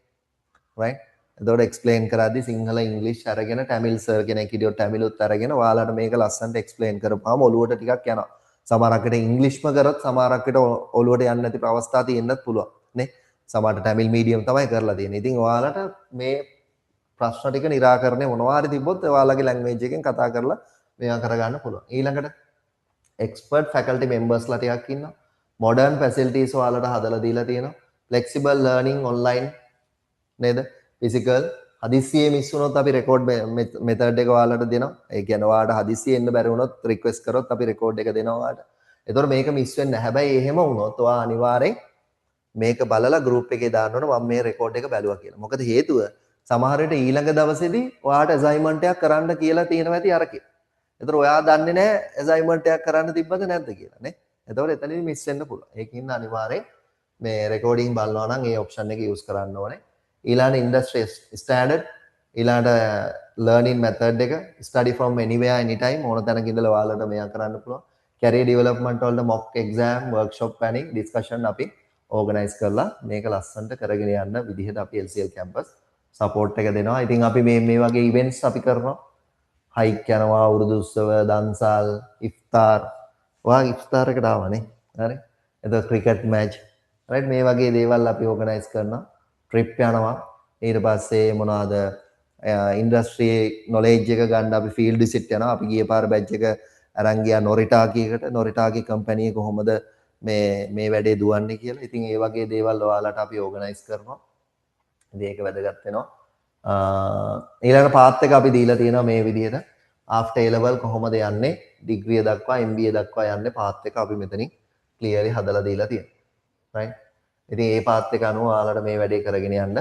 right. එතකොට explain කරද්දි සිංහල ඉංග්‍රීසි අරගෙන tamil sir කෙනෙක් හිටියොත් tamilුත් අරගෙන ඔයාලට මේක ලස්සනට explain කරපුවාම ඔලුවට ටිකක් යනවා. සමහරකට ඉංග්‍රීසිම කරොත් සමහරකට ඔලුවට යන්නේ නැති අවස්ථා තියෙන්නත් පුළුවන් නේ. සමහරට tamil medium තමයි කරලා තියෙන්නේ. ඉතින් ඔයාලට මේ ප්‍රශ්න ටික निराකරණය මොනවා හරි තිබ්බොත් ඔයාලගේ language එකෙන් කතා කරලා මේවා කරගන්න පුළුවන්. ඊළඟට expert faculty members ලා ටිකක් ඉන්නවා. modern facilities ඔයාලට හදලා දීලා තියෙනවා. flexible learning online නේද? physical හදිස්සියේ මිස් වුණොත් අපි record method එක ඔයාලට දෙනවා. ඒ කියන්නේ ඔයාලට හදිස්සියේ එන්න බැරි වුණොත් request කරොත් අපි record එක දෙනවා ඔයාලට. ඒතකොට මේක මිස් වෙන්නේ නැහැ. හැබැයි එහෙම වුණොත් ඔයා අනිවාර්යෙන් මේක බලලා group එකේ දාන්න ඕන මම මේ record එක බැලුවා කියලා. මොකද හේතුව සමහර විට ඊළඟ දවසේදී ඔයාට assignment එකක් කරන්න කියලා තියෙනවා ඇති අරකේ. ඒතර ඔයා දන්නේ නැහැ assignment එකක් කරන්න තිබ්බද නැද්ද කියලා නේ. ඒතකොට එතනදී මිස් වෙන්න පුළුවන්. ඒකින් අනිවාර්යෙන් මේ recording බලනවා නම් ඒ option එක use කරන්න ඕනේ. ඊළඟ industry standard ඊළඟ learning method එක study from anywhere anytime ඕන තැනක ඉඳලා ඔයාලට මේක කරන්න පුළුවන්. career development වලට mock exam workshop planning discussion අපි organize කරලා මේක ලස්සනට කරගෙන යන්න විදිහට අපි LCL campus support එක දෙනවා. ඉතින් අපි මේ වගේ events අපි කරනවා. hike යනවා, උරුදු උත්සව, දන්සල්, ඉෆ්තාර්. ඔයාගේ ඉෆ්තාර් එකට ආවනේ. හරි. එතකොට cricket match. right මේ වගේ දේවල් අපි organize කරනවා. trip යනවා. ඊට පස්සේ මොනවාද industry knowledge එක ගන්න අපි field visit යනවා. අපි ගිය පාර batch එක අරන් ගියා නොරිටාකියකට. නොරිටාකි company එක කොහොමද මේ වැඩේ දුවන්නේ කියලා. ඉතින් ඒ වගේ දේවල් ඔයාලට අපි organize කරනවා. ඉතින් ඒක වැදගත් වෙනවා. ඊළඟ පාත් එක අපි දීලා තියෙනවා මේ විදිහට. after A level කොහොමද යන්නේ? degree දක්වා MBA දක්වා යන්නේ පාත් එක අපි මෙතනින් clearly හදලා දීලා තියෙනවා. right. ඉතින් ඒ පාත් එක අනුව ඔයාලට මේ වැඩේ කරගෙන යන්න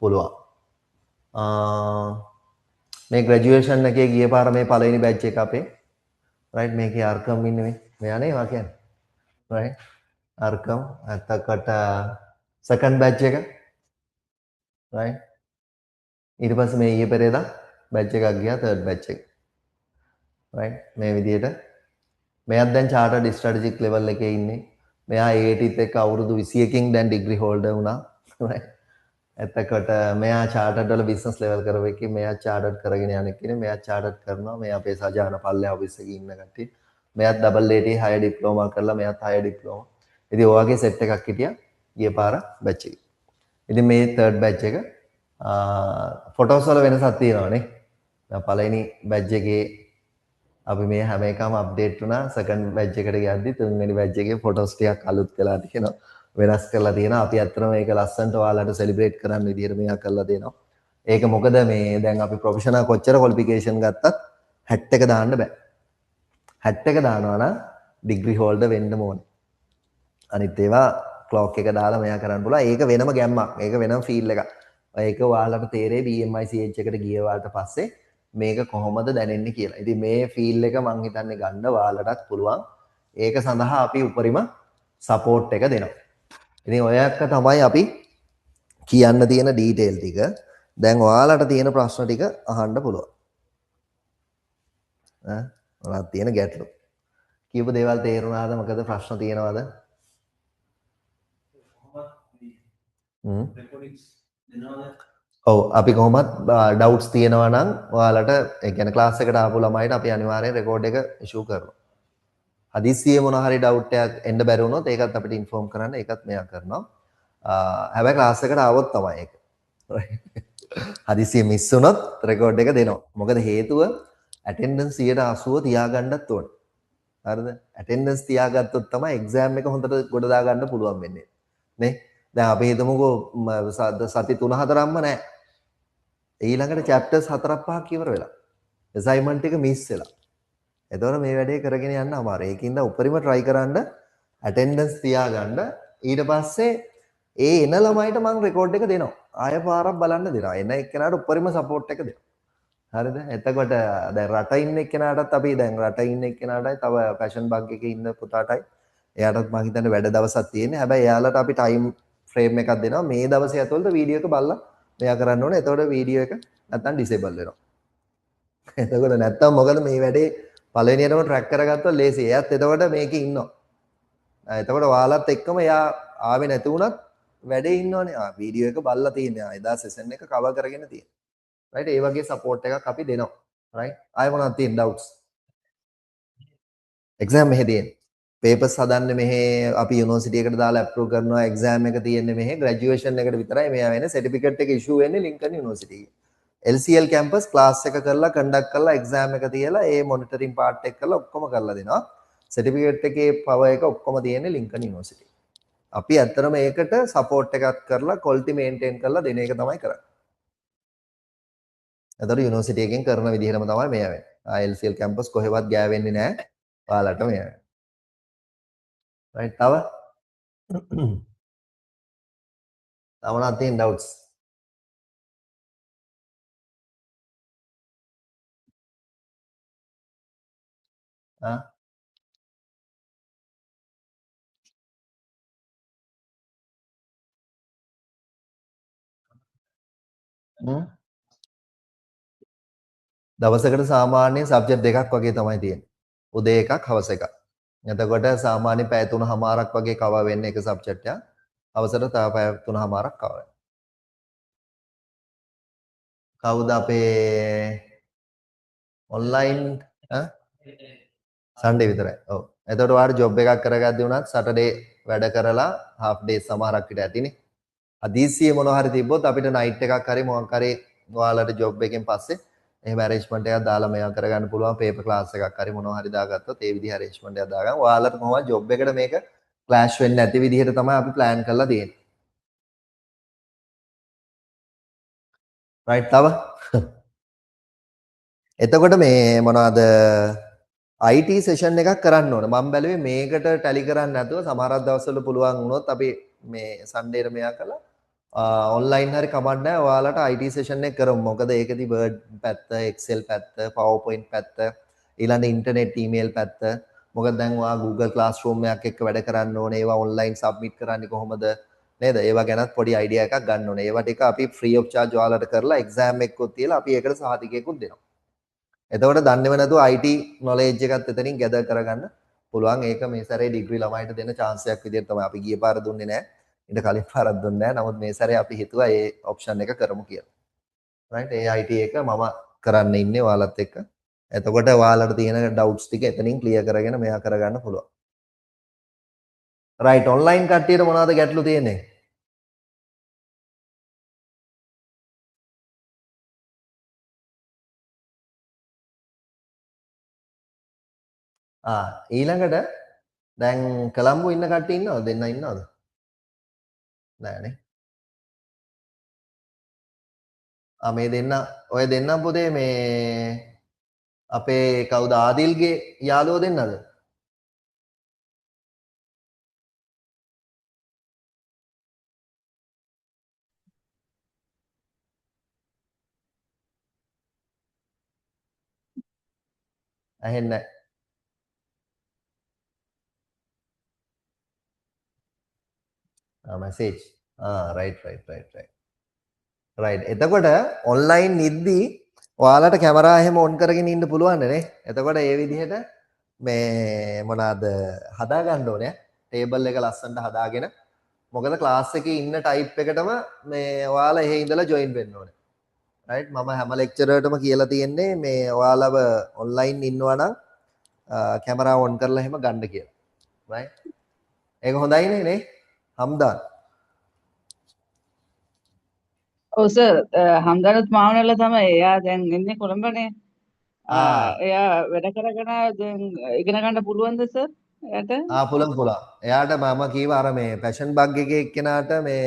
පුළුවන්. මේ graduation එකේ ගිය පාර මේ පළවෙනි batch එක අපේ right මේකේ අර්කම් ඉන්නේ මෙයා නේ වා කියන්නේ. right අර්කම් එතකොට second batch එක right ඊට පස්සේ මේ ඊයේ පෙරේදා batch එකක් ගියා third batch එක right මේ විදිහට මෙයාත් දැන් chartered strategic level එකේ ඉන්නේ මෙයා AATත් එක්ක අවුරුදු 21කින් දැන් degree holder වුණා right එතකොට මෙයා chartered වල business level කරව එකේ මෙයා chartered කරගෙන යන කෙනෙක් මෙයා chartered කරනවා මේ අපේ සජාන පල්ලේ office එකේ ඉන්න කට්ටිය මෙයාත් double AT higher diploma කරලා මෙයාත් higher diploma ඉතින් ඔයගේ set එකක් හිටියා ගිය පාර batch එකේ ඉතින් මේ third batch එක photos වල වෙනසක් තියෙනවානේ දැන් පළවෙනි batch එකේ අපි මේ හැම එකම අප්ඩේට් වුණා second batch එකට ගියද්දි තුන්වෙනි batch එකේ photos ටිකක් අලුත් කරලා තියෙනවා වෙනස් කරලා තියෙනවා අපි අත්‍තරම මේක ලස්සනට ඔයාලට සෙලිබ්‍රේට් කරන්න විදියට මේක කරලා දෙනවා ඒක මොකද මේ දැන් අපි ප්‍රොෆෙෂනල් කොච්චර ක්වොලිෆිකේෂන් ගත්තත් හැට් එක දාන්න බෑ හැට් එක දානවා නම් ඩිග්‍රී හෝල්ඩර් වෙන්න ඕනේ අනිත් ඒවා ක්ලොක් එක දාලා මෙයා කරන්න පුළුවන් ඒක වෙනම ගැම්මක් මේක වෙනම ෆීල් එකක් ඒක ඔයාලට තේරෙයි BMI CH එකට ගිය වාට පස්සේ මේක කොහොමද දැනෙන්නේ කියලා. ඉතින් මේ ෆීල් එක මං හිතන්නේ ගන්න ඔයාලටත් පුළුවන්. ඒක සඳහා අපි උපරිම සපෝට් එක දෙනවා. ඉතින් ඔය එක තමයි අපි කියන්න තියෙන ඩීටේල් ටික. දැන් ඔයාලට තියෙන ප්‍රශ්න ටික අහන්න පුළුවන්. ඔයාලට තියෙන ගැටලු. කියපු දේවල් තේරුණාද? මොකද ප්‍රශ්න තියෙනවද? ඔව් අපි කොහොමත් ඩවුට්ස් තියෙනවා නම් ඔයාලට ඒ කියන්නේ ක්ලාස් එකට ආපු ළමයිට අපි අනිවාර්යෙන් රෙකෝඩ් එක ඉෂුව කරනවා. හදිස්සියේ මොන හරි ඩවුට් එකක් එන්න බැරි වුණොත් ඒකත් අපිට ඉන්ෆෝම් කරන්න ඒකත් මෙයා කරනවා. හැබැයි ක්ලාස් එකට ආවොත් තමයි ඒක. හදිස්සියේ මිස් වුණොත් රෙකෝඩ් එක දෙනවා. මොකද හේතුව ඇටෙන්ඩන්ස් 80% තියාගන්නත් ඕනේ. හරිද? ඇටෙන්ඩන්ස් තියාගත්තොත් තමයි එක්සෑම් එක හොඳට ගොඩ දා ගන්න පුළුවන් වෙන්නේ. නේ? දැන් අපි හිතමුකෝ සති 3-4ක්ම නැහැ. ඊළඟට chapters 4-5ක් ඉවර වෙලා. assignment එක miss වෙලා. එතකොට මේ වැඩේ කරගෙන යන්න අමාරුයි. ඒකින්ද උපරිම try කරන්න attendance තියාගන්න. ඊට පස්සේ ඒ එන ළමයිට මම record එක දෙනවා. ආය පාරක් බලන්න දෙනවා. එන එක්කෙනාට උපරිම support එක දෙනවා. හරිද? එතකොට දැන් රට ඉන්න එක්කෙනාටත් අපි දැන් රට ඉන්න එක්කෙනාටයි තව fashion bug එකේ ඉන්න පුතාටයි එයාටත් මම හිතන්නේ වැඩ දවසක් තියෙන්නේ. හැබැයි එයාලට අපි time frame එකක් දෙනවා. මේ දවසේ ඇතුළත වීඩියෝ එක බලලා මෙයා කරන්න ඕනේ. එතකොට වීඩියෝ එක නැත්තම් disable වෙනවා. එතකොට නැත්තම් මොකද මේ වැඩේ පළවෙනියටම ට්‍රැක් කරගත්තොත් ලේසි. එයාත් එතකොට මේකේ ඉන්නවා. එතකොට ඔයාලත් එක්කම එයා ආවේ නැති වුණත් වැඩේ ඉන්නවනේ. වීඩියෝ එක බලලා තියෙනවා. එදා සෙෂන් එක කවර් කරගෙන තියෙනවා. right ඒ වගේ සපෝට් එකක් අපි දෙනවා. right ආයෙ මොනවද තියෙන ඩවුට්ස්? එක්සෑම් මෙහෙ තියෙන. පේපර්ස් හදන්නේ මෙහෙ අපි යුනිවර්සිටි එකට දාලා අප්‍රූව් කරනවා. එක්සෑම් එක තියෙන්නේ මෙහෙ ග්‍රැජුවේෂන් එකට විතරයි මෙයා වෙන්නේ. සර්ටිෆිකේට් එක ඉෂුව වෙන්නේ ලින්කන් යුනිවර්සිටි එකේ. LCL කැම්පස් ක්ලාස් එක කරලා කන්ඩක්ට් කරලා එක්සෑම් එක තියලා ඒ මොනිටරින් පාර්ට් එක කරලා ඔක්කොම කරලා දෙනවා. සර්ටිෆිකේට් එකේ පවර් එක ඔක්කොම තියෙන්නේ ලින්කන් යුනිවර්සිටි. අපි ඇත්තටම ඒකට සපෝට් එකක් කරලා ක්වොලිටි මේන්ටේන් කරලා දෙන එක තමයි කරන්නේ. එතකොට යුනිවර්සිටි එකෙන් කරන විදිහටම තමයි මෙයා වෙන්නේ. LCL කැම්පස් කොහෙවත් ගෑවෙන්නේ නැහැ. ඔයාලට මෙයා වෙන්නේ. right තව තවනවා තියෙන ඩවුට්ස් දවසකට සාමාන්‍යයෙන් සබ්ජෙක්ට් දෙකක් වගේ තමයි තියෙන්නේ. උදේ එකක් හවස එකක්. එතකොට සාමාන්‍ය පැය 3:00මාරක් වගේ කවර් වෙන්නේ එක සබ්ජෙක්ට් එක. හවසට තව පැය 3:00මාරක් කවර් වෙනවා. කවුද අපේ ඔන්ලයින් සන්ඩේ විතරයි. ඔව්. එතකොට ඔයාලට ජොබ් එකක් කරගද්දී උනත් සැටර්ඩේ වැඩ කරලා half day සමහරක් විතර ඇතිනේ. අදීසියේ මොනවා හරි තිබ්බොත් අපිට නයිට් එකක් හරි මොකක් හරි ඔයාලට ජොබ් එකෙන් පස්සේ එහෙම ඇරේන්ජ්මන්ට් එකක් දාලා මේවා කරගන්න පුළුවන් පේපර් ක්ලාස් එකක් හරි මොනවා හරි දාගත්තොත් ඒ විදිහ ඇරේන්ජ්මන්ට් එකක් දාගන්න. ඔයාලට කොහොමද ජොබ් එකට මේක ක්ලෑෂ් වෙන්නේ නැති විදිහට තමයි අපි ප්ලෑන් කරලා තියෙන්නේ. රයිට් තව එතකොට මේ මොනවද IT සෙෂන් එකක් කරන්න ඕන. මම බැලුවේ මේකට ටැලි කරන්න නැතුව සමහරක් දවස්වල පුළුවන් වුණොත් අපි මේ සන්ඩේට මෙයා කළා ඔන්ලයින් හරි කමක් නැහැ. ඔයාලට IT සෙෂන් එක කරමු. මොකද ඒකදී Word පැත්ත, Excel පැත්ත, PowerPoint පැත්ත, ඊළඟ ඉන්ටර්නෙට් ඊමේල් පැත්ත. මොකද දැන් ඔයා Google Classroom එකක් එක්ක වැඩ කරන්න ඕනේ. ඒවා ඔන්ලයින් සබ්මිට් කරන්නේ කොහොමද? නේද? ඒවා ගැනත් පොඩි අයිඩියා එකක් ගන්න ඕනේ. ඒවා ටික අපි ෆ්‍රී ඔෆ් charge ඔයාලට කරලා එක්සෑම් එකකුත් තියලා අපි ඒකට සහතිකයකුත් දෙනවා. එතකොට දන්නේම නැතුව IT knowledge එකත් එතනින් gather කරගන්න පුළුවන්. ඒක මේ සැරේ ඩිග්‍රී ළමයිට දෙන chance එකක් විදිහට තමයි අපි ගිය පාර දුන්නේ නැහැ. ඊට කලින් පාරක් දුන්නේ නැහැ. නමුත් මේ සැරේ අපි හිතුවා ඒ option එක කරමු කියලා. right? ඒ IT එක මම කරන්න ඉන්නේ ඔයාලත් එක්ක. එතකොට ඔයාලට තියෙන doubts ටික එතනින් clear කරගෙන මෙයා කරගන්න පුළුවන්. right online කට්ටියට මොනවද ගැටලු තියෙන්නේ? ඊළඟට දැන් කොළඹ ඉන්න කට්ටිය ඉන්නවද? දෙන්න ඉන්නවද? නෑනේ. මේ දෙන්න ඔය දෙන්නම් පුතේ මේ අපේ කවුද ආදිල්ගේ යාළුවෝ දෙන්නද? ඇහෙන්නේ නැහැ. මැසේජ්. right. එතකොට ඔන්ලයින් ඉද්දී ඔයාලට කැමරා එහෙම ඔන් කරගෙන ඉන්න පුළුවන් නේ. එතකොට ඒ විදිහට මේ මොනවාද හදා ගන්න ඕනේ. ටේබල් එක ලස්සනට හදාගෙන මොකද ක්ලාස් එකේ ඉන්න ටයිප් එකටම මේ ඔයාලා එහෙ ඉඳලා ජොයින් වෙන්න ඕනේ. right මම හැම ලෙක්චර් එකටම කියලා තියෙන්නේ මේ ඔයාලව ඔන්ලයින් ඉන්නවා නම් කැමරා ඔන් කරලා එහෙම ගන්න කියලා. right ඒක හොඳයිනේ නේ. හම්දා ඔව් සර් හම්දානත් මාවනල්ල තමයි. එයා දැන් ඉන්නේ කොළඹනේ. එයා වැඩ කරගෙන දැන් ඉගෙන ගන්න පුළුවන්ද සර්? එයාට පුළුවන්. එයාට මම කීවා අර මේ පැෂන් බග් එකේ එක්කෙනාට මේ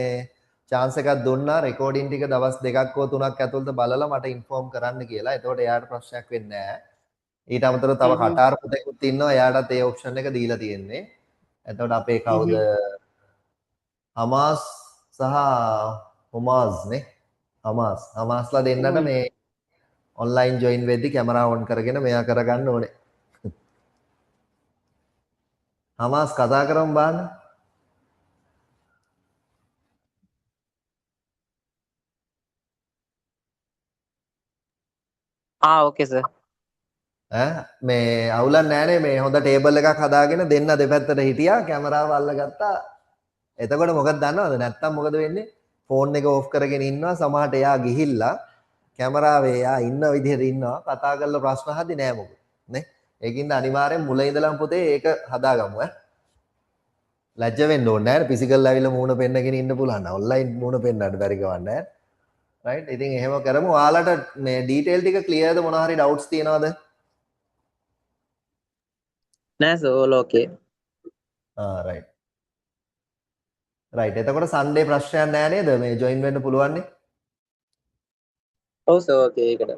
chance එකක් දුන්නා රෙකෝඩින් ටික දවස් 2ක් හෝ 3ක් ඇතුළත බලලා මට ඉන්ෆෝම් කරන්න කියලා. එතකොට එයාට ප්‍රශ්නයක් වෙන්නේ නැහැ. ඊට අමතරව තව කටාර පුතෙකුත් ඉන්නවා. එයාටත් ඒ ඔප්ෂන් එක දීලා තියෙන්නේ. එතකොට අපේ කවුද හමාස් සහ හොමාස් නේ. හමාස්ලා දෙන්නට මේ ඔන්ලයින් ජොයින් වෙද්දි කැමරා ඔන් කරගෙන මෙයා කරගන්න ඕනේ. හමාස් කතා කරමු බලන්න. ඕකේ සර්. මේ අවුලක් නෑනේ මේ හොඳ ටේබල් එකක් හදාගෙන දෙන්න දෙපැත්තට හිටියා කැමරාව අල්ලගත්තා. එතකොට මොකද දන්නවද? නැත්තම් මොකද වෙන්නේ? ෆෝන් එක ඕෆ් කරගෙන ඉන්නවා සමහරට එයා ගිහිල්ලා කැමරාවේ එයා ඉන්න විදිහට ඉන්නවා කතා කරලා ප්‍රශ්න අහද්දි නෑ මොකද නේ? ඒකින්ද අනිවාර්යෙන් මුල ඉඳලම පුතේ ඒක හදාගමු ඈ. ලැජ්ජ වෙන්න ඕනේ නෑ. ෆිසිකල් ඇවිල්ලා මූණ පෙන්නගෙන ඉන්න පුළුවන්. ඔන්ලයින් මූණ පෙන්නන්න බැරි ගමන් නෑ. රයිට්. ඉතින් එහෙම කරමු. ඔයාලට මේ ඩීටේල් ටික ක්ලියර්ද මොන හරි ඩවුට්ස් තියෙනවද? නෑ සර් ඕල් ඕකේ. රයිට්. රයිට්. එතකොට සන්ඩේ ප්‍රශ්නයක් නෑ නේද? මේ ජොයින් වෙන්න පුළුවන් නේ? ඔව් සර් ඕකේ ඒකට.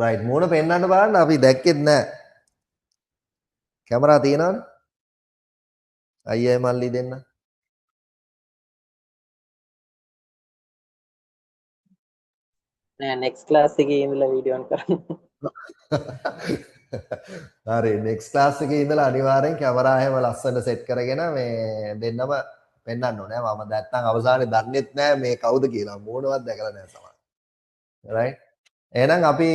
රයිට්. මූණ පෙන්නන්න බලන්න අපි දැක්කෙත් නෑ. කැමරා තියෙනවද? අයියයි මල්ලි දෙන්න. නෑ නෙක්ස්ට් ක්ලාස් එකේ ඉඳලා වීඩියෝ ඔන් කරමු. හරි නෙක්ස්ට් ක්ලාස් එකේ ඉඳලා අනිවාර්යෙන් කැමරා එහෙම ලස්සනට සෙට් කරගෙන මේ දෙන්නම පෙන්වන්න ඕනේ. මම නැත්තම් අවසානයේ දන්නෙත් නෑ මේ කවුද කියලා. මූණවත් දැකලා නෑ සමහර. රයිට්. එහෙනම් අපි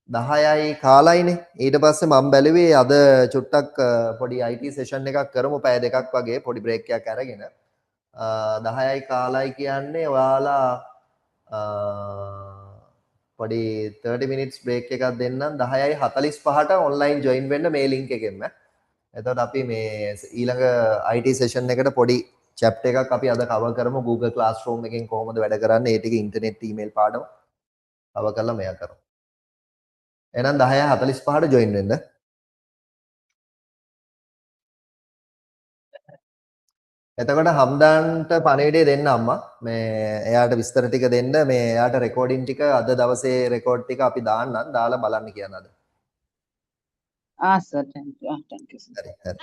10යි කාලයිනේ. ඊට පස්සේ මම බැලුවේ අද චුට්ටක් පොඩි IT සෙෂන් එකක් කරමු. පැය දෙකක් වගේ පොඩි බ්‍රේක් එකක් අරගෙන 10යි කාලයි කියන්නේ ඔයාලා පොඩි 30 minutes break එකක් දෙන්නම් 10:45ට online join වෙන්න මේ link එකෙන්ම. එතකොට අපි මේ ඊළඟ IT session එකට පොඩි chapter එකක් අපි අද cover කරමු Google Classroom එකෙන් කොහොමද වැඩ කරන්නේ ඒ ටික internet email පාඩම cover කරලා මෙයා කරමු. එහෙනම් 10:45ට join වෙන්න. එතකොට හම්දාන්ට පණිවිඩය දෙන්න අම්මා මේ එයාට විස්තර ටික දෙන්න මේ එයාට රෙකෝඩින් ටික අද දවසේ රෙකෝඩ් ටික අපි දාන්නම් දාලා බලන්න කියන අද. Sir thank you. හරි හරි